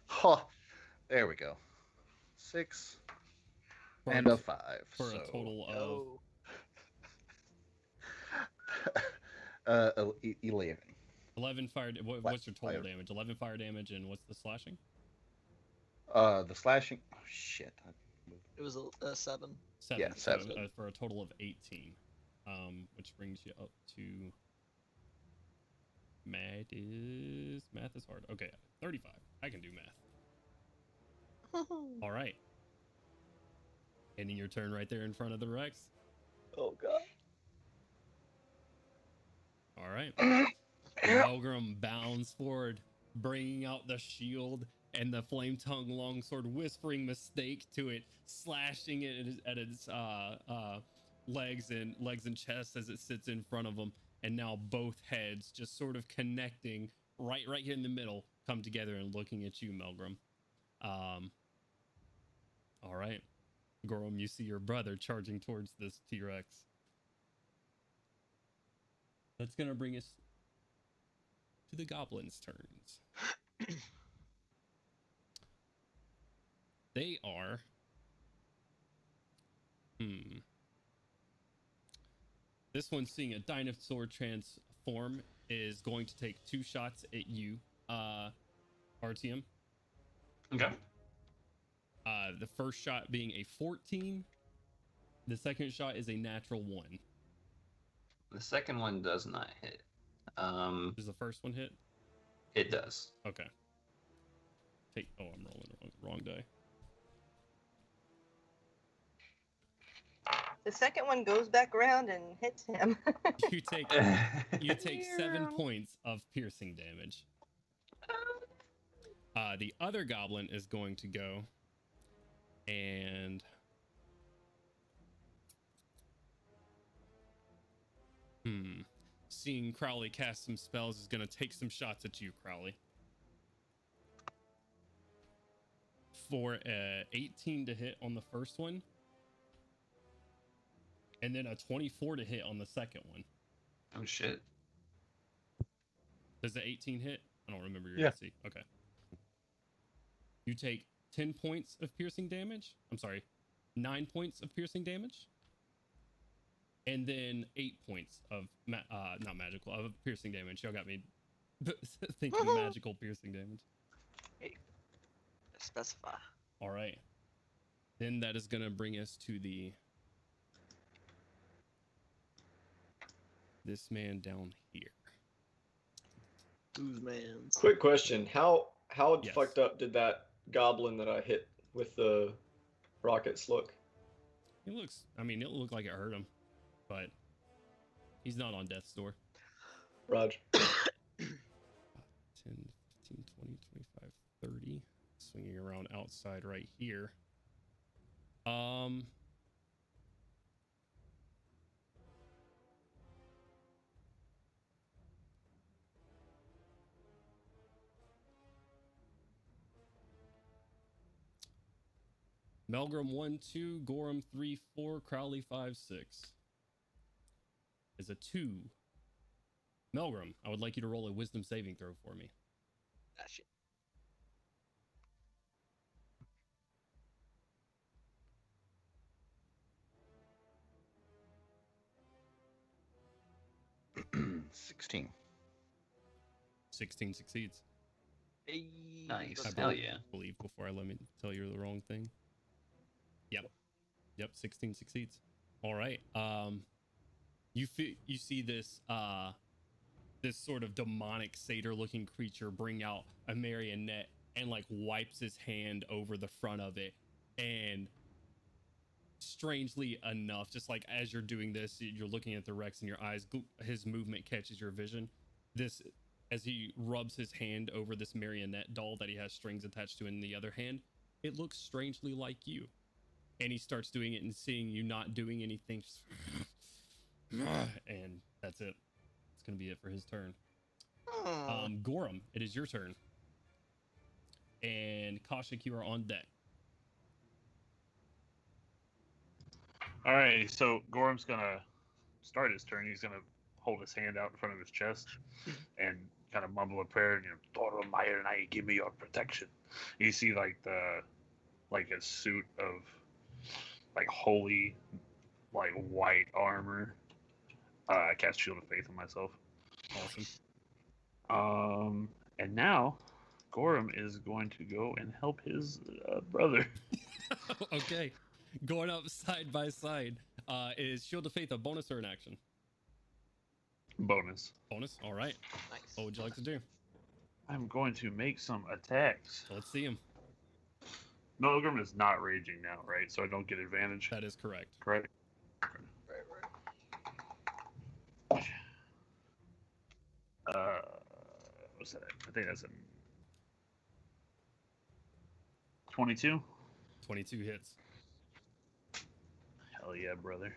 Ha! There we go. 6 and a 5. For a total of 11. 11 fire. What's your total damage? 11 fire damage, and what's the slashing? The slashing. Oh shit! It was a 7. 7. Yeah, 7. So, for a total of 18, which brings you up to. Math is hard. Okay, 35. I can do math. All right. Ending your turn right there in front of the Rex. Oh god. All right. Melgrim bounds forward, bringing out the shield and the flame tongue longsword, whispering mistake to it, slashing it at its legs and chest as it sits in front of him. And now both heads just sort of connecting right here in the middle, come together and looking at you, Melgrim. All right. Gorum, you see your brother charging towards this T-Rex. That's going to bring us to the goblins' turns. They are... This one, seeing a dinosaur transform, is going to take 2 shots at you, RTM. Okay. The first shot being a 14. The second shot is a natural 1. The second one does not hit. Does the first one hit? It does. Okay. Oh, I'm rolling the wrong die. The second one goes back around and hits him. You take 7 points of piercing damage. The other goblin is going to go and seeing Crowley cast some spells is going to take some shots at you, Crowley. For 18 to hit on the first one, and then a 24 to hit on the second one. Oh shit. Does the 18 hit? I don't remember your Yeah. AC. Okay. You take 10 points of piercing damage. I'm sorry, 9 points of piercing damage. And then 8 points of, not magical, of piercing damage. Y'all got me thinking magical piercing damage. Specify. All right. Then that is going to bring us to this man down here. Whose man's? Quick question: How Yes. fucked up did that goblin that I hit with the rockets look? It looks, I mean, it looked like it hurt him, but he's not on death's door. Raj. 10, 15, 20, 25, 30. Swinging around outside right here. Melgrim 1, 2, Gorham 3, 4, Crowley 5, 6. Is a 2. Melgrim, I would like you to roll a wisdom saving throw for me. Ah, shit. Hmm. 16. 16 succeeds. Hey, Nice. let's Hell go. yeah. Believe before I let me tell you the wrong thing. Yep, 16 succeeds. All right. You see this this sort of demonic satyr looking creature bring out a marionette and like wipes his hand over the front of it, and strangely enough, just like as you're doing this, you're looking at the Rex and your eyes, his movement catches your vision. This, as he rubs his hand over this marionette doll that he has strings attached to in the other hand, it looks strangely like you. And he starts doing it and seeing you not doing anything. Just and that's it. It's going to be it for his turn. Gorham, it is your turn. And Kaushik, you are on deck. All right, so Gorham's gonna start his turn. He's gonna hold his hand out in front of his chest and kind of mumble a prayer. Toro Maya, give me your protection. You see like a suit of like holy, like white armor. I cast Shield of Faith on myself. Awesome. And now Gorham is going to go and help his brother. Okay. Going up side by side. Is Shield of Faith a bonus or an action? Bonus. Bonus? All right. Nice. What would you like to do? I'm going to make some attacks. So let's see him. Milgram is not raging now, right? So I don't get advantage. That is correct. Correct. Right. What's that? I think that's a 22. 22 hits. Hell yeah, brother.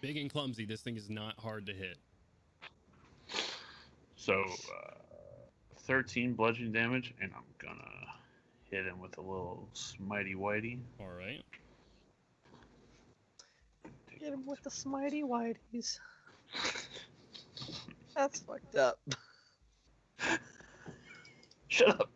Big and clumsy. This thing is not hard to hit. So, 13 bludgeoning damage, and I'm gonna hit him with a little smitey whitey. All right. Get him with the smitey whiteys. That's fucked up. Shut up.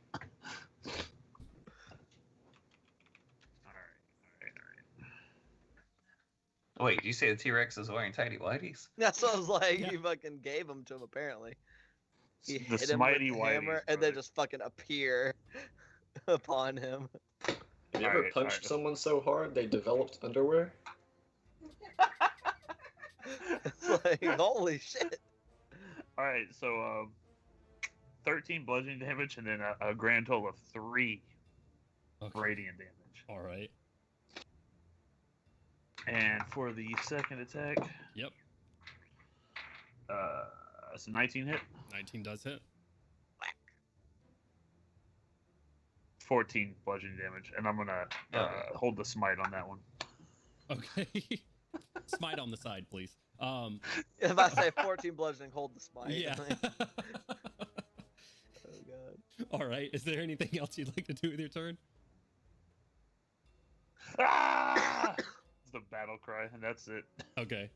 All right. Wait, did you say the T-Rex is wearing tidy whities? That's what I was like. Yeah. You fucking gave them to him apparently. He The hit him with Smitey the hammer, Whiteys, and they brother. just fucking appear upon him. Have you ever Alright, punched alright. someone so hard they developed underwear? It's like, holy shit. All right, so 13 bludgeoning damage, and then a grand total of 3 Okay. radiant damage. All right. And for the second attack, Yep. it's a 19 hit, 19 does hit. 14 bludgeoning damage, and I'm gonna hold the smite on that one. Okay. Smite on the side, please. If I say 14 bludgeoning, hold the smite. Yeah. Oh god. All right. Is there anything else you'd like to do with your turn? Ah! It's the battle cry, and that's it. Okay.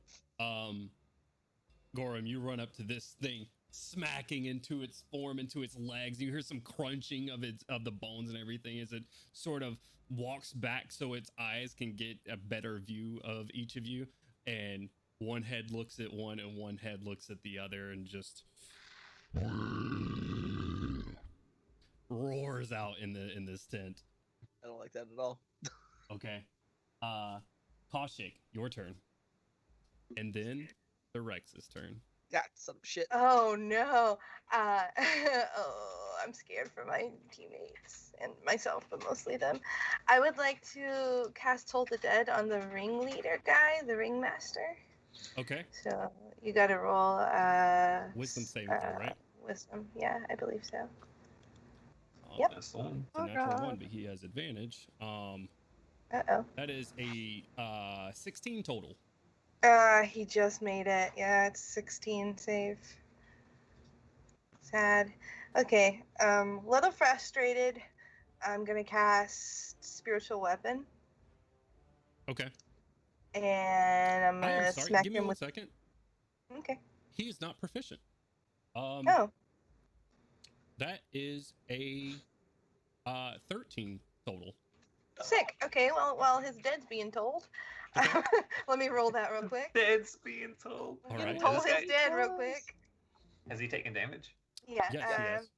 Gorham, you run up to this thing, smacking into its form, into its legs. You hear some crunching of the bones and everything as it sort of walks back so its eyes can get a better view of each of you. And one head looks at one and one head looks at the other and just roars out in this tent. I don't like that at all. Okay. Kaushik, your turn. And then the Rex's turn. Yeah, some shit. Oh no. Oh, I'm scared for my teammates and myself, but mostly them. I would like to cast Toll the Dead on the ringleader guy, the ringmaster. Okay. So you gotta roll Wisdom saving throw, right? Wisdom, yeah, I believe so. Yep. This one. It's a Oh, natural God. 1, but he has advantage. Uh-oh. That is a 16 total. He just made it. Yeah, it's 16 save. Sad. Okay, little frustrated. I'm gonna cast Spiritual Weapon, Okay. and I'm I gonna am sorry. smack Give me him 1 with. second. Okay. He is not proficient. Oh, That is a 13 total. sick. Okay, well, while his dead's being told, Okay. let me roll that real quick. Dead's being told. All right. Toll Is his this guy- dead real quick. Has he taken damage? Yeah. Yes, he has.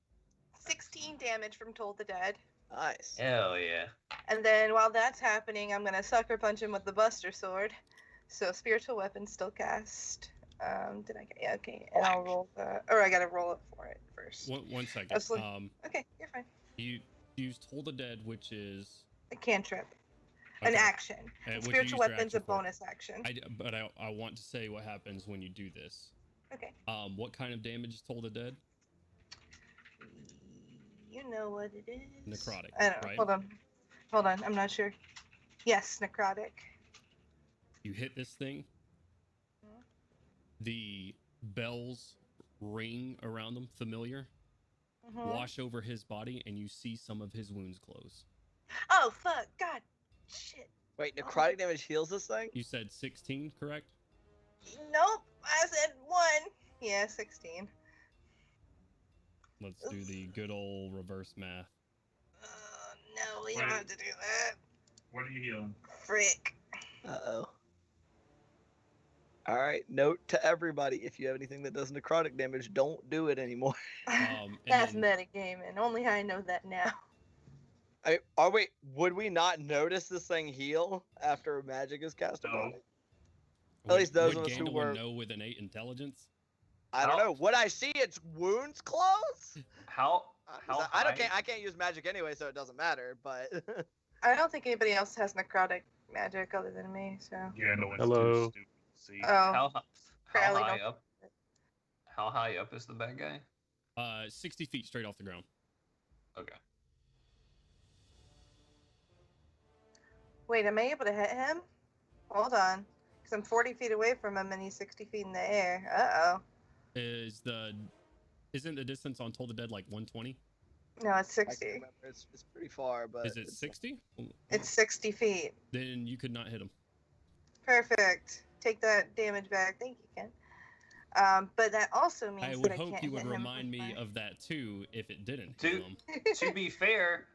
16 damage from Toll the Dead. Nice. Hell yeah. And then while that's happening, I'm gonna sucker punch him with the Buster Sword. So Spiritual Weapon still cast. Did I get? Yeah, okay. And I'll roll or I gotta roll it for it first. One second. Absolutely. Okay, you're fine. You used Hold the Dead, which is A cantrip, an okay. action. And And what you Spiritual use your Weapon's a action for. bonus action. But I want to say what happens when you do this. Okay. What kind of damage is Hold the Dead? You know what it is. Necrotic, I don't know. right? Hold on. I'm not sure. Yes, necrotic. You hit this thing. Mhm. The bells ring around him, familiar. Mhm. Wash over his body, and you see some of his wounds close. Oh fuck! God, shit. Wait, necrotic damage heals this thing? You said 16, correct? Nope. I said 1. Yeah, 16. Let's do the good old reverse math. No, we don't Right. have to do that. What are you healing? Frick. Uh-oh. Alright, note to everybody, if you have anything that does necrotic damage, don't do it anymore. And That's then- metagaming. Only I know that now. Wait, would we not notice this thing heal after magic is cast upon No. it? At least those would of us who Gandalf were- know with innate intelligence. I don't know. Would I see its wounds close? How I high- I can't use magic anyway, so it doesn't matter, but I don't think anybody else has necrotic magic other than me, so. Yeah, no one's Hello. too stupid to see. Oh, How Crowley high don't- up? How high up is the bad guy? 60 feet straight off the ground. Okay. wait, am I able to hit him? Hold on. Because I'm 40 feet away from him and he's 60 feet in the air. Uh-oh. Isn't the distance on Toll the Dead like 120? No, it's I can't 60. remember. It's pretty far, but Is it it's- 60? It's 60 feet. Then you could not hit him. Perfect. Take that damage back. Thank you, Ken. But that also means I that would I hope can't you would hit him remind with me my- of that too if it didn't To- kill him. To be fair,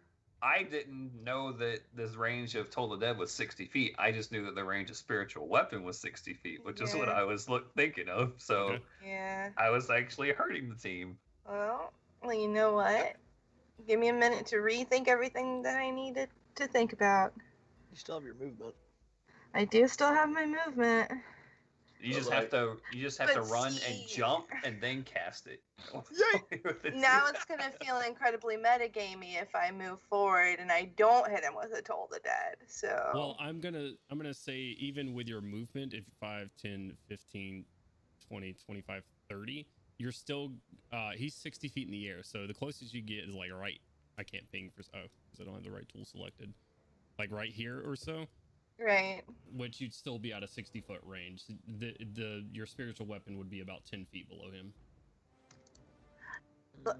I didn't know that this range of Toll the Dead was 60 feet. I just knew that the range of Spiritual Weapon was 60 feet, which is what Yeah. I was thinking of. So Okay. Yeah. I was actually hurting the team. Well, you know what? Give me a minute to rethink everything that I needed to think about. You still have your movement. I do still have my movement. You But, just like- have to But run and see- jump and then cast it. Now it's gonna feel incredibly metagamey if I move forward and I don't hit him with a Toll the Dead. So Well, I'm gonna say even with your movement, if 5, 10, 15, 20, 25, 30, you're still he's 60 feet in the air. So the closest you get is like right. I can't ping for because I don't have the right tool selected. Like right here or so, right. which you'd still be at a 60-foot range. Your spiritual weapon would be about 10 feet below him.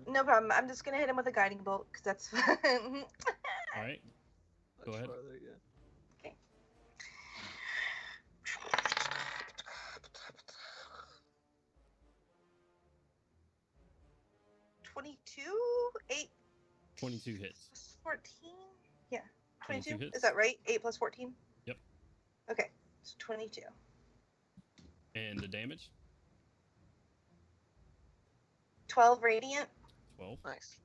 No problem. I'm just gonna hit him with a guiding bolt because that's fun. All right. Go ahead. Farther, yeah. Okay. 22? 8 22 hits. plus 14? Yeah. 22? hits. Is that right? 8 plus 14? Yep. Okay. It's 22. And the damage? 12 radiant. 12. Nice.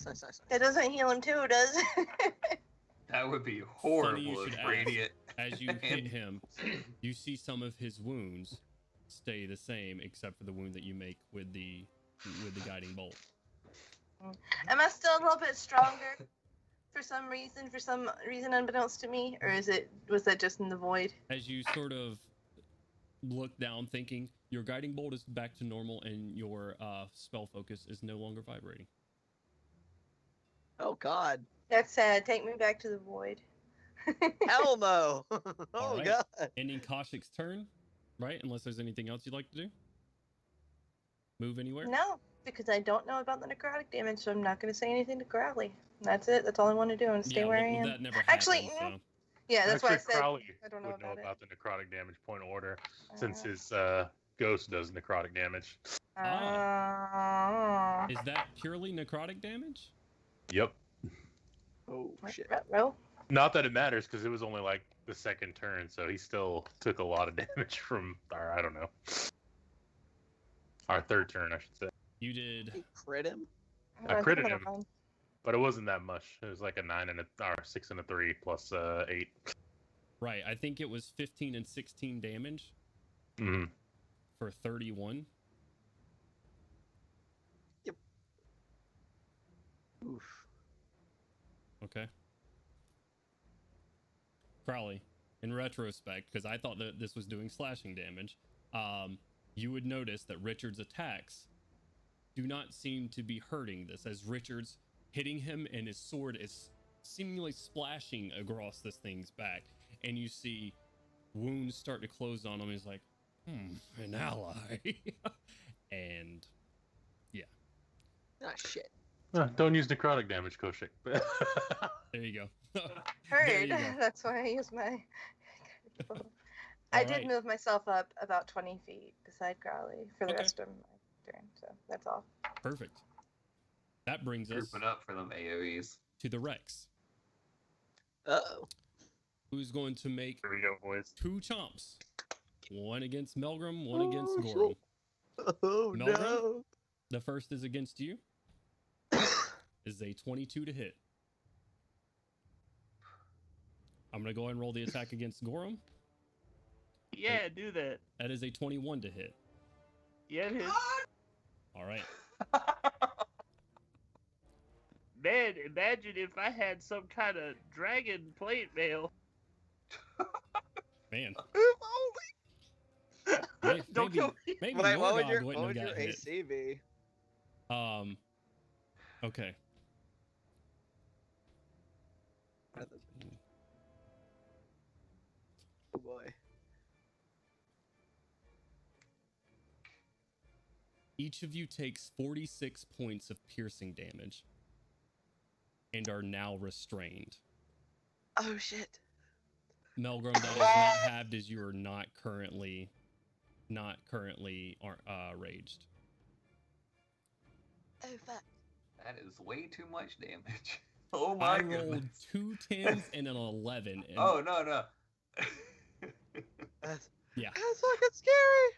Nice. That doesn't heal him too, does it? That would be Funny horrible you should if ask. Radiant. As you hit him, you see some of his wounds stay the same, except for the wound that you make with the guiding bolt. Am I still a little bit stronger for some reason unbeknownst to me? Or was that just in the void? As you sort of look down, thinking your guiding bolt is back to normal and your spell focus is no longer vibrating. Oh God. That's sad. Take me back to the void. Hell no. Oh All right. God. Ending Kaushik's turn, right? Unless there's anything else you'd like to do. Move anywhere? No, because I don't know about the necrotic damage, so I'm not going to say anything to Crowley. That's it. That's all I want to do and stay Yeah, where well, I am. that never happened, Actually, so. yeah, that's why I Actually, said Crowley I don't know would know about it. about the necrotic damage point order since Uh, his ghost does necrotic damage. Is that purely necrotic damage? Yep. Oh shit. Row? Not that it matters because it was only like the second turn, so he still took a lot of damage from our, I don't know, our third turn, I should say. You did. You crit him? I critted him, but it wasn't that much. It was like a 9 and or 6 and a 3 plus 8. Right. I think it was 15 and 16 damage Mm-hmm. for 31. Oof. Okay. Crowley, in retrospect, because I thought that this was doing slashing damage, you would notice that Richard's attacks do not seem to be hurting this, as Richard's hitting him and his sword is seemingly splashing across this thing's back, and you see wounds start to close on him. He's like, an ally. And yeah. Ah shit. Don't use necrotic damage, Koshik. There you go. There Heard. you go. That's why I used my. I did Alright. move myself up about 20 feet beside Crowley for the Okay. rest of my turn, so that's all. Perfect. That brings us Grouping up for them AoEs. to the Rex, Uh-oh. who's going to make Here we go, boys. 2 chomps. One against Melgrim, one against Oh, Gorum. Oh Melvin? no. The first is against you. Is a 22 to hit. I'm going to go ahead and roll the attack against Gorum. Yeah, do that. That is a 21 to hit. Yeah, it is. All right. Man, imagine if I had some kind of dragon plate mail. Man. Don't kill me. Maybe Wait, what would Morgog your, wouldn't what would have your got hit. AC be? Okay. Oh boy. Each of you takes 46 points of piercing damage and are now restrained. Oh shit. Melgrim, that is not halved as you are not currently raged. Oh fuck. That is way too much damage. Oh I my rolled goodness. 2 10s and an 11. And Oh no. That's yeah, fucking scary.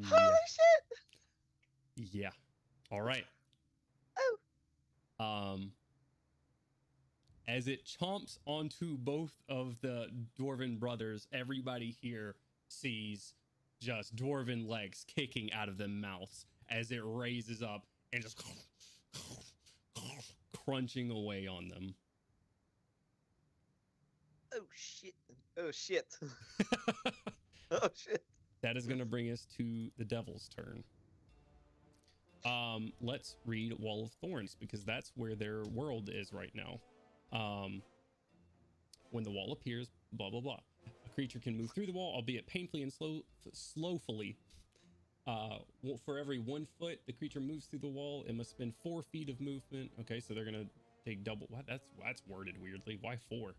Holy yeah, shit. yeah. All right. As it chomps onto both of the dwarven brothers, everybody here sees just dwarven legs kicking out of their mouths as it raises up and just crunching away on them. Oh shit. Oh shit. Oh shit. That is going to bring us to the devil's turn. Let's read Wall of Thorns because that's where their world is right now. When the wall appears, blah blah blah. A creature can move through the wall, albeit painfully and slowfully. For every 1 foot the creature moves through the wall, it must spend 4 feet of movement. Okay, so they're gonna take double. What? That's worded weirdly. Why 4?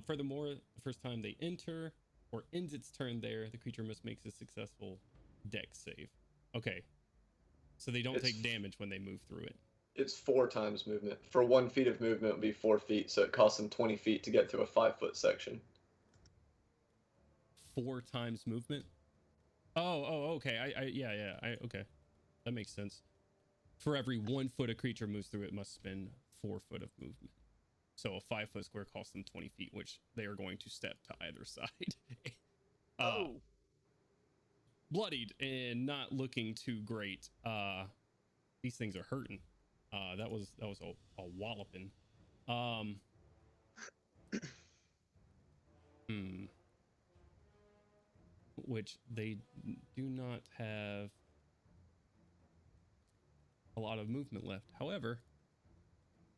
Furthermore, the first time they enter or ends its turn there, the creature must make a successful dex save. Okay, so they don't take damage when they move through it. It's 4 times movement. For 1 feet of movement, it would be 4 feet, so it costs them 20 feet to get through a 5-foot section. 4 times movement. Oh, okay. Okay, that makes sense. For every 1 foot a creature moves through, it must spend 4 foot of movement. So a 5-foot square costs them 20 feet, which they are going to step to either side. Bloodied and not looking too great. These things are hurting. That was a walloping. Which they do not have a lot of movement left. However,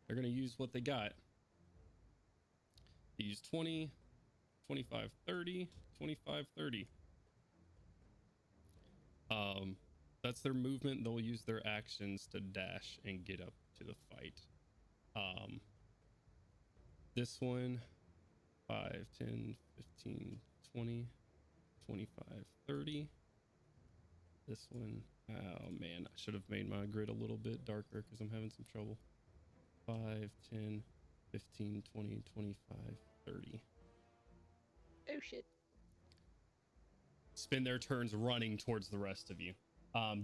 they're going to use what they got. They use 20, 25, 30, 25, 30. That's their movement. They'll use their actions to dash and get up to the fight. This one, 5, 10, 15, 20, 25, 30. This one, oh man, I should have made my grid a little bit darker because I'm having some trouble. 5, 10, 15, 20, 25, 30. Oh shit. Spend their turns running towards the rest of you.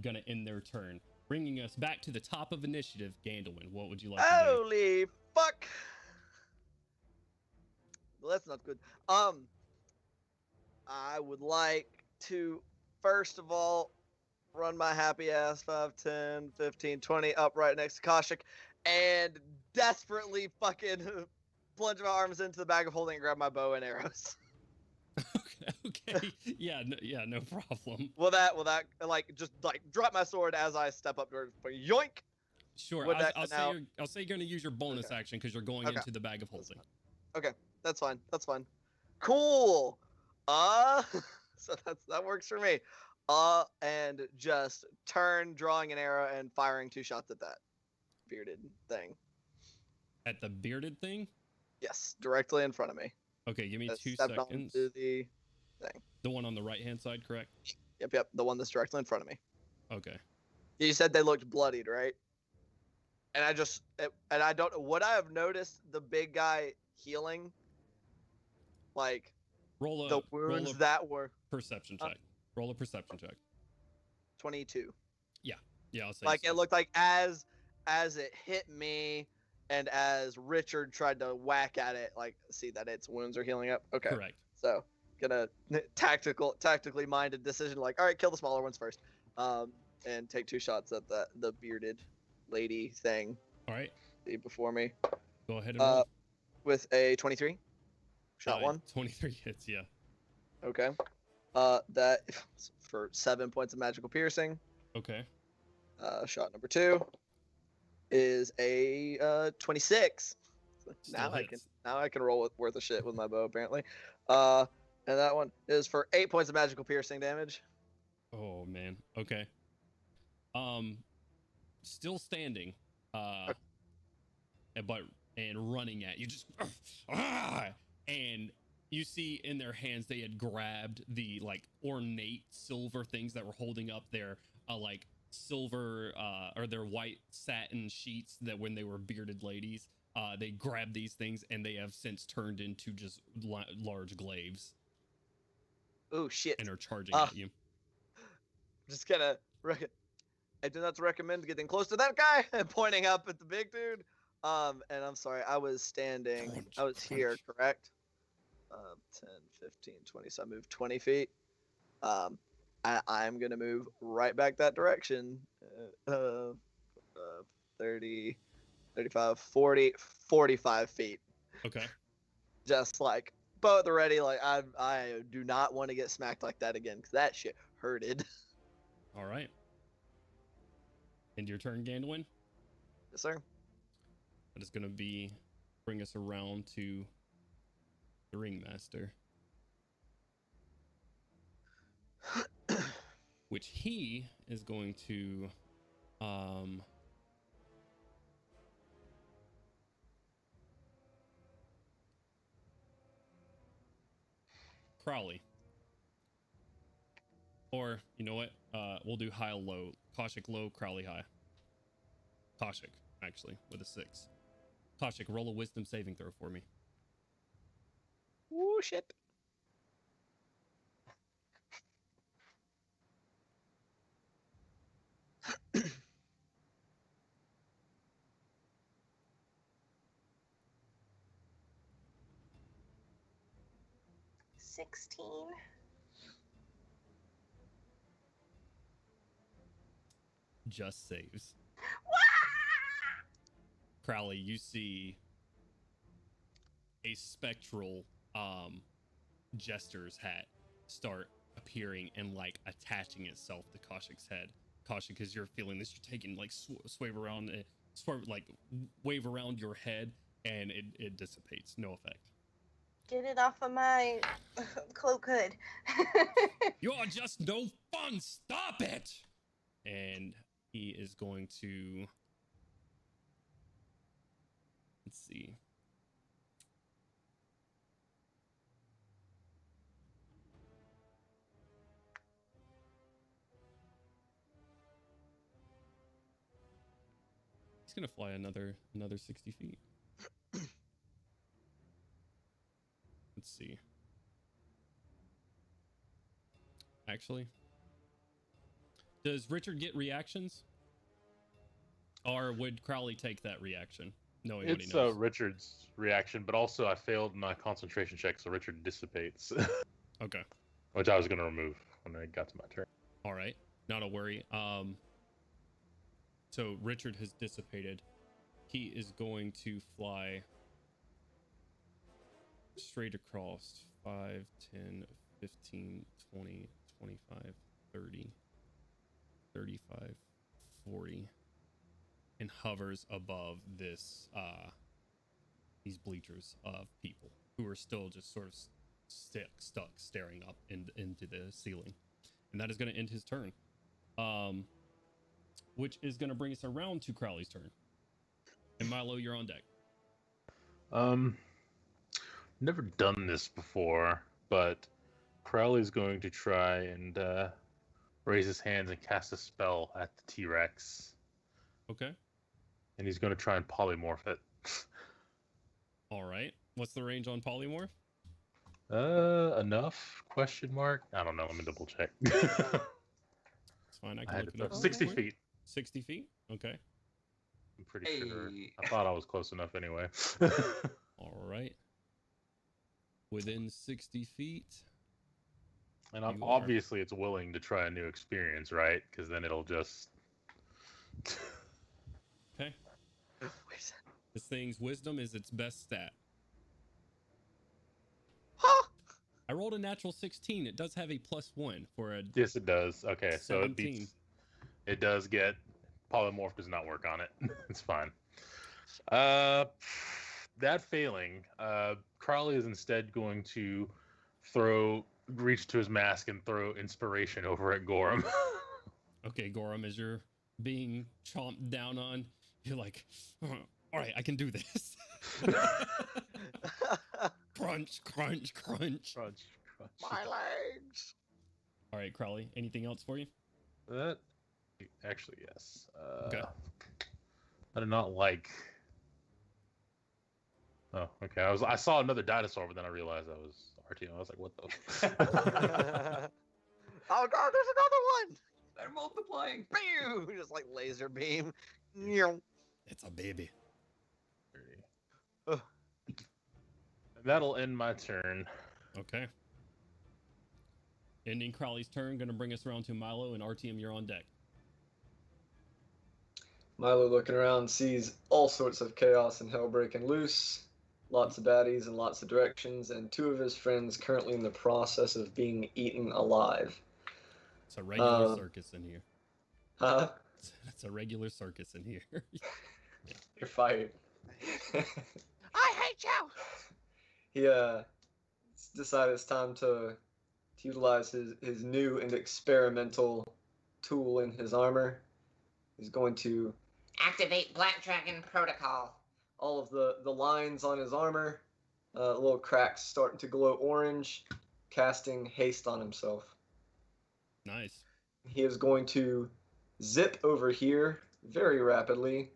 Gonna end their turn, bringing us back to the top of initiative. Gandalwin, what would you like to do? Holy fuck. Well, that's not good. I would like to first of all run my happy ass 5, 10, 15, 20 up right next to Koshik and desperately fucking plunge my arms into the bag of holding and grab my bow and arrows. Okay. Yeah, no problem. Will that like just like drop my sword as I step up towards yoink? Sure. Would I'll say you're gonna use your bonus Okay. action because you're going into the bag of holding. Okay, that's fine. That's fine. Cool. So that works for me. And just turn, drawing an arrow and firing 2 shots at that bearded thing. At the bearded thing? Yes, directly in front of me. Okay, give me That 2 stepped seconds. onto the thing. The one on the right-hand side, correct? Yep, the one that's directly in front of me. Okay. You said they looked bloodied, right? And I don't know, would I have noticed the big guy healing? Like the wounds that were perception check. Roll a perception check. 22. Yeah, I'll say Like so. it looked like as it hit me and as Richard tried to whack at it, like see that its wounds are healing up. Okay. Correct. So gonna tactically minded decision, like, all right, kill the smaller ones first. And take 2 shots at the bearded lady thing. All right. Before me. Go ahead and roll. With a 23. Shot 1. 23 hits, yeah. Okay. That for 7 points of magical piercing. Okay. Shot number 2 is a 26. Still Now I can roll with worth of shit with my bow apparently. And that one is for 8 points of magical piercing damage. Oh man. Okay. Still standing. And running at you, just and you see in their hands they had grabbed the like ornate silver things that were holding up their like silver or their white satin sheets that when they were bearded ladies, They grab these things, and they have since turned into just large glaives Oh shit! and are charging Uh, at you. Just gonna. I do not recommend getting close to that guy and pointing up at the big dude. And I'm sorry, I was standing. Crunch, I was here, correct? 10, 15, 20. So I moved 20 feet. I'm gonna move right back that direction. 30, 35, 40, 45 feet. Okay. Just like bow at the ready. Like I do not want to get smacked like that again because that shit hurted. All right. End your turn, Gandwin. Yes, sir. That is going to bring us around to the ringmaster, which he is going to Crowley. Or, you know what? We'll do high, low. Kaushik low, Crowley high. Kaushik, actually, with a 6. Kaushik, roll a wisdom saving throw for me. Ooh, shit. $16. Just saves. Crowley, you see a spectral jester's hat start appearing and like attaching itself to Kaushik's head. Kaushik, as you're feeling this, you're taking like swave around, like wave around your head, and it dissipates. No effect. Get it off of my cloak hood. You're just no fun. Stop it. And he is going to, let's see. He's gonna fly another 60 feet. Let's see. Actually, does Richard get reactions? Or would Crowley take that reaction, knowing what he It's knows? Richard's reaction, but also I failed my concentration check, so Richard dissipates. Okay. Which I was going to remove when I got to my turn. All right. Not a worry. So Richard has dissipated. He is going to fly straight across 5, 10, 15, 20, 25, 30, 35, 40, and hovers above this these bleachers of people who are still just sort of stuck staring up into the ceiling. And that is going to end his turn. Which is going to bring us around to Crowley's turn. And Milo, you're on deck. Never done this before, but Crowley's going to try and raise his hands and cast a spell at the T-Rex. Okay. And he's going to try and polymorph it. All right. What's the range on polymorph? Enough? Question mark? I don't know. Let me double check. It's fine. I can look it up. 60 feet. 60 feet? Okay. I'm pretty sure. I thought I was close enough anyway. All right. Within 60 feet. And obviously it's willing to try a new experience, right? Because then it'll just... Okay. This thing's wisdom is its best stat. Huh? I rolled a natural 16. It does have a +1 for a... Yes, it does. Okay, 17. so it beats... It does get... Polymorph does not work on it. It's fine. That failing, Crowley is instead going to reach to his mask and throw inspiration over at Gorham. Okay, Gorham, as you're being chomped down on, you're like, all right, I can do this. Crunch, crunch, crunch. Crunch, crunch. My legs. All right, Crowley, anything else for you? That actually, yes. Okay. I do not like Oh, okay. I saw another dinosaur, but then I realized that was RTM. I was like, what the? Oh god, there's another one! They're multiplying. Pew! Just like laser beam. Meow. It's a baby. Ugh. That'll end my turn. Okay. Ending Crowley's turn, gonna bring us around to Milo and RTM. You're on deck. Milo, looking around, sees all sorts of chaos and hell breaking loose. Lots of baddies in lots of directions, and 2 of his friends currently in the process of being eaten alive. It's a regular circus in here. Huh? It's a regular circus in here. You're fired. I hate you! He decided it's time to utilize his new and experimental tool in his armor. He's going to Activate Black Dragon Protocol. all of the lines on his armor, little cracks starting to glow orange, casting haste on himself. Nice. He is going to zip over here very rapidly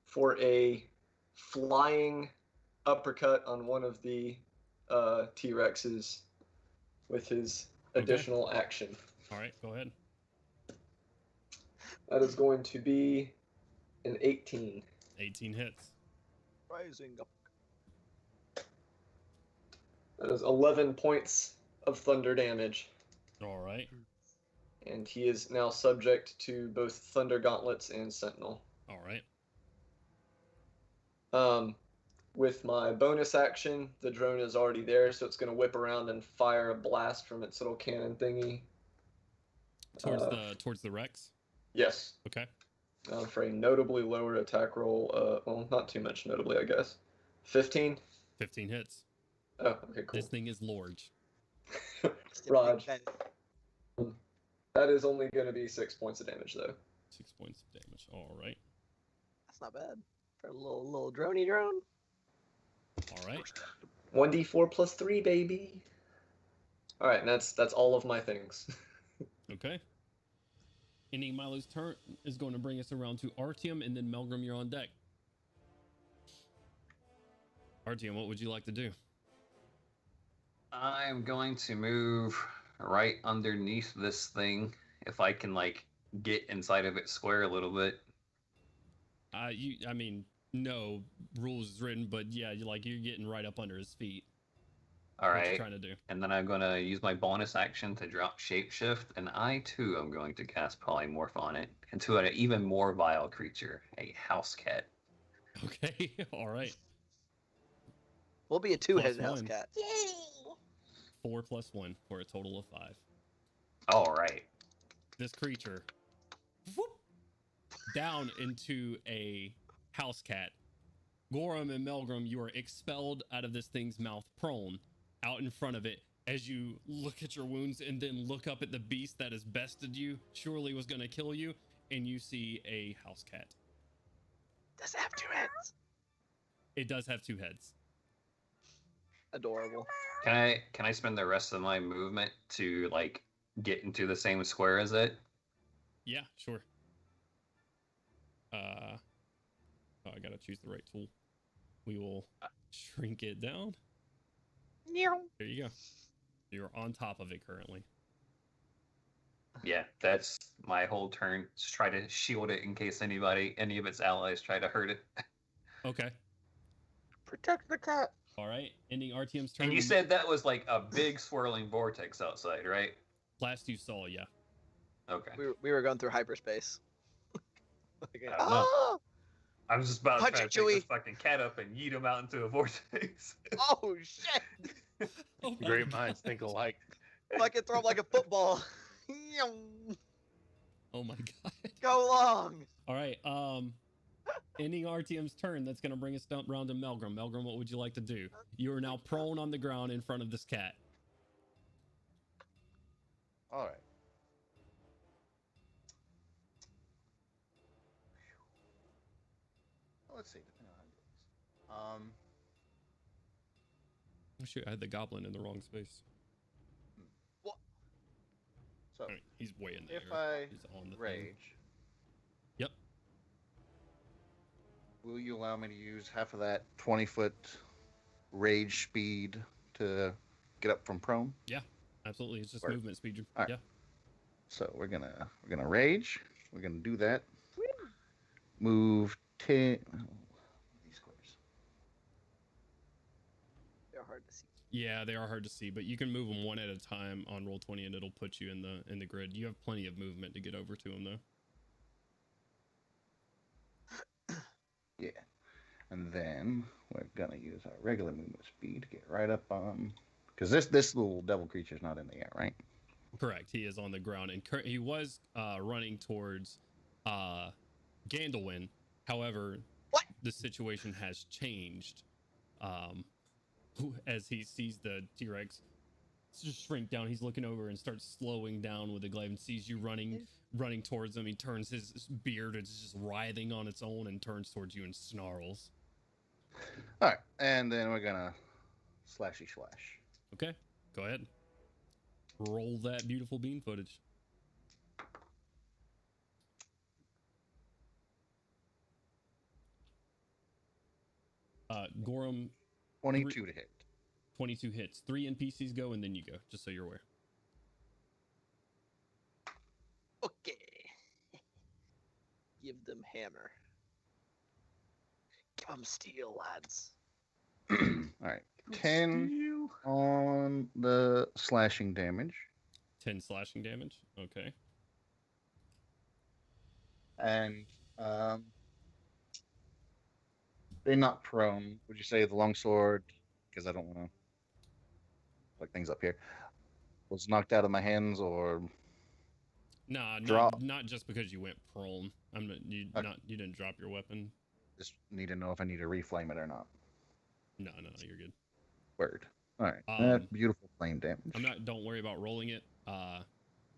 for a flying uppercut on one of the T-Rexes with his additional action. All right, go ahead. That is going to be an 18. 18 hits. Rising up. That is 11 points of thunder damage. All right. And he is now subject to both Thunder Gauntlets and Sentinel. All right. With my bonus action, the drone is already there, so it's going to whip around and fire a blast from its little cannon thingy. Towards the Rex. Yes. Okay. For a notably lower attack roll. Well, not too much notably, I guess. 15? 15 hits. Oh, okay, cool. This thing is large. Raj. That is only going to be 6 points of damage, though. 6 points of damage. All right. That's not bad. For a little droney drone. All right. 1d4 plus 3, baby. All right, and that's all of my things. Okay. Ending Milo's turn is going to bring us around to Artyom, and then Melgrim, you're on deck. Artyom, what would you like to do? I'm going to move right underneath this thing if I can like get inside of it square a little bit. I mean, no rules is written, but yeah, you're getting right up under his feet. All What you right. trying to do? And then I'm going to use my bonus action to drop Shapeshift, and I too am going to cast Polymorph on it into an even more vile creature, a house cat. Okay. All right. We'll be a two-headed Plus house one. cat. Yay! 4 plus 1 for a total of 5. All right. This creature whoop, down into a house cat. Gorham and Melgrim, you are expelled out of this thing's mouth prone out in front of it as you look at your wounds and then look up at the beast that has bested you, surely was going to kill you, and you see a house cat. Does it have 2 heads? It does have 2 heads. Adorable. Can I spend the rest of my movement to like get into the same square as it? Yeah, sure. Oh, I gotta choose the right tool. We will shrink it down. There you go. You're on top of it currently. Yeah, that's my whole turn. Just try to shield it in case any of its allies try to hurt it. Okay. Protect the cat. All right. Ending RTM's turn. And you said that was like a big swirling vortex outside, right? Last you saw, yeah. Okay. We were going through hyperspace. I don't know. Oh! I'm just about to Punch try it, to pick Chewie. this fucking cat up and yeet him out into a vortex. Oh shit! Oh my Great God. minds think alike. Fucking throw him like a football. Oh my God. Go long. All right. Ending RTM's turn. That's gonna bring us round to Melgrim. Melgrim, what would you like to do? You are now prone on the ground in front of this cat. All right. Let's see. Depending on how I do this. Oh shoot, I had the goblin in the wrong space. So All right, he's way in the if air. I He's on the thing. rage, Yep. will you allow me to use half of that 20-foot rage speed to get up from prone? Absolutely. It's just Word. movement speed. All right. Yeah. So we're gonna rage. We're gonna do that. Move 10. Oh, these squares. They're hard to see. Yeah, they are hard to see, but you can move them one at a time on Roll20 and it'll put you in the grid. You have plenty of movement to get over to them though. Yeah. And then we're gonna use our regular movement speed to get right up on, because this little devil creature's not in the air, right? Correct. He is on the ground, and he was running towards Gandalwin. However, the situation has changed as he sees the T-Rex just shrink down. He's looking over and starts slowing down with the glaive and sees you running towards him. He turns his beard, it's just writhing on its own, and turns towards you and snarls. All right, and then we're gonna slashy slash. Okay, go ahead. Roll that beautiful bean footage. Gorham, 22 to hit. 22 hits. 3 NPCs go, and then you go, just so you're aware. Okay. Give them hammer. Give them steel, lads. All right, 10 on the slashing damage. 10 slashing damage. Okay. And they're not prone. Would you say the longsword, because I don't want to fuck things up here, was knocked out of my hands, or Nah, drop? not just because you went prone. You didn't drop your weapon. Just need to know if I need to reflame it or not. No, you're good. Word. All right, that beautiful flame damage. Don't worry about rolling it.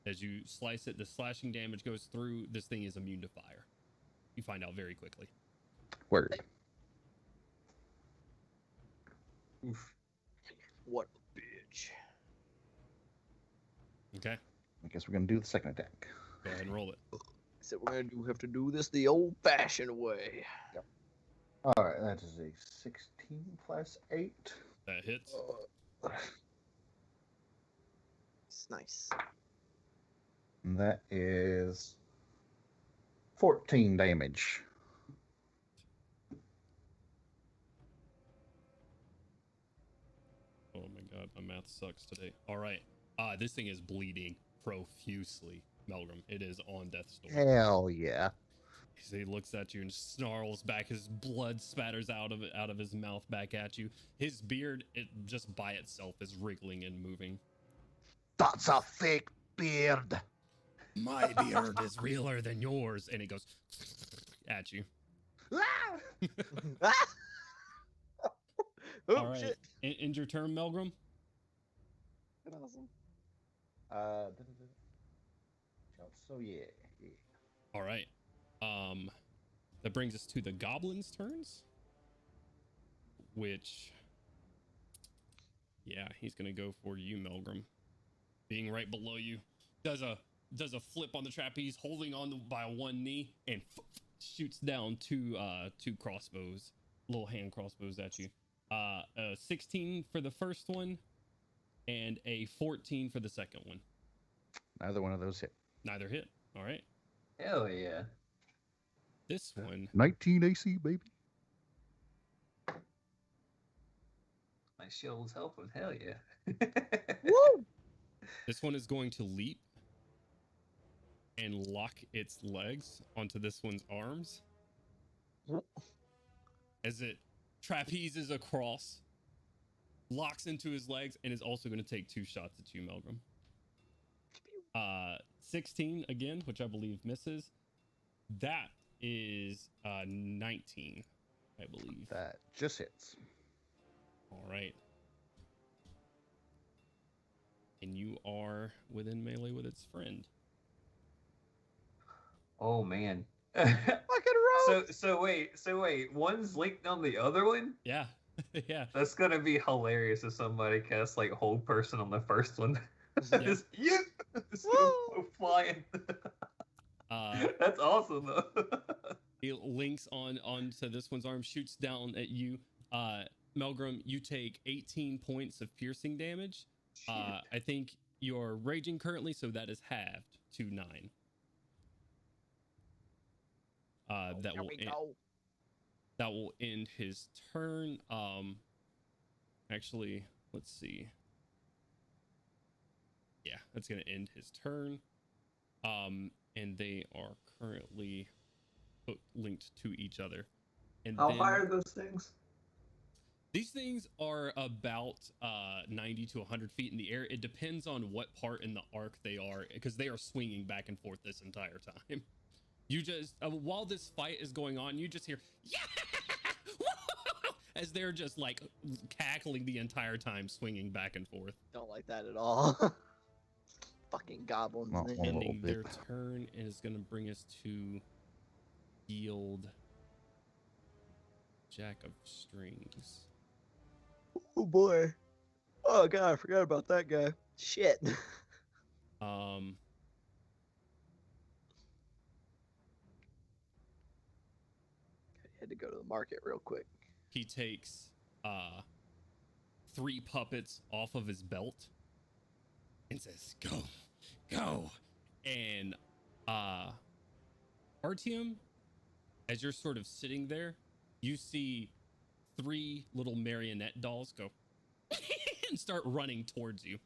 As you slice it, the slashing damage goes through. This thing is immune to fire. You find out very quickly. Word. Oof. What a bitch. Okay. I guess we're gonna do the second attack. Go ahead and roll it. So we're gonna have to do this the old-fashioned way. Yep. All right, that is a 16 plus 8. That hits. It's nice. And that is 14 damage. Oh my god, my math sucks today. All right. This thing is bleeding profusely, Melgrim. It is on death's door. Hell yeah. He looks at you and snarls back. His blood spatters out of his mouth back at you. His beard, it just by itself is wriggling and moving. That's a fake beard. My beard is realer than yours. And he goes at you. Oh, All right. shit. End your turn, Melgrim. Awesome. So yeah. All right. That brings us to the goblins' turns. Which, yeah, he's gonna go for you, Melgrim. Being right below you, does a flip on the trapeze, holding on by one knee, and shoots down two crossbows, little hand crossbows at you. A 16 for the first one, and a 14 for the second one. Neither one of those hit. Neither hit. All right. Hell yeah. This one, 19 AC, baby. My shield's helping. Hell yeah. Woo! this one is going to leap and lock its legs onto this one's arms as it trapezes across, locks into his legs, and is also going to take 2 shots at you, Melgrim. 16 again, which I believe misses. That is 19, I believe. That just hits. All right. And you are within melee with its friend. Oh man. Fucking So wait. One's linked on the other one? Yeah. Yeah. That's gonna be hilarious if somebody casts like hold person on the first one. Just go flying. That's awesome though. He links onto this one's arm, shoots down at you. Melgrim, you take 18 points of piercing damage. I think you're raging currently, so that is halved to 9. That will end his turn. Actually, let's see. Yeah, that's gonna end his turn. And they are currently linked to each other. And How then, high are those things? these things are about 90 to 100 feet in the air. It depends on what part in the arc they are, because they are swinging back and forth this entire time. You just, while this fight is going on, you just hear, yeah! As they're just like cackling the entire time, swinging back and forth. Don't like that at all. Fucking goblins. Well, man. well, Ending bit. their turn is going to bring us to Yield Jack of Strings. Oh boy. Oh god, I forgot about that guy. Shit. Had to go to the market real quick. He takes 3 puppets off of his belt and says, go. And Artyom, as you're sort of sitting there, you see 3 little marionette dolls go and start running towards you,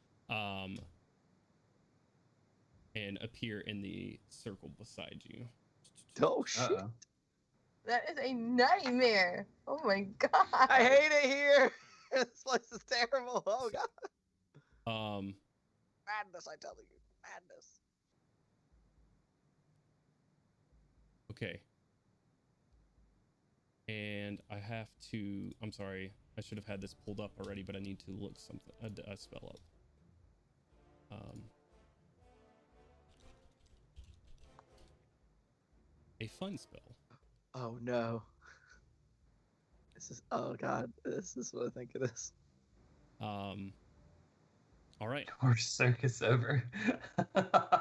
and appear in the circle beside you. Oh shit. Uh-oh. That is a nightmare. Oh my god. I hate it here. This place is terrible. Oh god. Madness, I tell you. Madness. Okay. And I have to, I'm sorry, I should have had this pulled up already, but I need to look a spell up. A fun spell. Oh no. This is, oh god, this is what I think it is. All right. Horse circus over.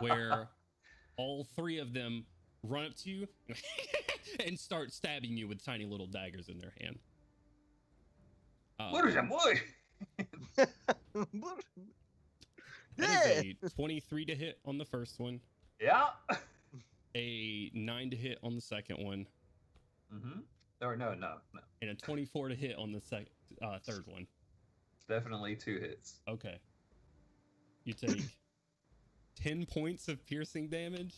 Where all 3 of them run up to you and start stabbing you with tiny little daggers in their hand. What is that boy? That is a 23 to hit on the first one, Yeah. a 9 to hit on the second one, Mm-hmm. Or no. and a 24 to hit on the third one. Definitely 2 hits. Okay. You take 10 points of piercing damage.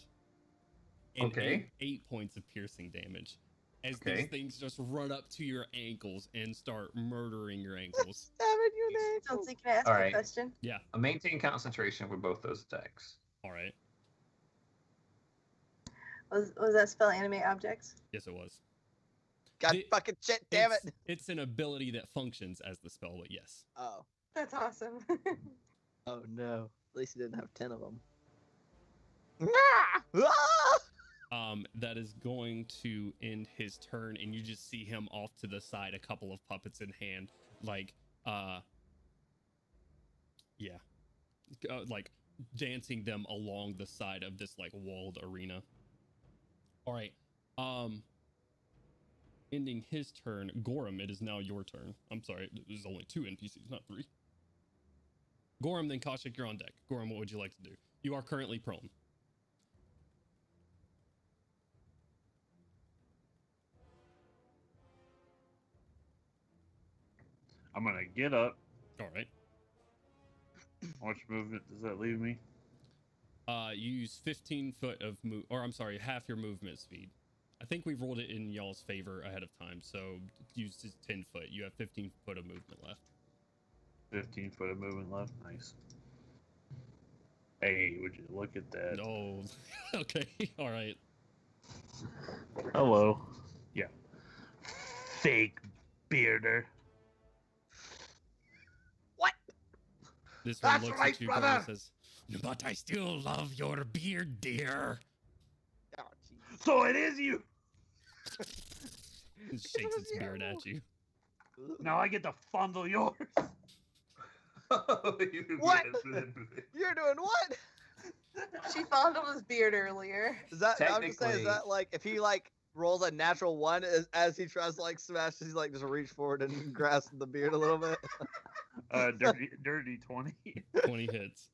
And Okay. 8 points of piercing damage. As Okay. these things just run up to your ankles and start murdering your ankles. Stabbing you in the ankle. Chelsea, can I ask All you a right. question? Yeah. Maintain concentration with both those attacks. All right. Was that spell animate objects? Yes, it was. God The- fucking shit, damn it. It's an ability that functions as the spell, but yes. Oh. That's awesome. Oh no. At least he didn't have 10 of them. That is going to end his turn, and you just see him off to the side, a couple of puppets in hand, like, like dancing them along the side of this like walled arena. All right. Ending his turn, Gorham, it is now your turn. I'm sorry, there's only 2 NPCs, not 3. Gorham, then Kaushik, you're on deck. Gorham, what would you like to do? You are currently prone. I'm gonna get up. All right. How much movement does that leave me? You use 15 foot of move, or I'm sorry, half your movement speed. I think we've rolled it in y'all's favor ahead of time, so use just 10 foot. You have 15 foot of movement left. 15 foot of movement left. Nice. Hey, would you look at that? Oh, okay. All right. Hello. Yeah. Fake bearder. This one That's looks right, at you brother. and says, "But I still love your beard, dear." Oh, jeez. So it is you. And shakes its beard at you. Now I get to fondle yours. Oh, you What? get it. You're doing what? She fondled his beard earlier. Is that, I'm just saying, is Technically- that like, if he like rolls a natural 1 as he tries to like smash. He's like just reach forward and grasp the beard a little bit. Dirty 20. 20 hits.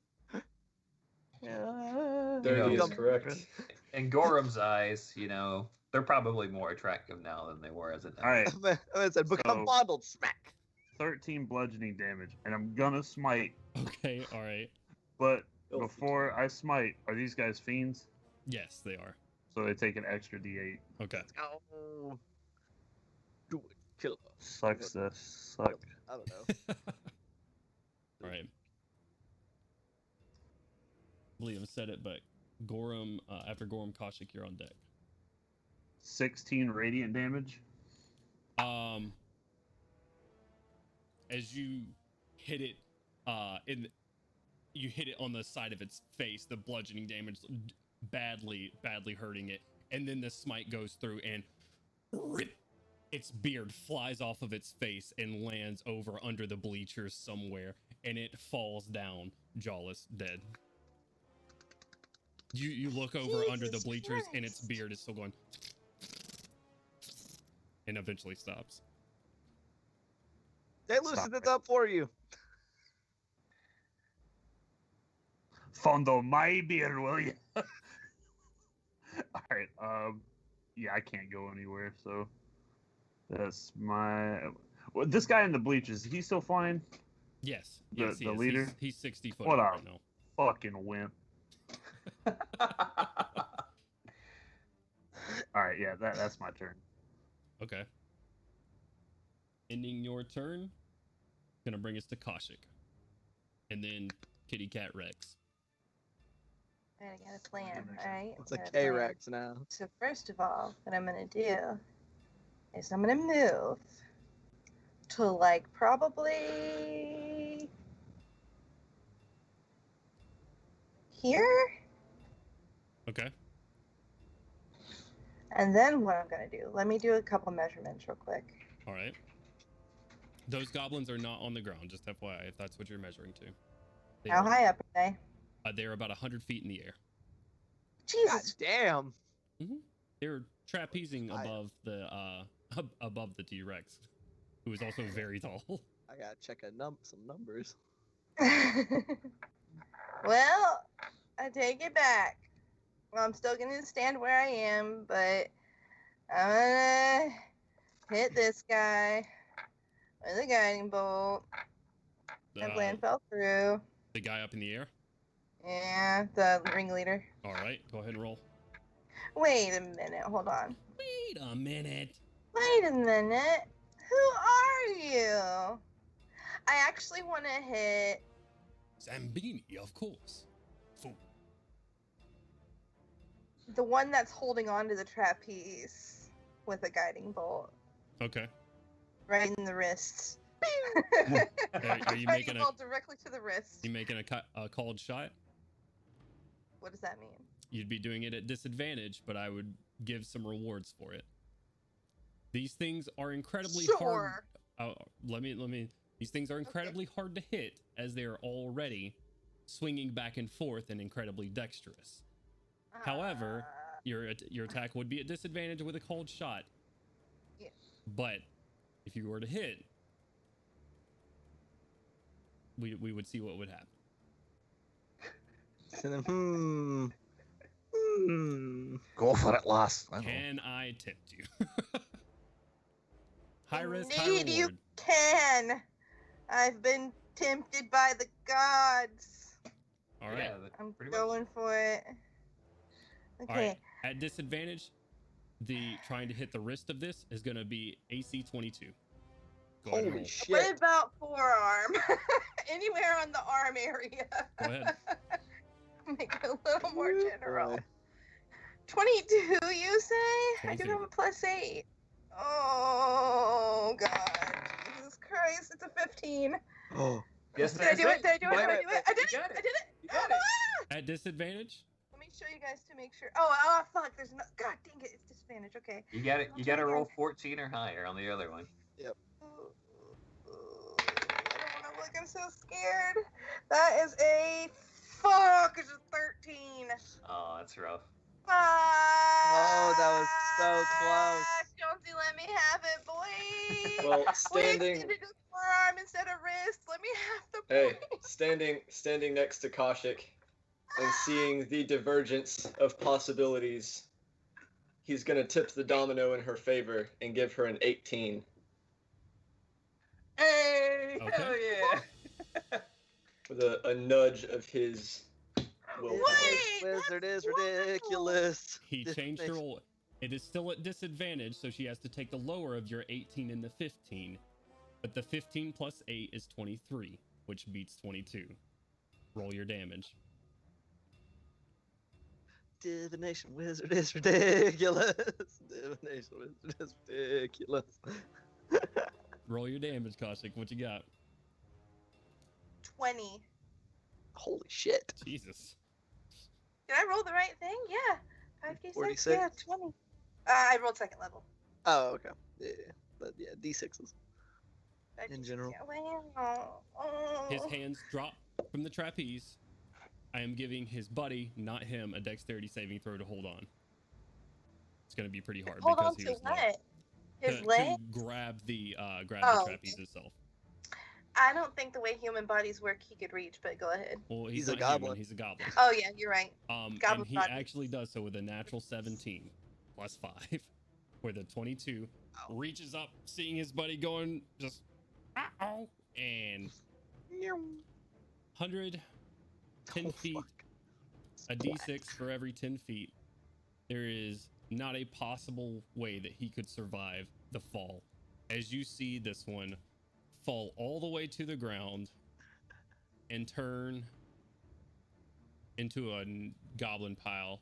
Dirty is Come- correct. In Gorham's eyes, they're probably more attractive now than they were as a All right, I said, become So- fondled. Smack. 13 bludgeoning damage, and I'm gonna smite. Okay, all right. But Filthy before I smite, are these guys fiends? Yes, they are. So they take an extra D8. Okay. Oh. Do it. Kill us. Sucks to suck. I don't know. All right. Liam said it, but Gorham, after Gorham Koshik, you're on deck. 16 radiant damage. As you hit it, you hit it on the side of its face, the bludgeoning damage badly hurting it, and then the smite goes through and rip, its beard flies off of its face and lands over under the bleachers somewhere, and it falls down, jawless, dead. You look over under the Jesus bleachers, and its Christ. beard is still going, and eventually stops. They loosened it up for you. Fondle my beard, will you? Alright, yeah, I can't go anywhere, so that's my... Well, this guy in the bleachers, is he still flying? Yes, The- yes, he the is. leader? He's 60 foot What up a- right now. Fucking wimp. Alright, yeah, that's my turn. Okay. Ending your turn, gonna bring us to Koshik. And then Kitty Cat Rex. Alright, I got a plan, alright? It's a I got plan. K-Rex now. So first of all, what I'm gonna do is I'm gonna move to like probably here, Okay. and then what I'm gonna do, let me do a couple measurements real quick. All right. Those goblins are not on the ground, just FYI, if that's what you're measuring to. They How are, high up are they? They're about 100 feet in the air. God Jesus. damn. They're trapezing I- above the T-Rex, who is also very tall. I gotta check some numbers. Well, I take it back. Well, I'm still gonna stand where I am, but I'm gonna hit this guy with a guiding bolt. And plan fell through. The guy up in the air. Yeah, the ringleader. All right, go ahead and roll. Wait a minute, hold on. Wait a minute. Wait a minute. Who are you? I actually want to hit. Zambini, of course. Fool. The one that's holding onto the trapeze with a guiding bolt. Okay. Right in the wrists. Are you Guiding making a bolt directly to the wrist. you making a called shot? What does that mean? You'd be doing it at disadvantage, but I would give some rewards for it. These things are incredibly hard. Sure. Let me. These things are incredibly hard to hit, as they are already swinging back and forth and incredibly dexterous. However, your attack would be at disadvantage with a cold shot. Yeah. But if you were to hit, we would see what would happen. Go for it, lass. I know. Can I tempt you? High risk, high Indeed, you reward. can. I've been tempted by the gods. All right. Yeah, I'm pretty much. going for it. All Okay. right. At disadvantage, the trying to hit the wrist of this is going to be AC 22. Go ahead and Holy roll. shit. What about forearm? Anywhere on the arm area. Go ahead. Make it a little more Ooh, general. boy. 22, you say? I can 22. have a +8. Oh, God. Jesus Christ. It's a 15. Oh. Yes, Did I do it? Did I do it? Did I do it? I did You it! got I did it! You got it. Ah! At disadvantage, Let me show you guys to make sure. Oh, fuck. There's no. God dang it. It's disadvantage. Okay. You got it. I'll You try got to roll again. 14 or higher on the other one. I don't want to look. I'm so scared. That is a. Fuck. It's a 13. Oh, that's rough. Oh, that was so close. Jonesy, let me have it, boy. Well, We standing. extended his forearm instead of wrist. Let me have the Hey, point. standing next to Koshik and seeing the divergence of possibilities, he's gonna tip the domino in her favor and give her an 18. Hey, Okay. hell yeah! With a nudge of his willpower. Wait, Wizard that's is ridiculous. He changed her roll. It is still at disadvantage, so she has to take the lower of your 18 and the 15. But the 15 plus 8 is 23, which beats 22. Roll your damage. Divination wizard is ridiculous. Divination wizard is ridiculous. Roll your damage, Koshik. What you got? 20. Holy shit. Jesus. Did I roll the right thing? Yeah. 5d6. 46? Yeah, 20. I rolled second level. Oh, okay. Yeah, but yeah, D6s. 5d6, In general. Yeah. Wow. Oh. His hands drop from the trapeze. I am giving his buddy, not him, a dexterity saving throw to hold on. It's going to be pretty hard Hold because on he to was low. what? His To leg? grab the Oh, trapeze itself. I don't think the way human bodies work, he could reach, but go ahead. Well, He's he's a not human, goblin. he's a goblin. Oh, yeah, you're right. And Goblin he body. actually does so with a natural 17 plus 5, where the 22 reaches up, seeing his buddy going just uh-oh, and 110 Oh, feet, fuck. a d6 for every 10 feet. There is not a possible way that he could survive the fall. As you see this one fall all the way to the ground and turn into a goblin pile.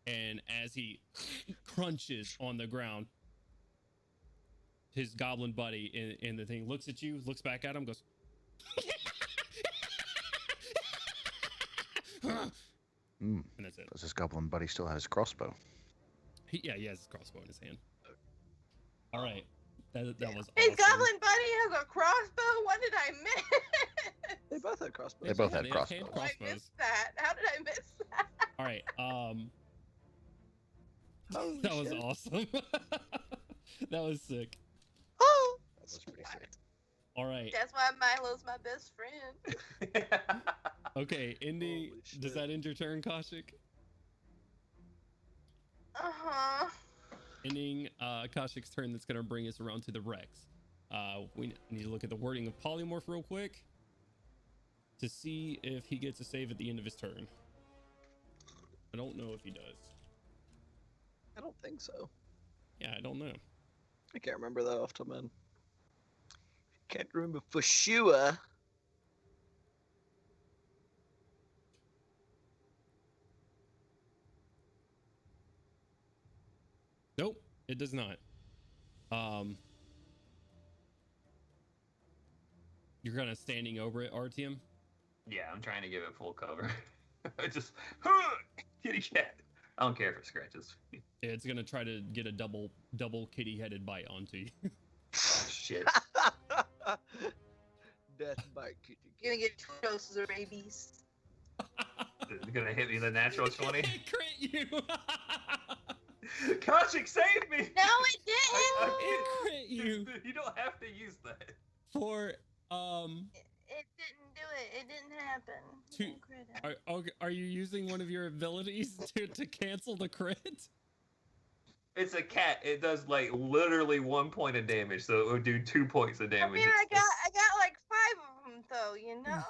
And as he crunches on the ground, his goblin buddy in the thing looks at you, looks back at him, goes, Mm. and that's it. Does this goblin buddy still have his crossbow? He has his crossbow in his hand. All right. That was His awesome. goblin buddy has a crossbow? What did I miss? They both had crossbows. They both Yeah, had they have crossbows. hand Oh, I crossbows. missed that. How did I miss that? All right. Holy That was shit. awesome. That was sick. Oh, That was pretty sick. All right. That's why Milo's my best friend. Okay. Ending. Holy Does shit. that end your turn, Koshik? Uh-huh. Ending Koshik's turn. That's gonna bring us around to the Rex. We need to look at the wording of polymorph real quick to see if he gets a save at the end of his turn. I don't know if he does. I don't think so. Yeah, I don't know. I can't remember that off the top of my head. Can't remember for sure. Nope, it does not. You're kind of standing over it, Artyom. Yeah, I'm trying to give it full cover. Just kitty cat. I don't care if it scratches. It's gonna try to get a double kitty-headed bite onto you. Shit. Death by kitty. You're gonna get 2 doses of rabies. It's gonna hit me the natural 20. It crit you. Koshik, save me! No, it didn't! It crit you You don't have to use that. for It didn't do it. It didn't happen. It Two- didn't crit it. Are you using one of your abilities to cancel the crit? It's a cat. It does like literally 1 point of damage, so it would do 2 points of I damage. mean, I got like 5 of them though, you know?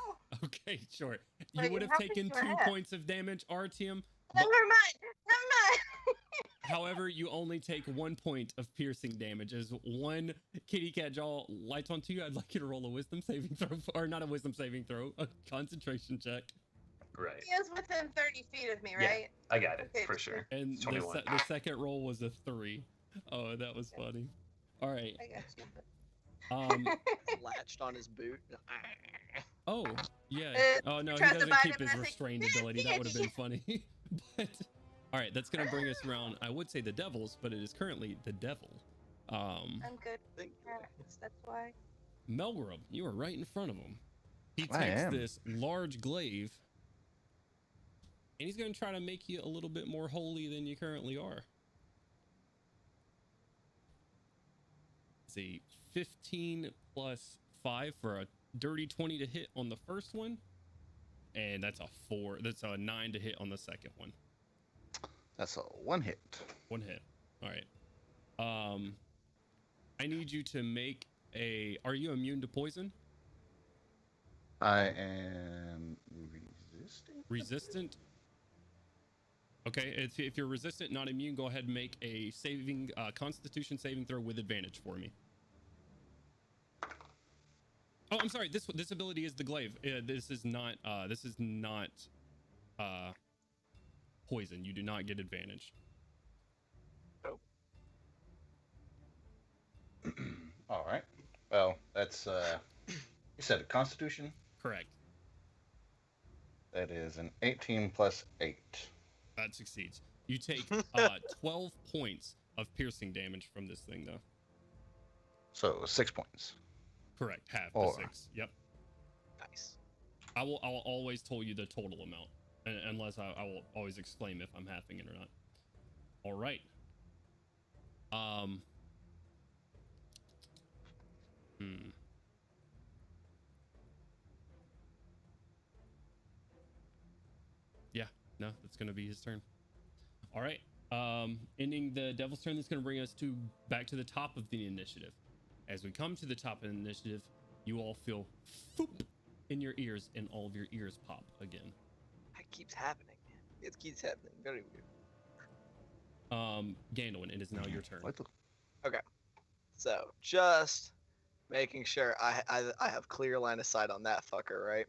Okay, sure. You Like, would have how many taken do I 2 have? points of damage, Artyom. Never mind. Never mind. However, you only take 1 point of piercing damage. As one kitty cat jaw lights onto you, I'd like you to roll a wisdom saving throw, or not a wisdom saving throw, a concentration check. Right. He is within 30 feet of me, Yeah. right? I got it Okay, for sure. And the, 21. the second roll was a 3. Oh, that was funny. All right. I got you. Latched on his boot. Oh, yeah. Oh, no, he tries to doesn't bite keep him, his and I think, restrained ability. That would have been funny. But, all right, that's going to bring us around. I would say the devils, but it is currently the devil. I'm good. Thank you. That's why. Melgrub, you are right in front of him. He I takes am. this large glaive And he's going to try to make you a little bit more holy than you currently are. It's a 15 plus 5 for a dirty 20 to hit on the first one. And that's a 4. That's a 9 to hit on the second one. That's a 1 hit. 1 hit. All right. I need you to make a... Are you immune to poison? I am resistant. Resistant? Okay, if you're resistant, not immune, go ahead and make a Constitution saving throw with advantage for me. Oh, I'm sorry. This ability is the glaive. This is not poison. You do not get advantage. All right. Well, that's you said a Constitution. Correct. That is an 18 plus 8. That succeeds. You take 12 points of piercing damage from this thing, though. So 6 points. Correct. Half Or- the 6. Yep. Nice. I will always tell you the total amount, unless I will always exclaim if I'm halving it or not. All right. Yeah, no, that's gonna be his turn. All right. Ending the devil's turn, that's gonna bring us back to the top of the initiative. As we come to the top of the initiative, you all feel foop in your ears, and all of your ears pop again. It keeps happening. It keeps happening. Very weird. Gandalin, it is now your turn. What the? So just making sure I have clear line of sight on that fucker, right?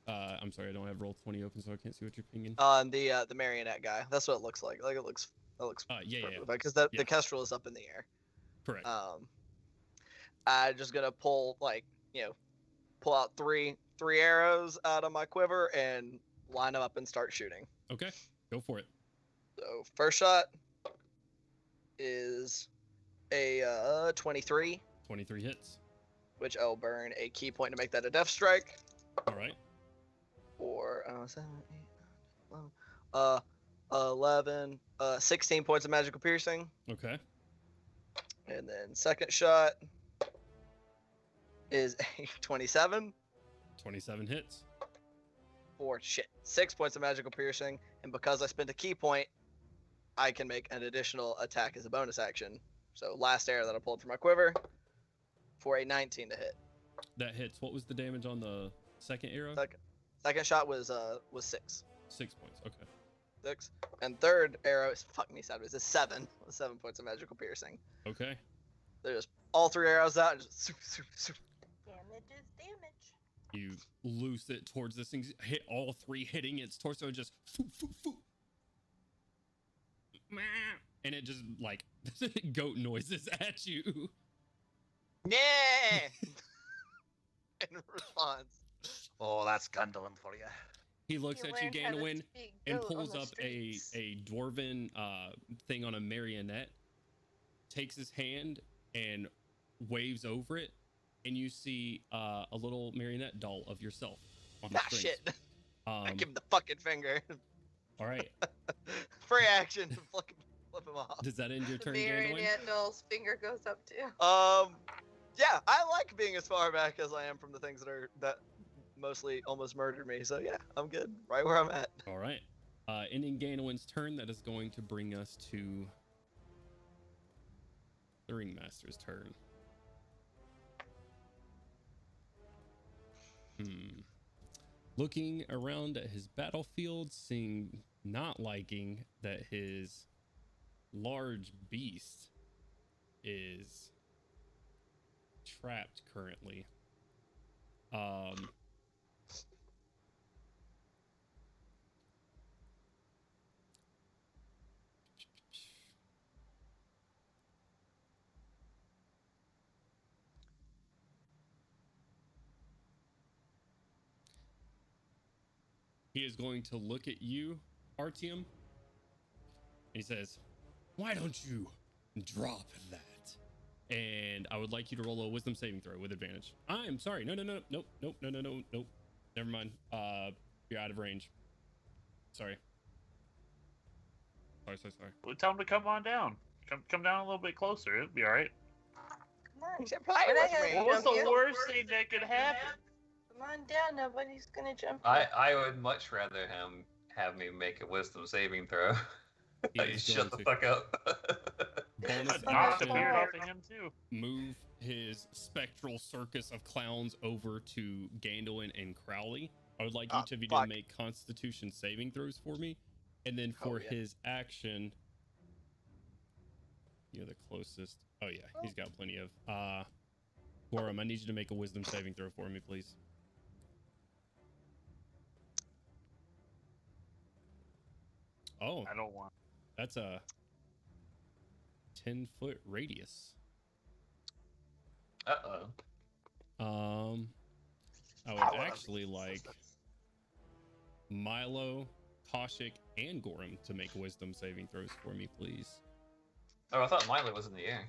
I'm sorry, I don't have roll 20 open, so I can't see what you're pinging. On the marionette guy. That's what it looks like. Like it looks. Yeah. Because the Yeah. kestrel is up in the air. Correct. I'm just gonna pull out three arrows out of my quiver and line them up and start shooting. Okay, go for it. So first shot is a 23, 23 hits. which I'll burn a key point to make that a death strike. All right. Or 7, 8, 9, 11, 16 points of magical piercing. Okay. And then second shot is a 27 27 hits. for 6 points of magical piercing. And because I spent a key point, I can make an additional attack as a bonus action. So last arrow that I pulled from my quiver for a 19 to hit. That hits. What was the damage on the second arrow? Second shot was 6. 6 points. Okay. 6. And third arrow is sideways. It's 7 with 7 points of magical piercing. Okay. There's all 3 arrows out and just soup. Damage is damage. You loose it towards this thing, hit all 3, hitting its torso, just foop, foop, foop. And it just like goat noises at you. Yeah. In response. Oh, that's Gundam for you. He looks You at you, learned how to Ganowin, speak and goat on pulls the up streets. a dwarven thing on a marionette, takes his hand and waves over it, and you see a little marionette doll of yourself on the strings. Shit. I Um, give him the fucking finger. all right. Free action. Flip him off. Does that end your The turn, Ganowin? marionette doll's finger goes up too. Yeah, I like being as far back as I am from the things that mostly almost murdered me. So yeah, I'm good. Right where I'm at. All right. Ending Ganowin's turn, that is going to bring us to the Ringmaster's turn. Looking around at his battlefield, not liking that his large beast is trapped currently. He is going to look at you, Artyom, and he says, "Why don't you drop that?" And I would like you to roll a wisdom saving throw with advantage. I'm sorry. No. Nope. Never mind. You're out of range. Sorry. Sorry. Well, tell him to come on down. Come down a little bit closer. It'll be all right. Come on. Except play We're not with gonna me. Well, what's jump the you. worst thing that could happen? Come on down. Nobody's gonna jump you. I would much rather him have me make a wisdom saving throw. He Like, is shut the going fuck up. Bonus I'd knock the action. beard off of him too. Move his spectral circus of clowns over to Gandolin and Crowley. I would like each of you to fuck. make Constitution saving throws for me, and then Oh, for yeah. his action, you're the closest. Oh yeah, he's got plenty of. Gorum, I need you to make a Wisdom saving throw for me, please. Oh, I don't want. that's a 10-foot radius. Uh-oh. I would actually like Milo, Koshik, and Gorum to make wisdom saving throws for me, please. Oh, I thought Milo was in the air.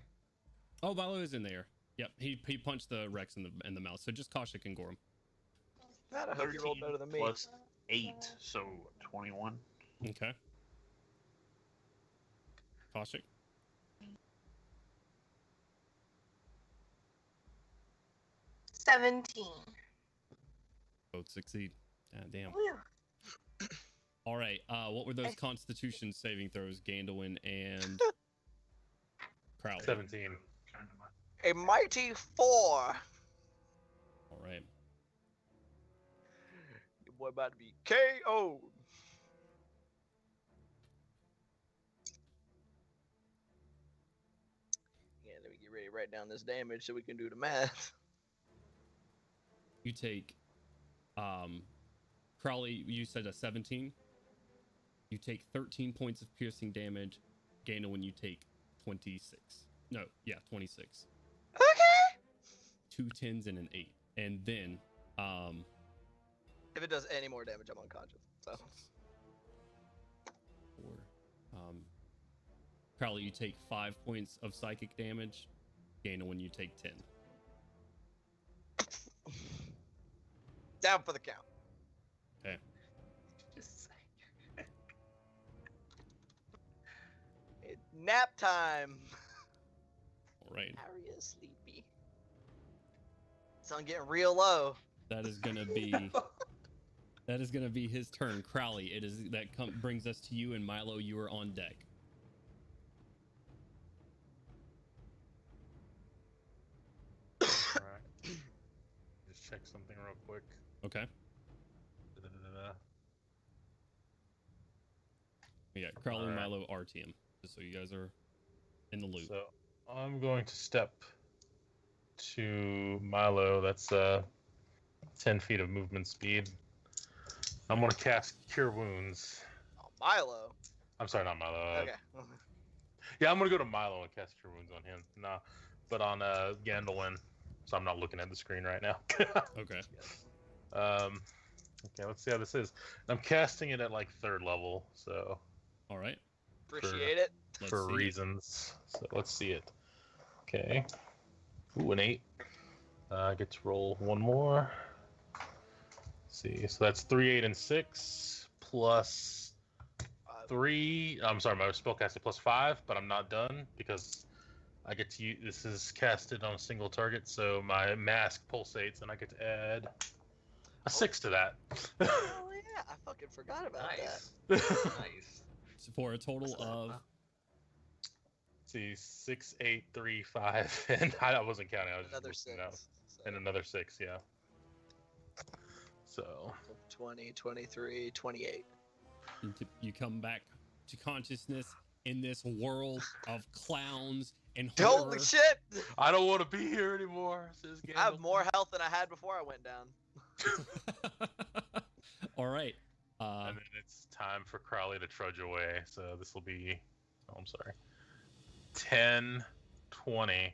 Oh, Milo is in there. Yep, he punched the Rex in the mouth. So just Koshik and Gorum. God, I hope you rolled better than me. Plus 8, so 21. Okay. Koshik. Both succeed. Ah, damn. Whew. All right. What were those Constitution saving throws, Gandolin and Crowley? 17. A mighty 4. All right. Your boy about to be KO'd. Yeah, let me get ready to write down this damage so we can do the math. You take, Crowley, you said a 17. You take 13 points of piercing damage. Gandolin, you take 26. No, yeah, 26. Okay. 2 10s and an 8. And then, If it does any more damage, I'm unconscious. So. Crowley, you take 5 points of psychic damage. Gandolin, you take 10. Down for the count. Okay. It's nap time. All right. Harry is sleepy. Sun getting real low. That is gonna be his turn. Crowley, it is brings us to you, and Milo, you are on deck. Alright. Just check something real quick. Okay. Da-da-da-da. We got Crowley, Alright. Milo, RTM, just so you guys are in the loop. So I'm going to step to Milo. That's 10 feet of movement speed. I'm going to cast Cure Wounds. Oh, Milo. I'm sorry, not Milo. Okay. Yeah, I'm going to go to Milo and cast Cure Wounds on him. Nah, but on Gandolin. So I'm not looking at the screen right now. Okay. Okay, let's see how this is. I'm casting it at like 3rd level, so All right. Appreciate it. Let's for see it. reasons. So let's see it. Okay. Ooh, an 8. I get to roll one more. Let's see, so that's 3, 8, and 6 plus 3. I'm sorry, my spellcasting plus 5, but I'm not done because I get to use. This is casted on a single target, so my mask pulsates, and I get to add a 6 to that. Oh yeah, I fucking forgot about Nice. that. Nice. So for a total of Let's see, 6, 8, 3, 5, and I wasn't counting. I was Another just 6. looking out. So And another 6, yeah. So 20, 23, 28. you come back to consciousness in this world of clowns and Holy horror. shit! I don't want to be here anymore, says Gandalf. I have more health than I had before I went down. All right. And then it's time for Crowley to trudge away. So this will be, oh, I'm sorry, 10, 20.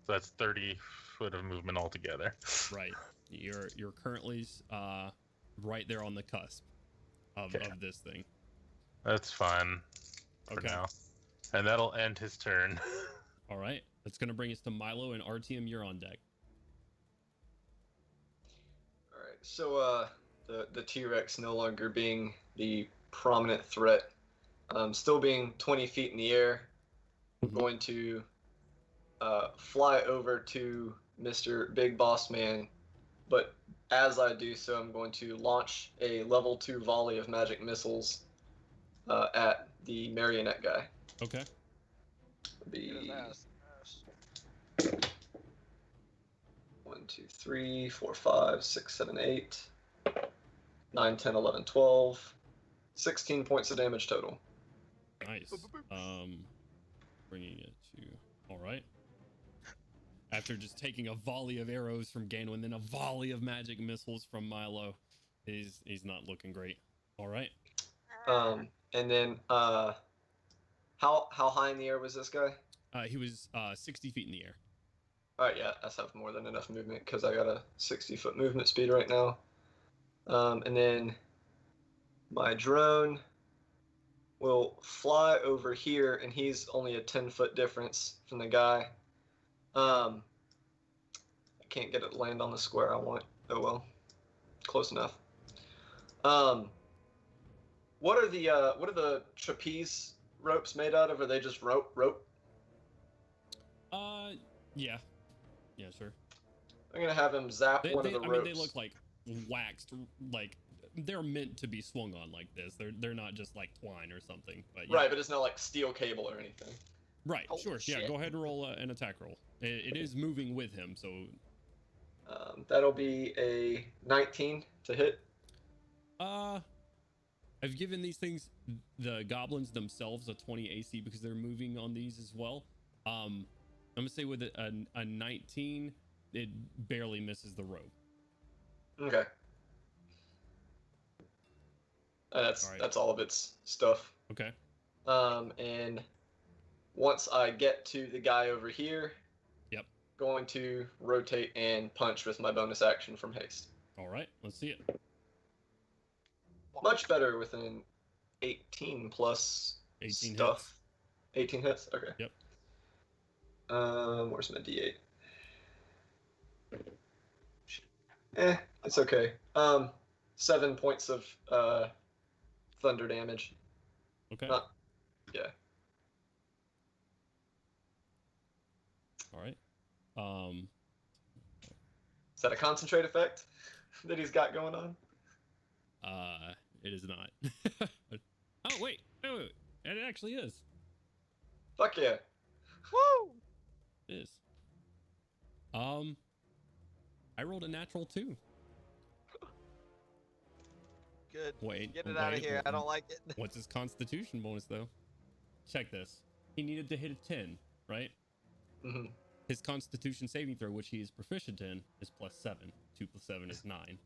So that's 30 foot of movement altogether. Right. You're currently right there on the cusp of this thing. That's fine for Okay. now. And that'll end his turn. All right. That's going to bring us to Milo and RTM. You're on deck. Alright, so the T-Rex no longer being the prominent threat, Still being 20 feet in the air, I'm going to fly over to Mr. Big Boss Man, but as I do so, I'm going to launch a level 2 volley of magic missiles at the marionette guy. Okay. Be 1, 2, 3, 4, 5, 6, 7, 8, 9, 10, 11, 12, 16 points of damage total. Nice. Bringing it to... All right. After just taking a volley of arrows from Gano and then a volley of magic missiles from Milo, he's not looking great. All right. And then how high in the air was this guy? He was 60 feet in the air. All right, yeah, I have more than enough movement because I got a 60-foot movement speed right now. And then my drone will fly over here, and he's only a 10-foot difference from the guy. I can't get it to land on the square I want. Oh well, close enough. What are the trapeze ropes made out of? Are they just rope? Yeah, sure. I'm gonna have him zap one of the ropes. I mean, they look like waxed, like they're meant to be swung on like this. They're not just like twine or something. But yeah. Right, but it's not like steel cable or anything. Right, Holy sure. shit. Yeah, go ahead and roll an attack roll. It is moving with him, so. That'll be a 19 to hit. I've given these things, the goblins themselves, a 20 AC because they're moving on these as well. I'm gonna say with a 19, it barely misses the rope. Okay. That's all of its stuff. Okay. And once I get to the guy over here, yep, going to rotate and punch with my bonus action from haste. All right, let's see it. Much better with an 18 plus 18 stuff. Hits. 18 hits? Okay. Yep. Where's my D8? It's okay. 7 points of thunder damage. Okay. Yeah. All right. Is that a concentrate effect that he's got going on? It is not. Oh, wait. It actually is. Fuck yeah. Woo! It is. I rolled a natural 2. Good. Wait. Get it out of here. I don't like it. What's his constitution bonus, though? Check this. He needed to hit a 10, right? Mm-hmm. His constitution saving throw, which he is proficient in, is +7. 2 + 7 is 9.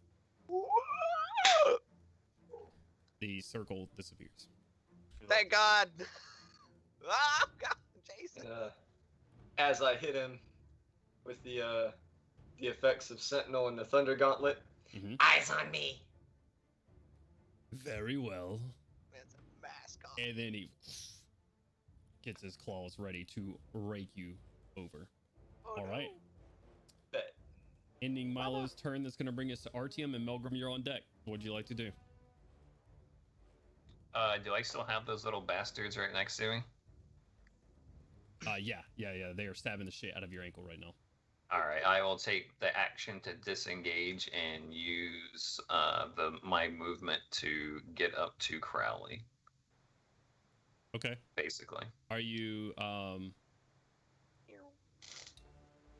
The circle disappears. Thank God. Oh, God, Jason. As I hit him with the effects of Sentinel and the Thunder Gauntlet. Mm-hmm. Eyes on me. Very well. Man's a mask off. And then he gets his claws ready to rake you over. Oh, All right. Bet. Ending Milo's turn. That's going to bring us to Artyom and Melgrim. You're on deck. What would you like to do? Do I still have those little bastards right next to me? Yeah. They are stabbing the shit out of your ankle right now. All right, I will take the action to disengage and use my movement to get up to Crowley. Okay. Basically. Are you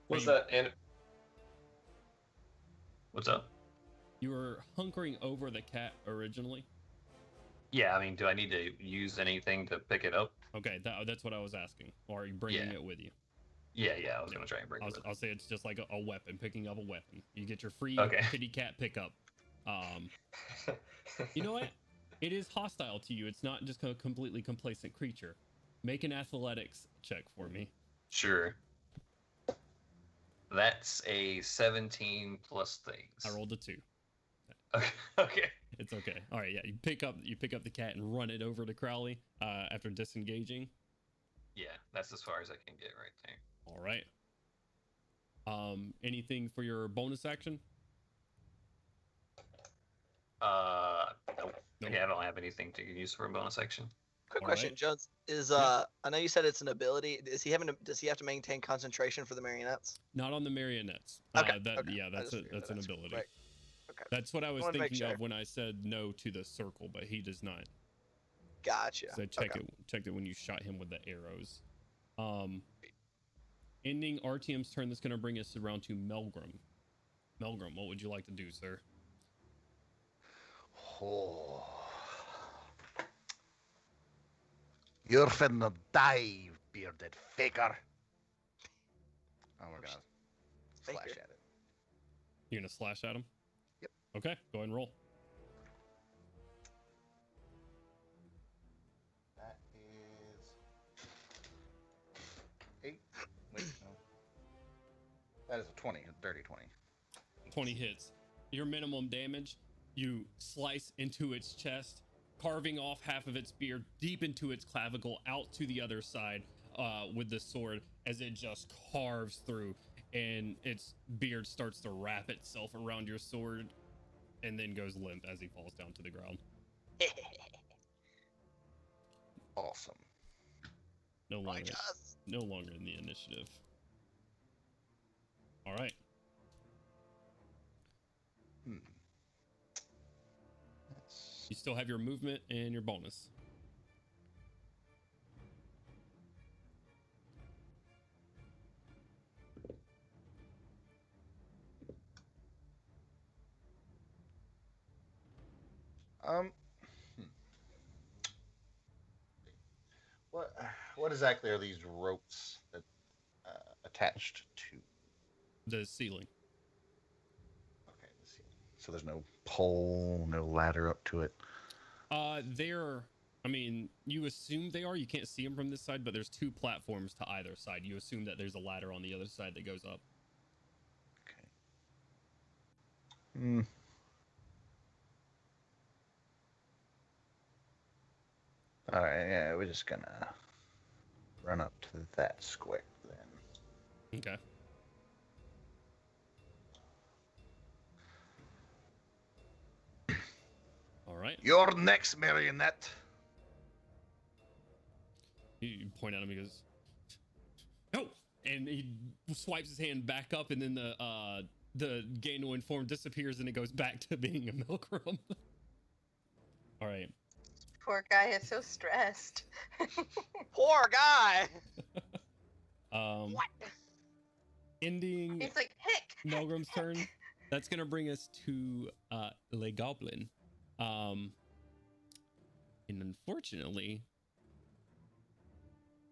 What's that? What's up? You were hunkering over the cat originally? Yeah, I mean, do I need to use anything to pick it up? Okay, that's what I was asking. Or are you bringing it with you? Yeah, I was gonna try and bring it. I'll say it's just like a weapon, picking up a weapon. You get your free kitty cat pickup. You know what? It is hostile to you. It's not just a completely complacent creature. Make an athletics check for me. Sure. That's a 17 plus things. I rolled a 2. Okay. It's okay. All right, yeah. You pick up the cat and run it over to Crowley after disengaging. Yeah, that's as far as I can get right there. All right. Anything for your bonus action? Nope. Okay, I don't have anything to use for a bonus action. Quick All question, right. Jones. Is Yeah. I know you said it's an ability. Does he have to maintain concentration for the marionettes? Not on the marionettes. Okay, That okay. yeah, I that's just a figured that's that an answered. ability. Right. Okay. That's what I was Wanted to make thinking sure. of when I said no to the circle, but he does not. Gotcha. So I checked it when you shot him with the arrows. Ending RTM's turn, that's going to bring us around to Melgrim. Melgrim, what would you like to do, sir? Oh. You're finna die, bearded faker. Oh, we're gonna slash Faker. at it. You're going to slash at him? Yep. Okay, go ahead and roll. That is 8. Wait, no. That is a 20, a dirty 20. 20 hits. Your minimum damage, you slice into its chest, carving off half of its beard deep into its clavicle, out to the other side with the sword as it just carves through, and its beard starts to wrap itself around your sword and then goes limp as he falls down to the ground. Awesome. No longer Righteous. in the initiative. All right. You still have your movement and your bonus. What exactly are these ropes that attached to? The ceiling. Okay, let's see. So there's no pole, no ladder up to it. I mean, you assume they are. You can't see them from this side, but there's 2 platforms to either side. You assume that there's a ladder on the other side that goes up. Okay. All right, yeah, we're just gonna run up to that square then. Okay. All right. Your next marionette. You point at him. He goes, "No!" And he swipes his hand back up, and then the Ganoin form disappears, and it goes back to being a Milkrum. All right. Poor guy is so stressed. Poor guy. What? Ending He's like, heck. Melgrim's turn. That's gonna bring us to Le Goblin. And unfortunately,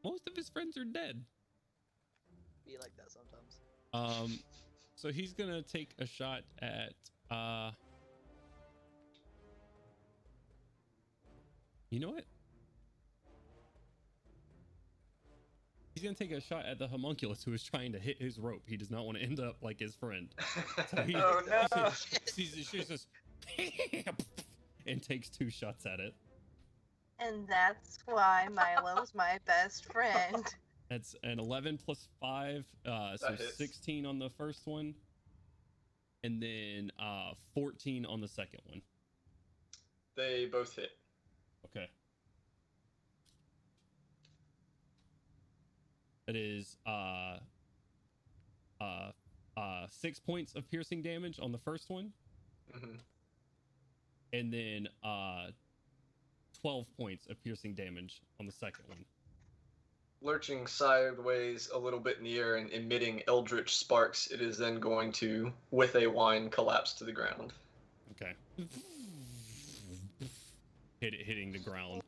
most of his friends are dead. Be like that sometimes. So he's gonna take a shot at you know what? He's gonna take a shot at the homunculus who is trying to hit his rope. He does not want to end up like his friend. So he, Oh, no. He shoots this and takes 2 shots at it. And that's why Milo's my best friend. That's an 11 plus 5, so That hits. 16 on the first one, and then 14 on the second one. They both hit. Okay. It is 6 points of piercing damage on the first one, Mm-hmm. and then 12 points of piercing damage on the second one. Lurching sideways a little bit in the air and emitting eldritch sparks, it is then going to, with a whine, collapse to the ground. Okay. Hitting the ground.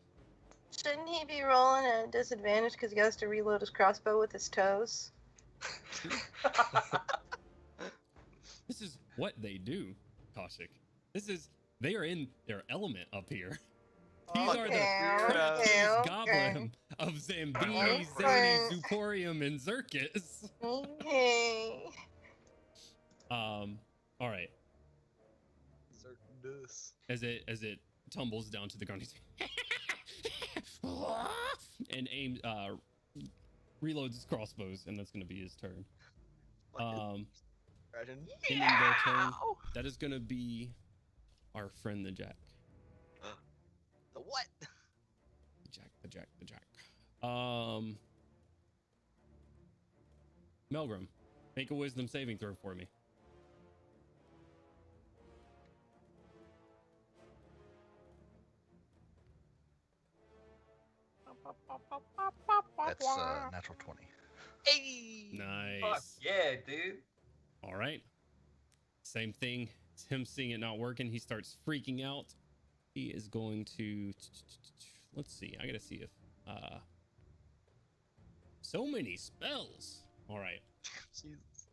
Shouldn't he be rolling at a disadvantage because he has to reload his crossbow with his toes? This is what they do, Kaushik. They are in their element up here. These are the Okay. goblin of Zambini, Okay. Zany, Zooporium, and Zirkus. Okay. All right. Zirkus. As it tumbles down to the ground, he's and aims reloads his crossbows, and that's gonna be his turn. Imagine. Ending their turn. That is gonna be our friend the Jack. The what? Jack Melgrim, make a wisdom saving throw for me. That's natural 20. Hey! Nice. Fuck yeah, dude. All right. Same thing. It's him seeing it not working. He starts freaking out. He is going to. Let's see. I gotta see if. So many spells. All right. Jesus.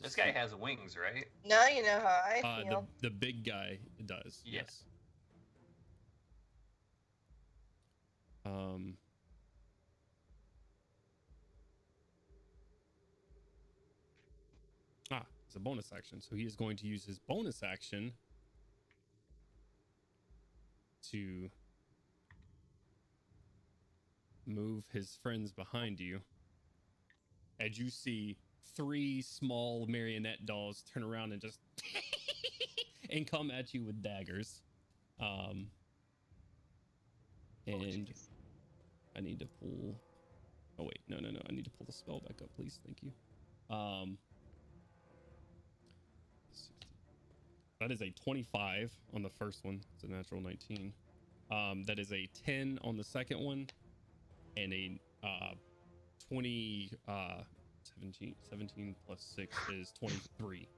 This guy has wings, right? Now you know how I feel. The big guy does. Yeah. Yes. It's a bonus action. So he is going to use his bonus action to move his friends behind you. As you see 3 small marionette dolls turn around and just and come at you with daggers. And I need to pull. Oh wait, no. I need to pull the spell back up, please. Thank you. That is a 25 on the first one. It's a natural 19. That is a 10 on the second one, and a 17 plus 6 is 23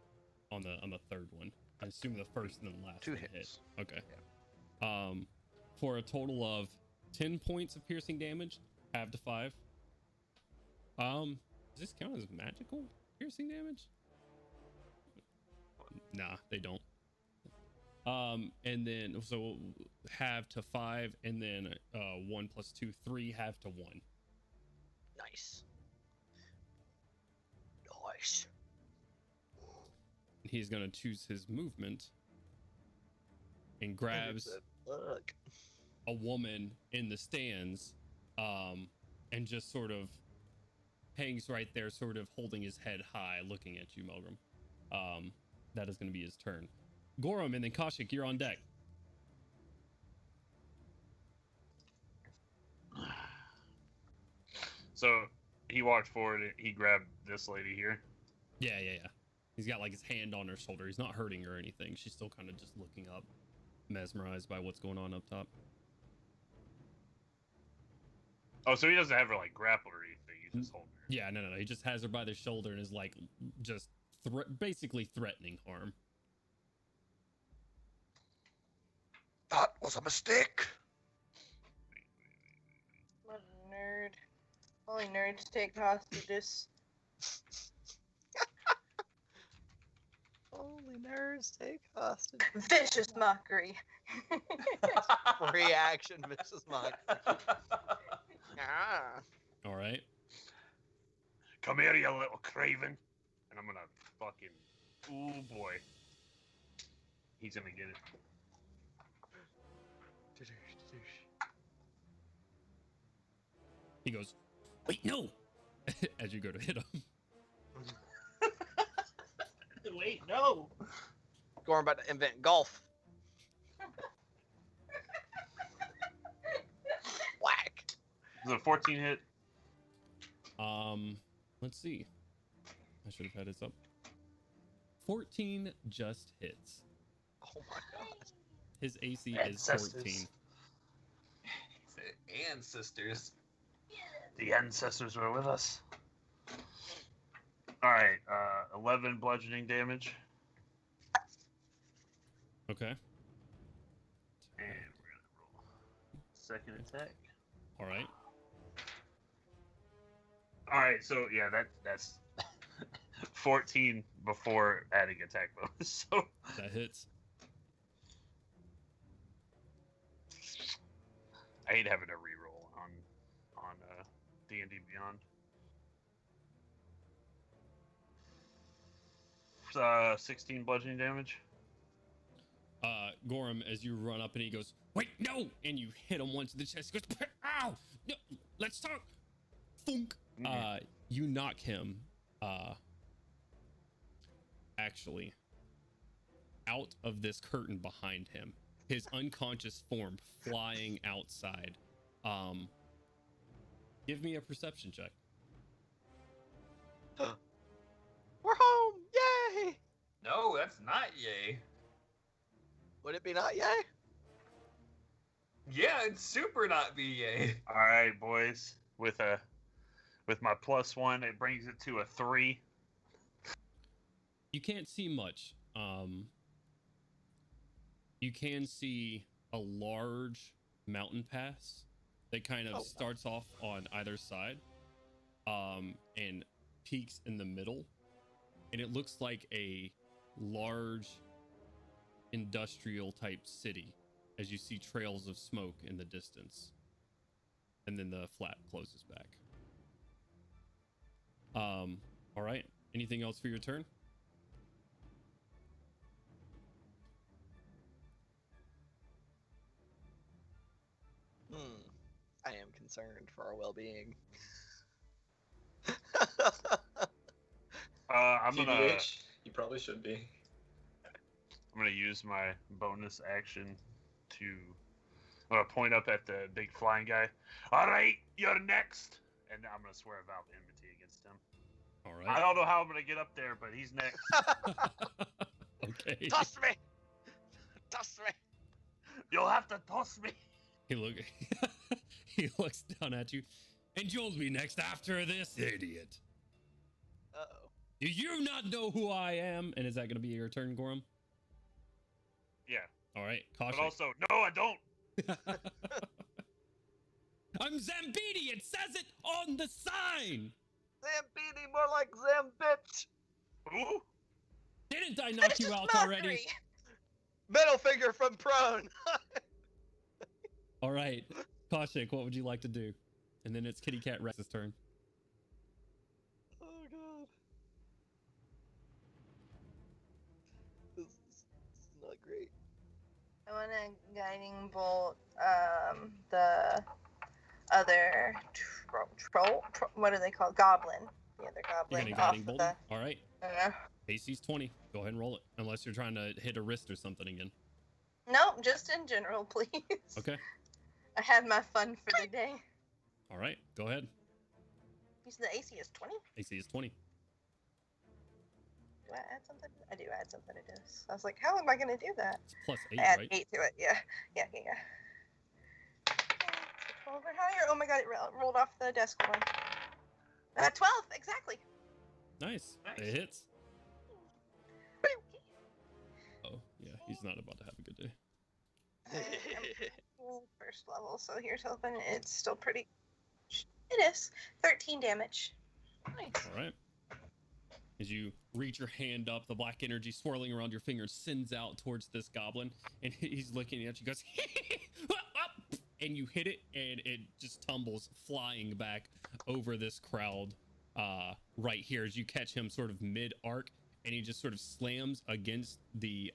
on the third one. I assume the first and the last 2 one hits. hit. Okay. Yeah. For a total of 10 points of piercing damage, half to 5. Does this count as magical piercing damage? Nah, they don't. And then so half to 5, and then 1 plus 2, 3, half to 1. Nice. Nice. He's gonna choose his movement and grabs Look. a woman in the stands, and just sort of hangs right there, sort of holding his head high, looking at you, Melgrim. That is gonna be his turn. Gorum and then Kaushik, you're on deck. So he walked forward. He grabbed this lady here. Yeah. He's got like his hand on her shoulder. He's not hurting her or anything. She's still kind of just looking up, mesmerized by what's going on up top. Oh, so he doesn't have her like grappled or anything. He's just holding her. Yeah, no. He just has her by the shoulder and is like just basically threatening harm. That was a mistake. What a nerd. Only nerds take hostages. Only nerds take hostage. Vicious mockery. Reaction, Mrs. Mock. Ah. All right. Come here, you little craven. And I'm gonna fucking. Ooh boy. He's gonna get it. He goes, wait, no! As you go to hit him. Wait, no! Gorm about to invent golf. Whack. Is it a 14 hit? Let's see. I should have had this up. 14 just hits. Oh my god. His AC Ancestors. is 14. Ancestors. The ancestors were with us. Alright, 11 bludgeoning damage. Okay. And we're gonna roll second attack. All right. Alright, so yeah, that's 14 before adding attack bonus. So That hits. I hate having a reroll on D&D Beyond. 16 bludgeoning damage. Gorham, as you run up and he goes, wait, no! And you hit him once in the chest. He goes, ow! No, let's talk! Thunk! You knock him, actually, out of this curtain behind him his unconscious form flying outside. Give me a perception check. We're home! Yay! No, that's not yay. Would it be not yay? Yeah, it's super not be yay. All right, boys. With my +1, it brings it to a 3. You can't see much. You can see a large mountain pass that kind of starts off on either side, and peaks in the middle, and it looks like a large industrial type city as you see trails of smoke in the distance, and then the flap closes back. All right, anything else for your turn? I am concerned for our well-being. I'm gonna TBH, you probably should be. I'm gonna use my bonus action to. I'm gonna point up at the big flying guy. All right, you're next, and I'm gonna swear a vow of enmity against him. All I right. don't know how I'm gonna get up there, but he's next. Okay. Toss me! Toss me! You'll have to toss me. He looks down at you, and you'll be next after this idiot. Uh-oh. Do you not know who I am? And is that going to be your turn, Gorham? Yeah, All right, but caution. also, no, I don't. I'm Zambini. It says it on the sign. Zambini, more like Zambitch! Ooh. Didn't I knock you out already? Middle finger from prone! All right, Kaushik, what would you like to do? And then it's Kitty Cat Rex's turn. Oh god. This is not great. I want a guiding bolt. The other troll. What are they called? Goblin. The other You're goblin. getting a guiding bolt? All right. Uh, AC's 20. Go ahead and roll it. Unless you're trying to hit a wrist or something again. no, just in general, please. Okay. I had my fun for the day. All right. Go ahead. You said the AC is 20? AC is 20. Do I add something? I do add something to this. I was like, how am I going to do that? It's plus 8, I add right? 8 to it. Yeah. 12 or higher. Oh my god, it rolled off the desk one. 12, exactly. Nice. Nice. It hits. Oh, yeah. He's not about to have a good day. First level, so here's hoping it's still pretty. It is 13 damage. Nice. All right. As you reach your hand up, the black energy swirling around your fingers sends out towards this goblin, and he's looking at you. Goes, and you hit it, and it just tumbles flying back over this crowd right here as you catch him sort of mid arc, and he just sort of slams against the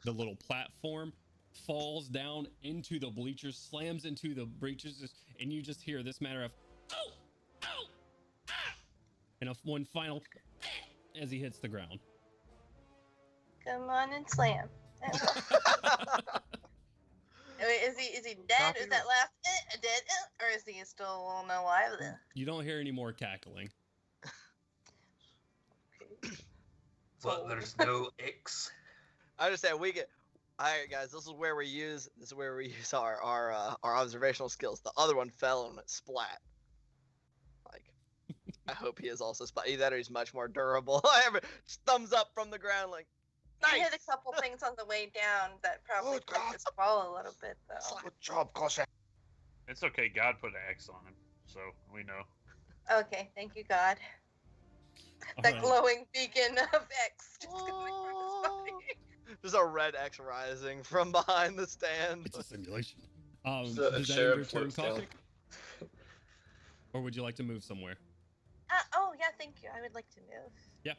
little platform, falls down into the bleachers, slams into the bleachers, and you just hear this matter of oh, oh, ah, and one final as he hits the ground. Come on and slam. Wait, is he dead? Is that last dead, or is he still alive? You don't hear any more cackling. But there's no X. I understand. We get. All right, guys. This is where we use our observational skills. The other one fell and it splat. Like, I hope he is also splat. Either that or he's much more durable. Just thumbs up from the ground, like. I Nice. hit a couple things on the way down that probably broke his fall a little bit, though. Good job, Kaushik. It's okay. God put an X on him, so we know. Okay, thank you, God. All That right. glowing beacon of X just coming from his body. There's a red X rising from behind the stand. It's a simulation. The Does that end your sheriff turn, works down. Kaushik? Or would you like to move somewhere? Oh, yeah, thank you. I would like to move. Yeah.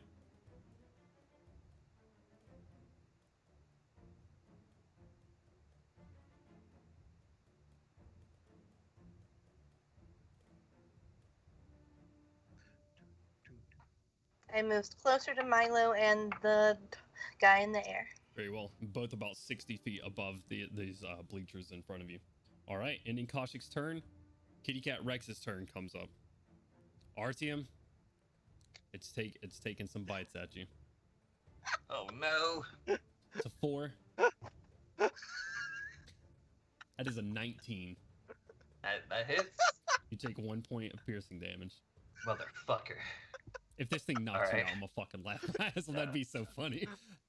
I moved closer to Milo and the guy in the air. Very well. Both about 60 feet above these bleachers in front of you. All right. Ending Kaushik's turn. Kitty Cat Rex's turn comes up. Artyom, it's taking some bites at you. Oh no. It's a 4. That is a 19. That hits. You take 1 point of piercing damage. Motherfucker. If this thing knocks me Alright. out, I'm gonna fucking laugh my ass. That'd be so funny.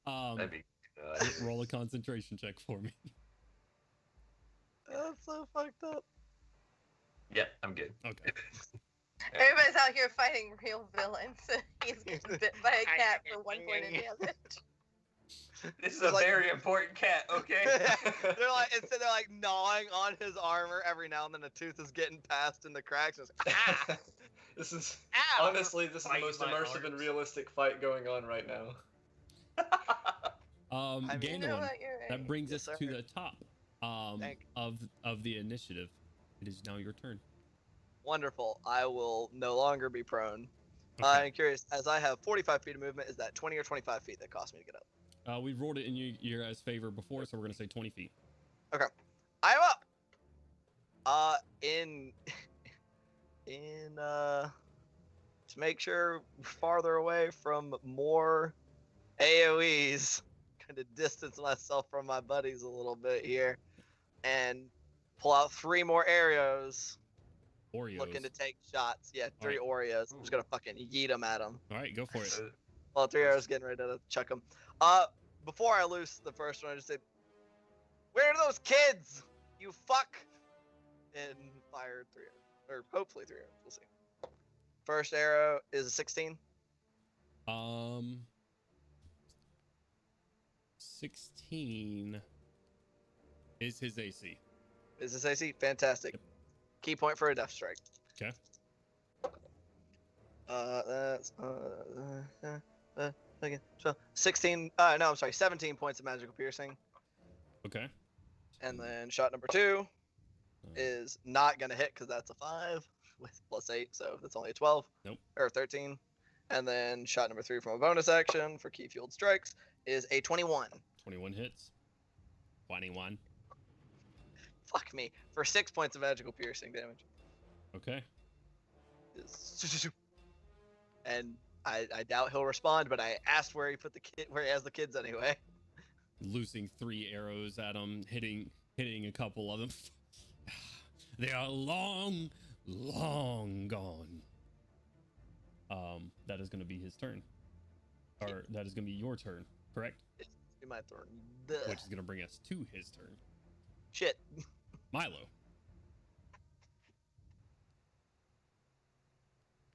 That'd be good. Roll a concentration check for me. That's so fucked up. Yeah, I'm good. Okay. Everybody's out here fighting real villains. He's getting bit by a cat for 1 point of damage. This is It's a like- very important cat, okay? they're like gnawing on his armor every now and then. A tooth is getting passed in the cracks. It's like, ah, This is ow. honestly this is the Biting most my immersive and arms. realistic fight going on right now. I mean- You know Gandalf, what? You're right. that brings Yes, us to sir. the top Thank- of the initiative. It is now your turn. Wonderful. I will no longer be prone. Okay. I'm curious, as I have 45 feet of movement, is that 20 or 25 feet that cost me to get up? We rolled it in your guys' favor before, so we're gonna say 20 feet. I'm up. In to make sure we're farther away from more AOE's, kind of distance myself from my buddies a little bit here, and pull out 3 more Oreos. Oreos. Looking to take shots. Yeah, 3 Alright. Oreos. I'm just gonna fucking yeet them at them. All right, go for it. Well, 3 arrows getting ready to chuck them. Before I loose the first one, I just said, "Where are those kids? You fuck!" And fired 3 arrows, or hopefully 3 arrows. We'll see. First arrow is a 16. 16 is his AC. Is this AC? Fantastic. Yep. Key point for a death strike. Okay. That's okay. So 16. No, I'm sorry. 17 points of magical piercing. Okay. And then shot number 2 is not gonna hit because that's a 5 with +8, so that's only a 12. Nope. Or 13. And then shot number 3 from a bonus action for key fueled strikes is a 21. 21 hits. 21. Fuck me for 6 points of magical piercing damage. Okay. And I doubt he'll respond, but I asked where he put where he has the kids anyway. Loosing 3 arrows at him, hitting a couple of them. They are long gone. That is going to be his turn, or that is going to be your turn, correct? It's my turn. Which is going to bring us to his turn. Shit. Milo.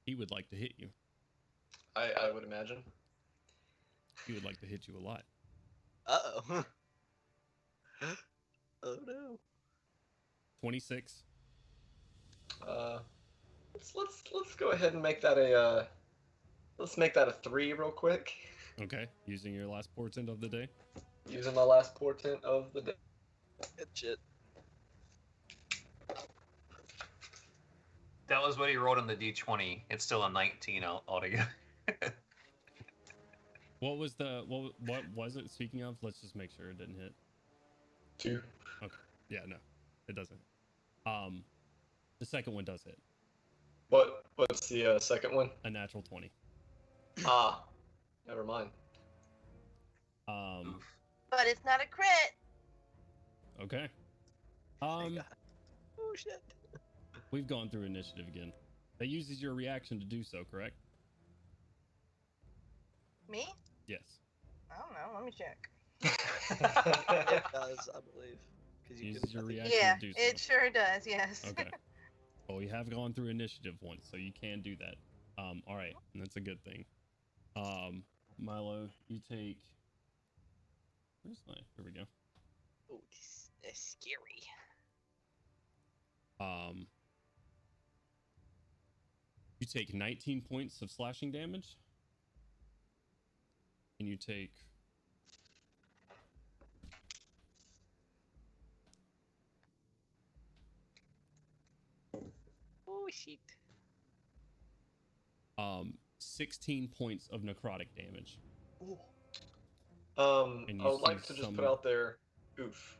He would like to hit you. I would imagine. He would like to hit you a lot. Uh-oh. Oh no. 26. Let's go ahead and make that a let's make that a 3 real quick. Okay. Using your last portent of the day. Using my last portent of the day. Good shit. That was what he rolled on the D20. It's still a 19 altogether. What was it? Speaking of, let's just make sure it didn't hit. 2. Yeah, no, it doesn't. The second one does hit. What's the second one? A natural 20. Ah, never mind. But it's not a crit. Okay. Thank God. Oh shit. We've gone through initiative again. That uses your reaction to do so, correct? Me? Yes. I don't know. Let me check. It does, I believe. 'Cause you Uses can, your I think- reaction Yeah, to do so. it sure does. Yes. Okay. Well, we have gone through initiative once, so you can do that. All right, and that's a good thing. Milo, you take. Where's my? Here we go. Oh, this is scary. You take 19 points of slashing damage, and you take. Oh shit. 16 points of necrotic damage. Ooh. And I you would like see to just some- put out there, oof.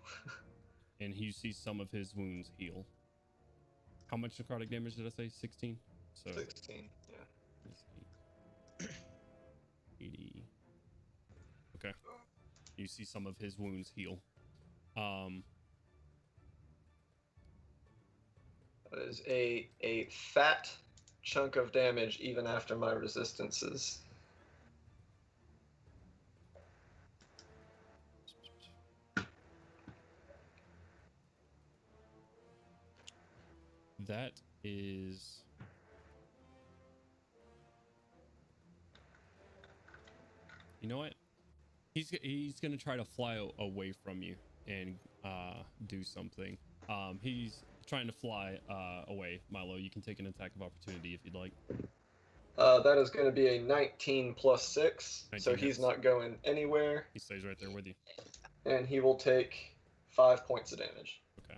And you see some of his wounds heal. How much necrotic damage did I say? 16? So 16. Yeah. 80. Okay. You see some of his wounds heal. That is a fat chunk of damage even after my resistances. That is... You know what? He's gonna try to fly away from you and do something. He's trying to fly away. Milo, you can take an attack of opportunity if you'd like. That is going to be a 19 plus 6, 19 so he's hits. not going anywhere, He stays right there with you. and he will take 5 points of damage. Okay.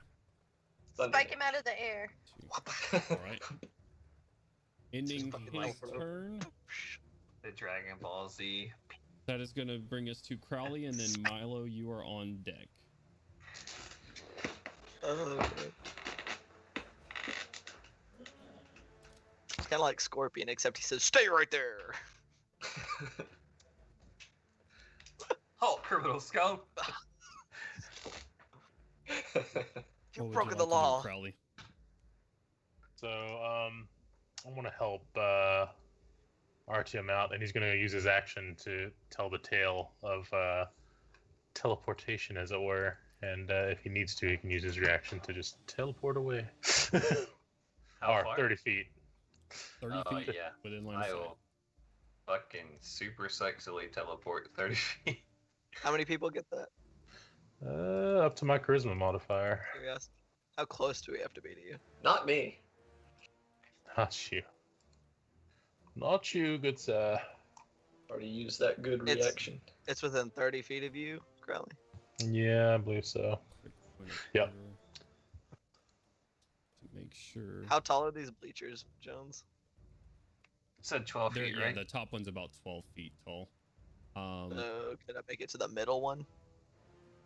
Thunder Spike him out of the air. All right. Ending fucking his light, bro. turn. The Dragon Ball Z. That is gonna bring us to Crowley, and then Milo, you are on deck. Okay. It's kind of like Scorpion, except he says, "Stay right there." Halt, criminal scum! You've What would broken you the like to do, law. Crowley. So, I want to help Artyom out, and he's going to use his action to tell the tale of teleportation, as it were. And if he needs to, he can use his reaction to just teleport away. How or far? 30 feet. 30 Oh, feet yeah. within line of I sight. will fucking super sexily teleport 30 feet. How many people get that? Up to my charisma modifier. Curiosity. How close do we have to be to you? Not me. Not you. Not you, good sir. Already used that good It's- reaction. It's within 30 feet of you, Crowley. Yeah, I believe so. Quick point of Yep. order to make sure. How tall are these bleachers, Jones? It said 12 They're- feet, yeah, right? the top one's about 12 feet tall. Could I make it to the middle one?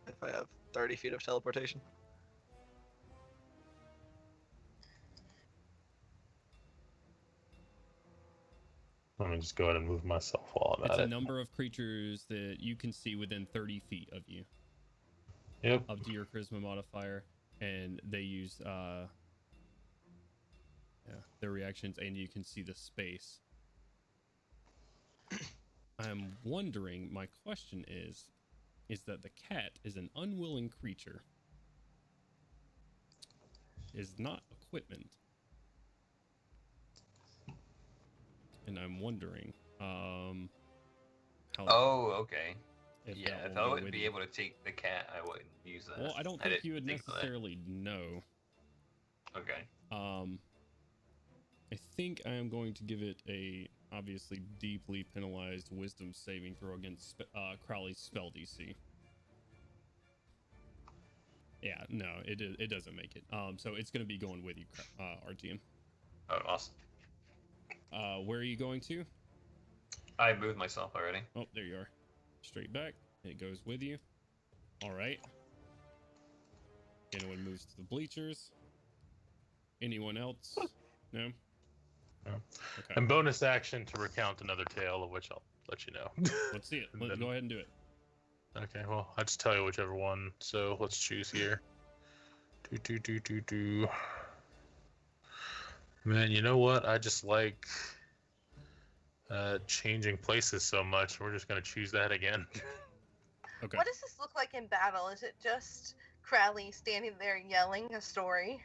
If I have 30 feet of teleportation? Let me just go ahead and move myself while I'm It's at a it. number of creatures that you can see within 30 feet of you, Yep. up to your charisma modifier, and they use their reactions, and you can see the space. I'm wondering, my question is that the cat is an unwilling creature, is not equipment, and I'm wondering how Oh, okay. if Yeah, that if will I go wouldn't with be you. able to take the cat, I wouldn't use that. Well, I don't I think didn't you would think of that. necessarily know. Okay. I think I am going to give it a obviously deeply penalized wisdom saving throw against Crowley's spell DC. Yeah, no, it doesn't make it. So it's going to be going with you, RGM. Oh, awesome. Where are you going to? I moved myself already. Oh, there you are. Straight back. It goes with you. All right. Anyone moves to the bleachers? Anyone else? No? No. Okay. And bonus action to recount another tale, of which I'll let you know. Let's see it. And Let's then- go ahead and do it. Okay, well, I'll just tell you whichever one. So let's choose here. Do. Man, you know what? I just like changing places so much. We're just gonna choose that again. Okay. What does this look like in battle? Is it just Crowley standing there yelling a story?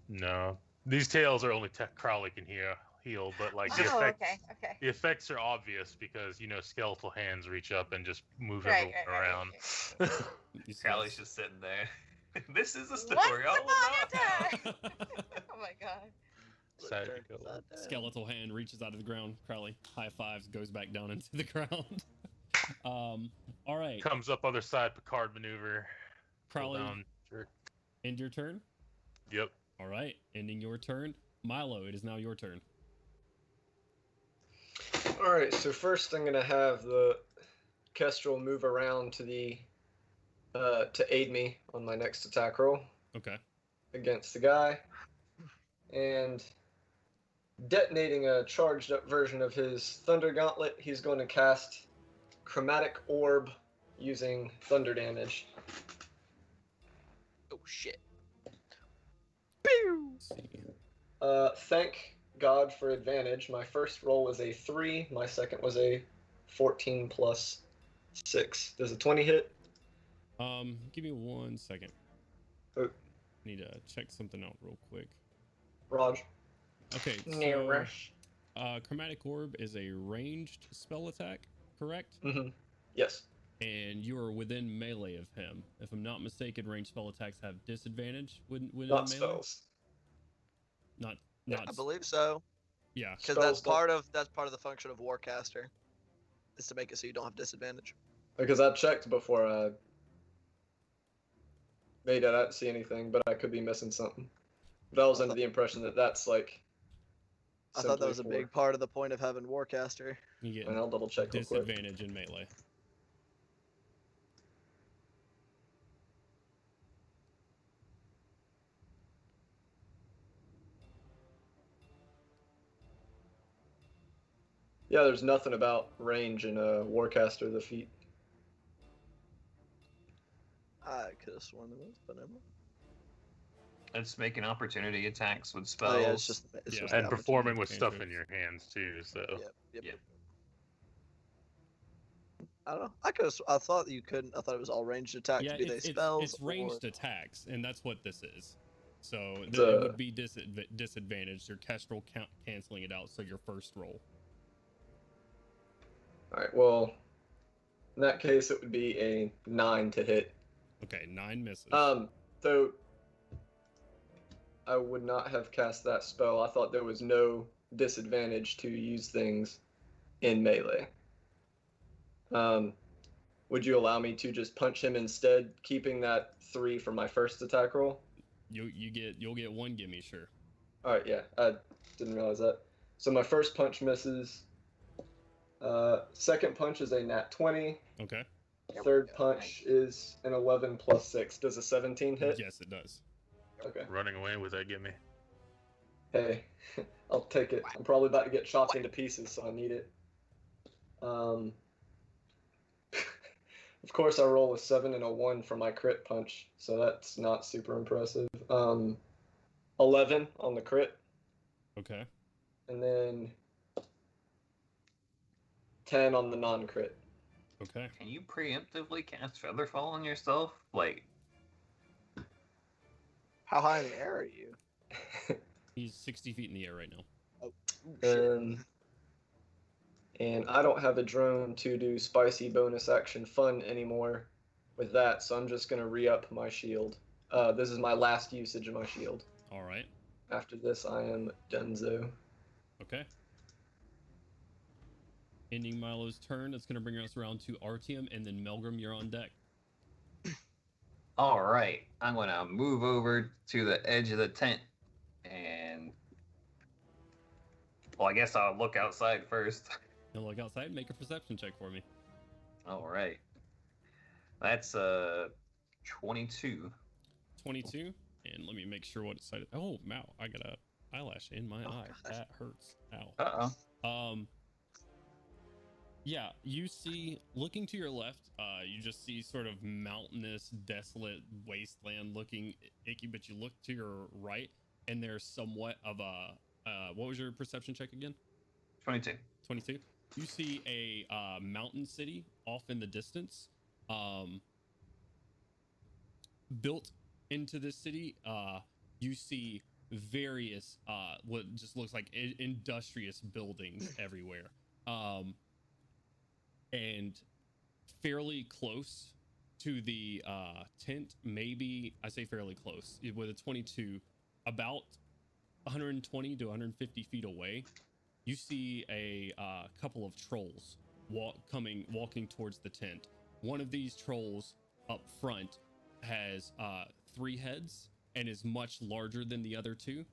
No, these tales are only Crowley can heal, but like the Oh, effects, okay. the effects are obvious because skeletal hands reach up and just move Right, everyone right, around. You see Crowley's this? just sitting there. This is a Once story. I will upon not. a time. Oh my god. Sad to go. Skeletal hand reaches out of the ground. Crowley high fives, goes back down into the ground. All right. Comes up other side, Picard maneuver. Pull Crowley, down, jerk. end your turn. Yep. All right, ending your turn. Milo, it is now your turn. Alright, so first I'm going to have the Kestrel move around to the to aid me on my next attack roll Okay. against the guy, and detonating a charged up version of his Thunder Gauntlet, he's going to cast Chromatic Orb using thunder damage. Oh shit. Let's see. Thank God for advantage. My first roll was a 3. My second was a 14 plus 6. Does a 20 hit? Give me 1 second. Oh. Need to check something out real quick. Raj. Okay, No so rush. Chromatic Orb is a ranged spell attack, correct? Mm-hmm. Yes. And you are within melee of him. If I'm not mistaken, ranged spell attacks have disadvantage within Not melee. spells. Not I believe so. Yeah. Because that's part of the function of Warcaster, is to make it so you don't have disadvantage. Because I checked before I made it. I didn't see anything, but I could be missing something. But I was under the impression that that's like. I thought that was a simply big part of the point of having Warcaster. You get And I'll double check real quick. disadvantage in melee. Yeah, there's nothing about range in Warcaster the feat. I could have sworn there was, but never mind. It's making opportunity attacks with spells. Oh yeah, it's just Yeah. And the performing with Cantrips. stuff in your hands too. So opportunity. Yep. Yep. I don't know. I thought you couldn't. I thought it was all ranged attacks. Yeah, Be they spells? it's ranged or... attacks, and that's what this is. So It's it would be disadvantaged. Your Kestrel canceling it out, so your first roll. Alright, well, in that case, it would be a 9 to hit. Okay, 9 misses. So I would not have cast that spell. I thought there was no disadvantage to use things in melee. Would you allow me to just punch him instead, keeping that 3 for my first attack roll? You'll get 1 gimme, sure. Alright, yeah, I didn't realize that. So my first punch misses. Second punch is a nat 20. Okay. Third punch is an 11 plus 6. Does a 17 hit? Yes, it does. Okay. running away with that, get me. Hey, I'll take it. I'm probably about to get chopped into pieces, so I need it. Of course, I roll a 7 and a 1 for my crit punch, so that's not super impressive. 11 on the crit, Okay. and then 10 on the non-crit. Okay. Can you preemptively cast Featherfall on yourself? Like, How high in the air are you? He's 60 feet in the air right now. Oh, shit. And I don't have a drone to do spicy bonus action fun anymore with that, so I'm just going to re-up my shield. This is my last usage of my shield. All right. After this, I am donezo. Okay. Ending Milo's turn. That's going to bring us around to Artyom, and then Melgrim, you're on deck. all right, I'm gonna move over to the edge of the tent, and well, I guess I'll look outside first. You'll look outside. Make a perception check for me. All right, that's 22. 22. And let me make sure what side. Oh, Mal, I got a eyelash in my eye. gosh. That hurts. Ow. Uh-oh. Yeah, you see, looking to your left, you just see sort of mountainous, desolate wasteland looking icky, but you look to your right, and there's somewhat of a, what was your perception check again? 22. 22. You see a mountain city off in the distance. Built into this city, you see various, what just looks like industrious buildings everywhere. And fairly close to the tent, maybe, I say fairly close, with a 22, about 120 to 150 feet away, you see a couple of trolls walking towards the tent. One of these trolls up front has 3 heads and is much larger than the other 2,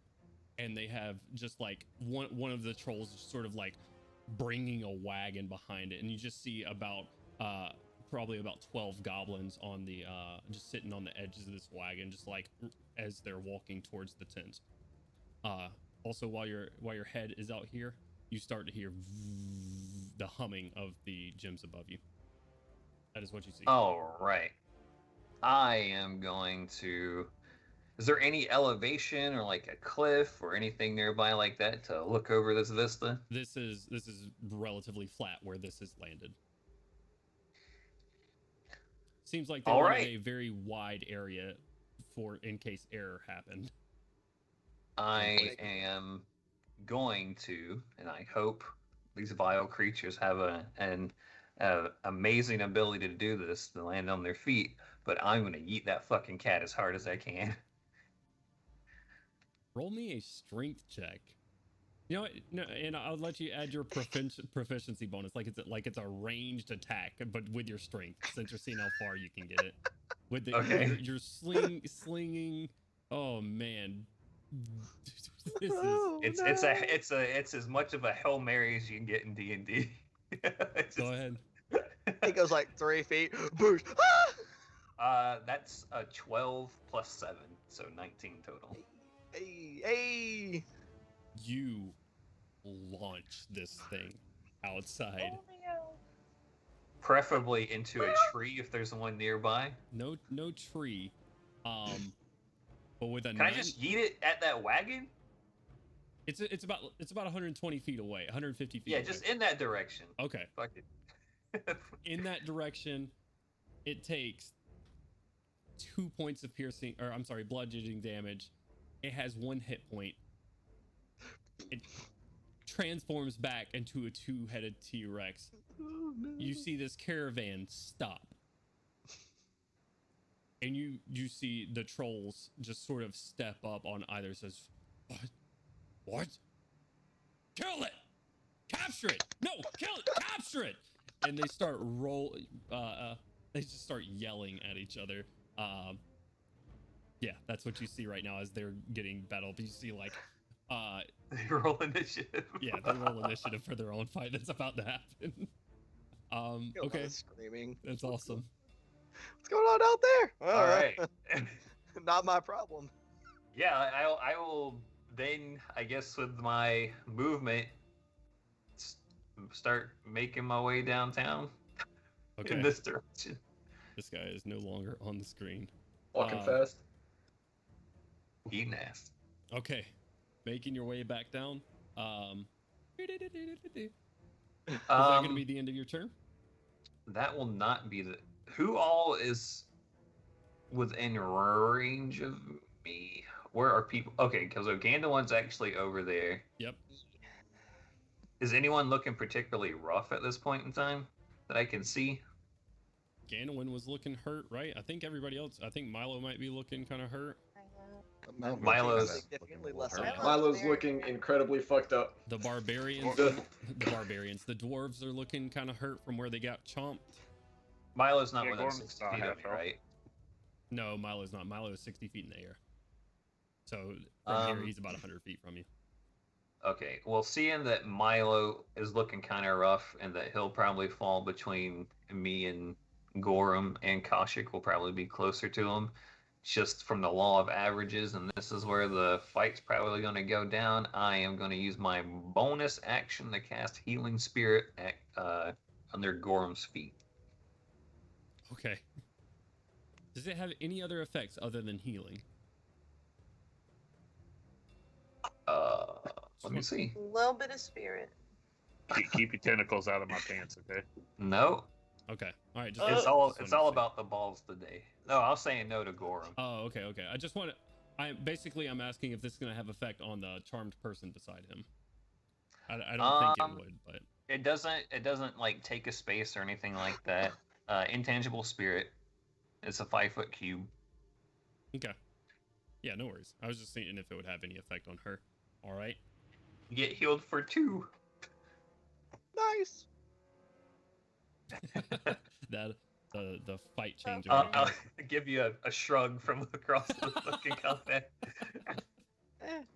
and they have just like one of the trolls is sort of like bringing a wagon behind it, and you just see about probably about 12 goblins on the just sitting on the edges of this wagon, just like as they're walking towards the tent. Also, while your head is out here, you start to hear the humming of the gyms above you. That is what you see. All right. I am going to. Is there any elevation or like a cliff or anything nearby like that to look over this vista? This is relatively flat where this has landed. Seems like they All wanted right. a very wide area for in case error happened. I am going to, and I hope these vile creatures have an amazing ability to do this, to land on their feet. But I'm going to yeet that fucking cat as hard as I can. Roll me a strength check. You know what? No, and I'll let you add your proficiency bonus, like it's a ranged attack, but with your strength, since you're seeing how far you can get it. With the Okay. your slinging. Oh man, this is. It's as much of a Hail Mary as you can get in D&D. Go ahead. It goes like 3 feet. Boost. That's a 12 plus 7, so 19 total. Hey. You launch this thing outside. Preferably into a tree if there's one nearby. No tree. But with a Can I just yeet it at that wagon? It's about 120 feet away, 150 feet. Yeah, away. just in that direction. Okay. Fuck it. In that direction, it takes 2 points of piercing, or I'm sorry, bludgeoning damage. It has 1 hit point. It transforms back into a 2-headed T-Rex. Oh, no. You see this caravan stop. And you see the trolls just sort of step up on either. Says, what? Kill it! Capture it! No, kill it! Capture it! And they start they just start yelling at each other. Yeah, that's what you see right now as they're getting battled. You see like They roll initiative. yeah, they roll initiative for their own fight that's about to happen. Okay, Screaming. that's awesome. What's going on out there? All right. Not my problem. Yeah, I will then, I guess, with my movement, start making my way downtown Okay, in this direction. this guy is no longer on the screen. Walking Uh, fast. Eating ass. Okay, making your way back down. Is that going to be the end of your turn? That will not be the. Who all is within range of me? Where are people? Okay, because Ogandawan's actually over there. Yep. Is anyone looking particularly rough at this point in time that I can see? Ganowin was looking hurt, right? I think everybody else. I think Milo might be looking kind of hurt. Milo's- significantly less. Yeah. Milo's looking incredibly fucked up. The barbarians, The- the dwarves are looking kind of hurt from where they got chomped. Milo's not Yeah, within Gorm's 60 not feet of half me, health. right? No, Milo's not. Milo is 60 feet in the air. So from here, he's about 100 feet from you. Okay, well, seeing that Milo is looking kind of rough and that he'll probably fall between me and Gorham, and Kaushik will probably be closer to him, just from the law of averages, and this is where the fight's probably going to go down, I am going to use my bonus action to cast Healing Spirit at, under Gorham's feet. Okay. Does it have any other effects other than healing? Let me see. A little bit of spirit. Keep your tentacles out of my pants, okay? No, Okay. All right. it's just all wanted it's to all see. about the balls today. No, I was saying no to Gorham. Oh, okay. I just want to. I'm asking if this is going to have effect on the charmed person beside him. I don't think it would, but It doesn't like take a space or anything like that. Intangible Spirit. It's a 5-foot cube. okay. Yeah, no worries. I was just seeing if it would have any effect on her. All right. You get healed for 2. Nice. That the fight change. I'll give you a shrug from across the fucking combat.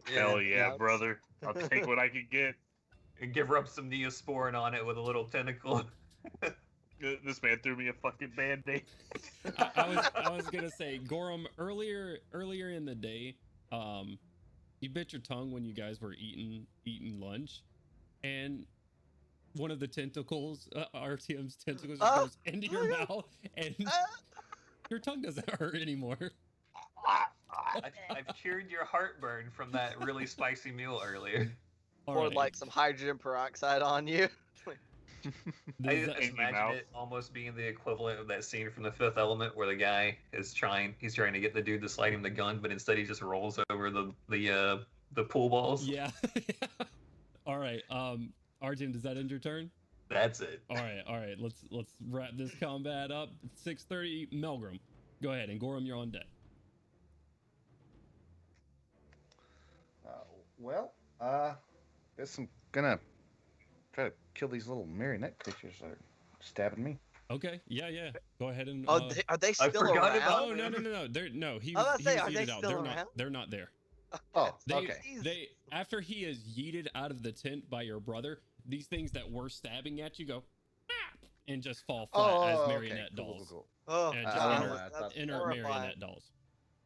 Hell yeah, brother. I'll take what I can get. And rub some Neosporin on it with a little tentacle. This man threw me a fucking band-aid. I was gonna say, Gorum, earlier in the day, you bit your tongue when you guys were eating lunch, and one of the tentacles, RTM's tentacles, just goes into your mouth, and your tongue doesn't hurt anymore. I've cured your heartburn from that really spicy meal earlier. Poured like some hydrogen peroxide on you. I just imagine it almost being the equivalent of that scene from The Fifth Element where the guy is trying to get the dude to slide him the gun, but instead he just rolls over the pool balls. Yeah. All right. Arjun, does that end your turn? That's it. All right. Let's wrap this combat up. 6:30. Melgrim, go ahead, and Gorum, you're on deck. Guess I'm gonna try to kill these little marionette creatures that are stabbing me. Okay. Yeah. Go ahead and. Are they still around? Oh no. No. He was yeeted out. They're not there. Oh, okay. They after he is yeeted out of the tent by your brother, these things that were stabbing at you go and just fall flat as marionette dolls. Cool. Oh, And God, just inner marionette dolls.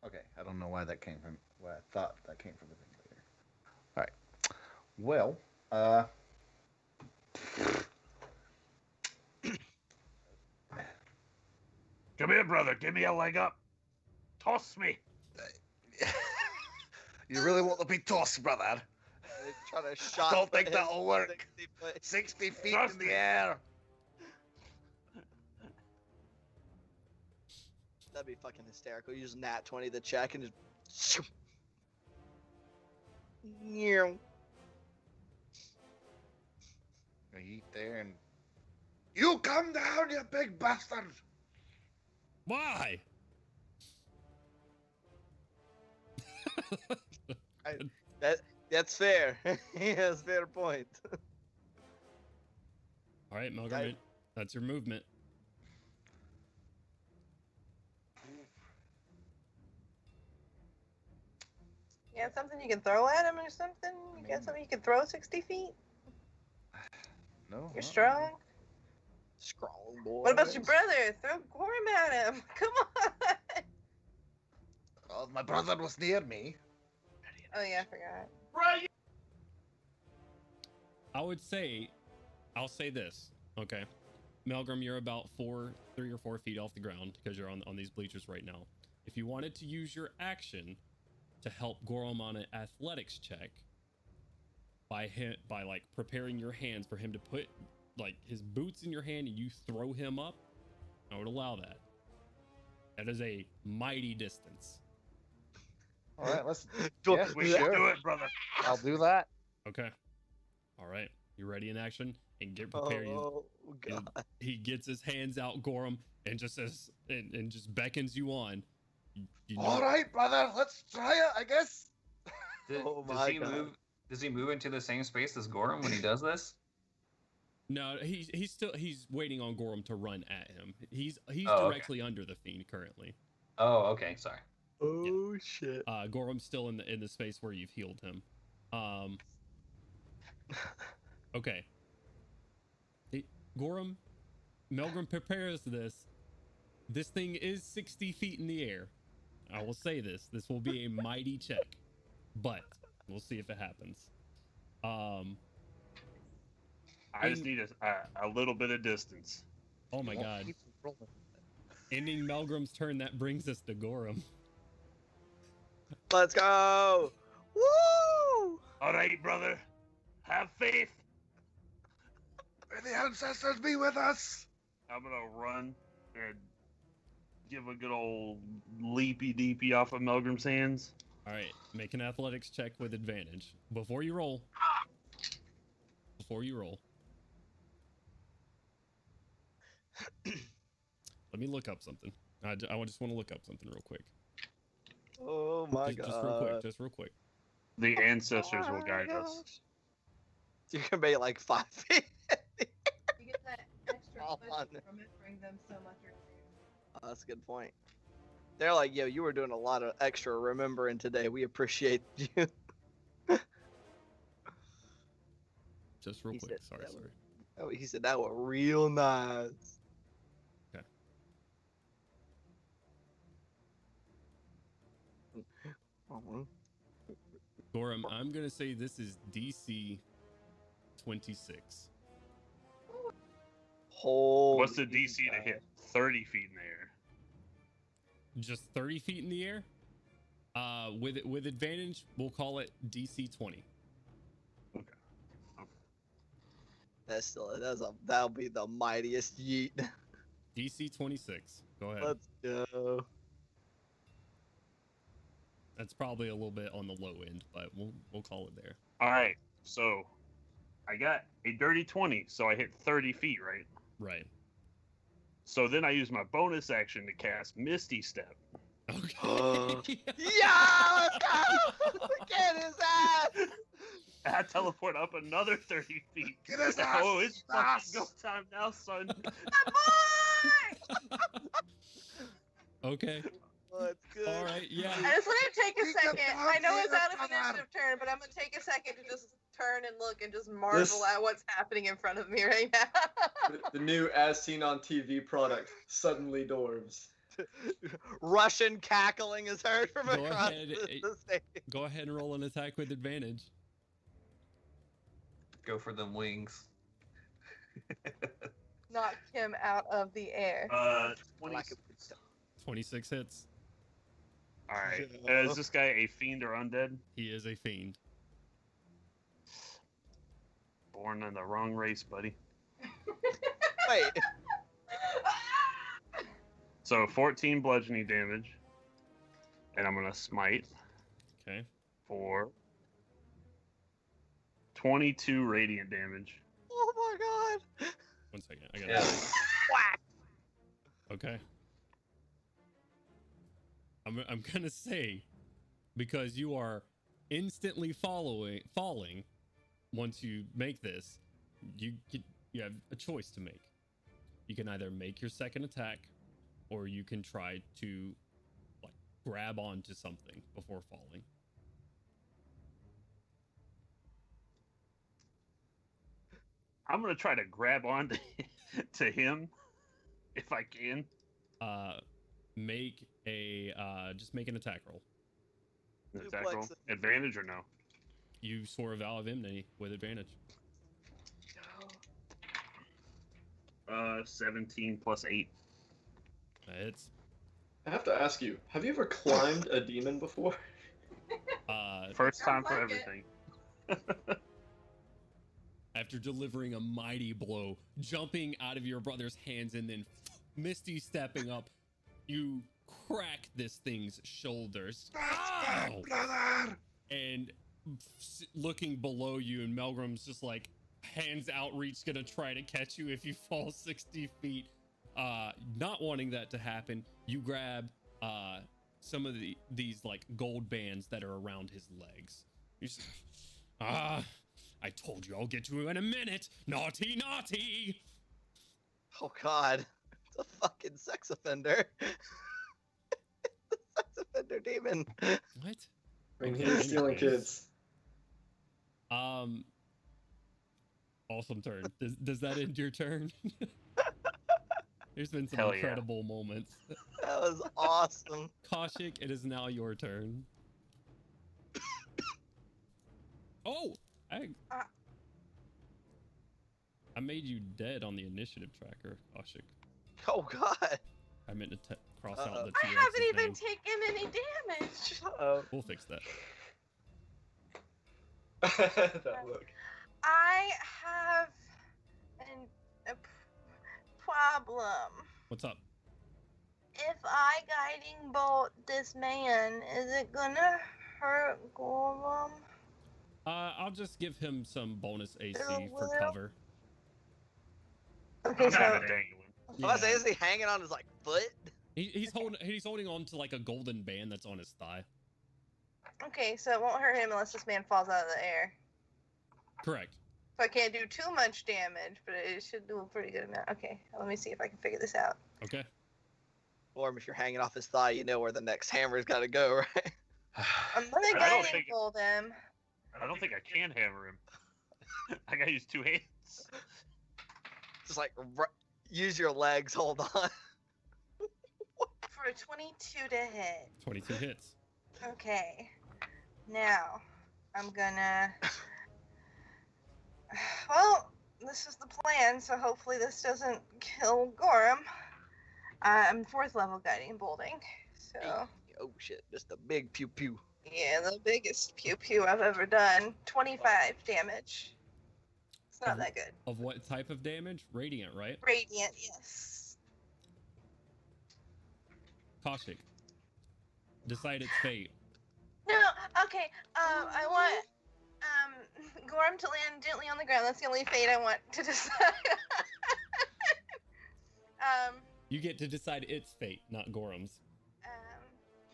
Okay, I don't know why that came from. Why I thought that came from the thing later. All right. Well, Come here, brother. Give me a leg up. Toss me. You really want to be tossed, brother? Trying to shot. Don't think that'll work. 60 feet in the air. That'd be fucking hysterical. Use nat 20 the check and just. You eat there and. You come down, you big bastard! Why? That's fair. He has fair point. All right, Melgrim, that's your movement. You got something you can throw at him or something? You got something you can throw 60 feet? No. You're strong? Strong boy. What about your brother? Throw Gorum at him. Come on. Oh, my brother was near me. Oh, yeah, I forgot. Right. I'll say this, okay? Melgrim, you're about 3 or 4 feet off the ground because you're on these bleachers right now. If you wanted to use your action to help Gorum on an athletics check by like preparing your hands for him to put like his boots in your hand and you throw him up, I would allow that. That is a mighty distance. All right, let's. Do Yeah, We should do it, brother. I'll do that. Okay. All right. You ready in action? And get prepared. Oh, God. He gets his hands out, Gorum, and just says and just beckons you on. You know, All right, brother, let's try it, I guess. Oh my God. Does he move into the same space as Gorum when he does this? No, he's waiting on Gorum to run at him. He's Oh, directly under the fiend currently. Oh, okay, sorry. Oh shit. Gorum's still in the space where you've healed him. Okay. Gorum, Melgrim prepares this. This thing is 60 feet in the air. I will say this. This will be a mighty check, but we'll see if it happens. I just need a little bit of distance. Oh my God. Ending Melgrim's turn, that brings us to Gorum. Let's go. Woo! All right, brother. Have faith. May the ancestors be with us. I'm gonna run and give a good old leapy deepy off of Melgrim's hands. All right, make an athletics check with advantage before you roll. Let me look up something. I just want to look up something real quick. Oh my God. Just real quick. The ancestors will guide us. You're gonna be like 5 feet. You get that extra All on push from it, bring them so much earlier. Oh, that's a good point. They're like, yo, you were doing a lot of extra remembering today. We appreciate you. Just real He quick. said Sorry. Oh, he said that was real nice. Gorham, I'm gonna say this is DC 26. What's the DC to hit 30 feet in the air? Just 30 feet in the air. With advantage, we'll call it DC 20. Okay. That'll be the mightiest yeet. DC 26. Go ahead. Let's go. That's probably a little bit on the low end, but we'll call it there. All right. So I got a dirty 20, so I hit 30 feet, right? Right. So then I use my bonus action to cast Misty Step. Okay. Yeah, let's go! Get his ass! I teleport up another 30 feet. Get his ass! Oh, it's fucking go time now, son. Okay. Let's go. All right. Yeah. I just want to take a second. I know it's out of initiative turn, but I'm gonna take a second to just turn and look and just marvel at what's happening in front of me right now. The new as seen on TV product, Suddenly Dwarves. Russian cackling is heard from Go across ahead, the stage. Go ahead and roll an attack with advantage. Go for them wings. Knock him out of the air. 26 hits. All right. Is this guy a fiend or undead? He is a fiend. Born in the wrong race, buddy. Wait. So 14 bludgeoning damage, and I'm gonna smite. Okay. For 22 radiant damage. Oh my god. 1 second. I got Yeah. Whack. Okay. I'm gonna say, because you are instantly falling once you make this, you have a choice to make. You can either make your second attack, or you can try to like grab onto something before falling. I'm gonna try to grab onto to him if I can. Make a just make an attack roll. An attack roll. Advantage or no? You swore a vow of enmity with advantage. 17 plus 8. It's I have to ask you, have you ever climbed a demon before? First time for like it. everything. after delivering a mighty blow, jumping out of your brother's hands and then Misty stepping up, you crack this thing's shoulders. Ow! And looking below you, and Melgrim's just like hands outreach, gonna try to catch you if you fall 60 feet. Not wanting that to happen, you grab some of these like gold bands that are around his legs. You just, I told you I'll get you in a minute. Naughty, naughty. Oh God, it's a fucking sex offender. It's a sex offender demon. What? I mean, he's stealing kids. Awesome turn. Does that end your turn? There's been some Hell yeah. incredible moments. That was awesome. Kaushik, it is now your turn. Oh, I made you dead on the initiative tracker, Kaushik. Oh God. I meant to cross out the I T-Rex's haven't even name. taken any damage. Oh. We'll fix that. That look. I have a problem. What's up? If I guiding bolt this man, is it gonna hurt Gorham? I'll just give him some bonus AC It'll for will. cover. Okay, I'm so kind of dangling. I was saying, is he hanging on his like foot? He's holding on to like a golden band that's on his thigh. okay, so it won't hurt him unless this man falls out of the air. Correct. So I can't do too much damage, but it should do a pretty good amount. Okay, let me see if I can figure this out. Okay. Or if you're hanging off his thigh, you know where the next hammer's got to go, right? I'm gonna I don't guiding think it- bolt him. I don't think I can hammer him. I gotta use two hands. Just like use your legs. Hold on. For a 22 to hit. 22 hits. Okay. Now, I'm gonna. Well, this is the plan, so hopefully this doesn't kill Gorham. I'm 4th level guiding and bolting, so. Hey, oh shit, just a big pew pew. Yeah, the biggest pew pew I've ever done. 25 damage. It's not that good. Of what type of damage? Radiant, right? Radiant, yes. Kaushik. Decide its fate. No, okay. I want Gorham to land gently on the ground. That's the only fate I want to decide. You get to decide its fate, not Gorham's.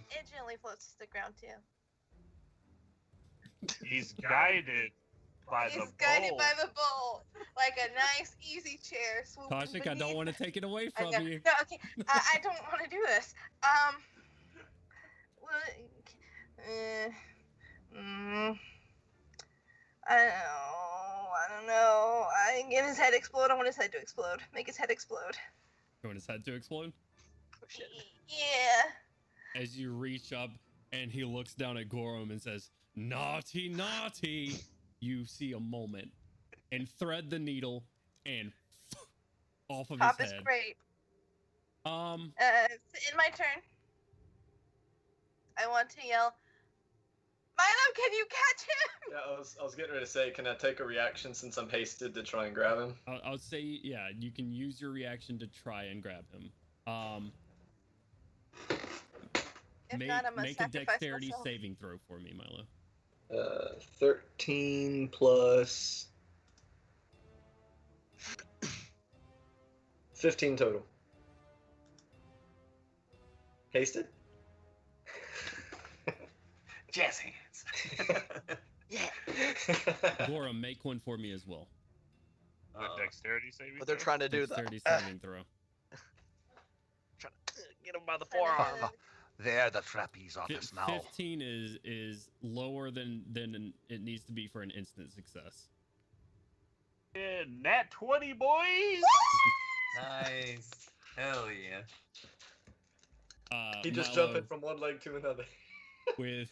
It gently floats to the ground too. He's guided by the He's guided bowl. by the bowl, like a nice, easy chair. Kaushik, I don't want to take it away I from know. you. No, okay. I don't want to do this. I don't know. I get his head explode. I want his head to explode. Make his head explode. You want his head to explode? Oh shit. Yeah. As you reach up and he looks down at Gorham and says, "Naughty, naughty," you see a moment and thread the needle and off of Pop his is head. great. In my turn, I want to yell, "Milo, can you catch him?" Yeah, I was getting ready to say, can I take a reaction since I'm hasted to try and grab him? I would say, yeah, you can use your reaction to try and grab him. If Make, not, I'm gonna make a sacrifice dexterity myself. saving throw for me, Milo. 13 plus 15 total. Hasted? Jazz hands. Yeah. Gorham, make one for me as well. A dexterity saving. But they're throw? trying to do that. Dexterity saving throw. Trying to get him by the forearm. There, the trapeze office now. 15 is lower than it needs to be for an instant success. Yeah, nat 20, boys. Nice. Hell yeah. He just Milo, jumping from one leg to another. with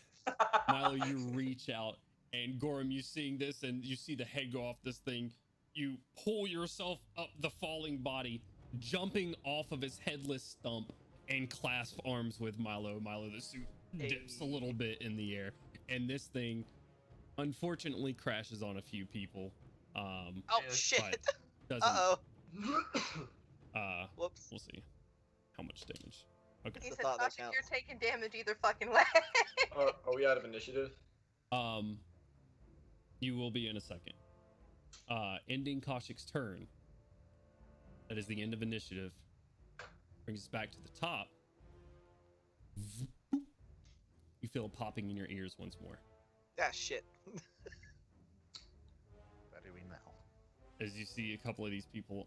Milo, you reach out, and Gorham, you seeing this, and you see the head go off this thing. You pull yourself up the falling body, jumping off of his headless stump, and clasp arms with Milo. Milo, the suit dips a little bit in the air, and this thing, unfortunately, crashes on a few people. Oh Yeah, shit. Doesn't. Uh Uh, Whoops. we'll see how much damage. Okay. He I said, thought that "Kaushik, counts. you're taking damage either fucking way." Are we out of initiative? You will be in a second. Ending Kaushik's turn. That is the end of initiative. Brings us back to the top. You feel it popping in your ears once more. Yeah, shit. Where are we now? As you see a couple of these people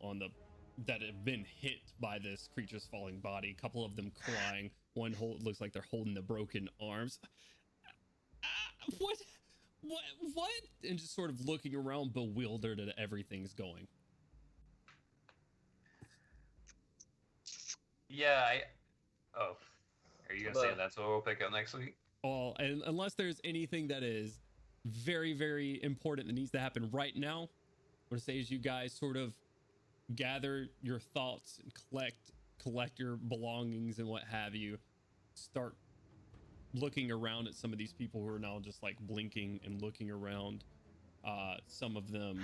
that have been hit by this creature's falling body. A couple of them crying. One looks like they're holding the broken arms. What? And just sort of looking around, bewildered at everything's going. Yeah, are you gonna say that's what we'll pick up next week? Well, and unless there's anything that is very, very important that needs to happen right now, I'm gonna say as you guys sort of gather your thoughts and collect your belongings and what have you, start looking around at some of these people who are now just like blinking and looking around. Some of them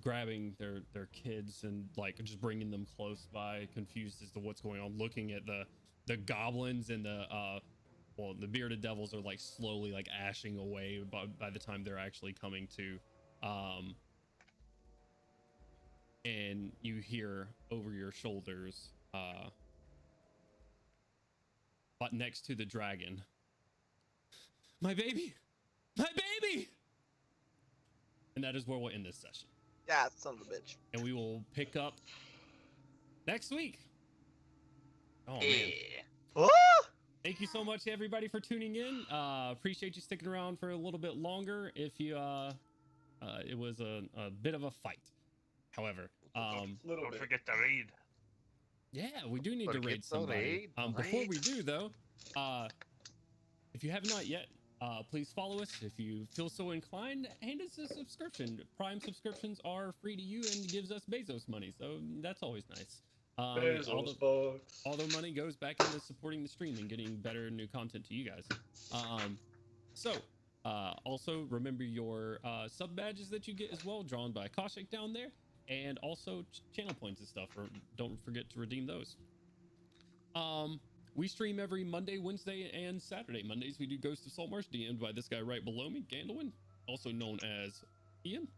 grabbing their kids and like just bringing them close by, confused as to what's going on, looking at the goblins and the bearded devils are like slowly like ashing away by the time they're actually coming to. And you hear over your shoulders, but next to the dragon, "My baby! My baby!" And that is where we'll end this session. Yeah, son of a bitch. And we will pick up next week. Oh, man. Yeah. Oh! Thank you so much, everybody, for tuning in. Appreciate you sticking around for a little bit longer. If you, it was a bit of a fight. However, Little Don't bit. forget to read. yeah, we do need to Forget raid to somebody. raid, Before we right? do, though, if you have not yet Please follow us if you feel so inclined. Hand us a subscription. Prime subscriptions are free to you and gives us Bezos money, so that's always nice. Bezos bucks. All the money goes back into supporting the stream and getting better new content to you guys. Also remember your sub badges that you get as well, drawn by Koshik down there, and also channel points and stuff. Don't forget to redeem those. We stream every Monday, Wednesday, and Saturday. Mondays we do Ghost of Saltmarsh, DM'd by this guy right below me, Gandalwin, also known as Ian.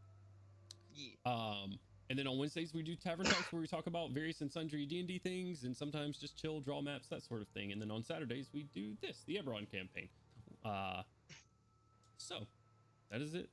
Yeah. And then on Wednesdays we do Tavern Talks, where we talk about various and sundry D&D things, and sometimes just chill, draw maps, that sort of thing. And then on Saturdays we do this, the Eberron campaign. So that is it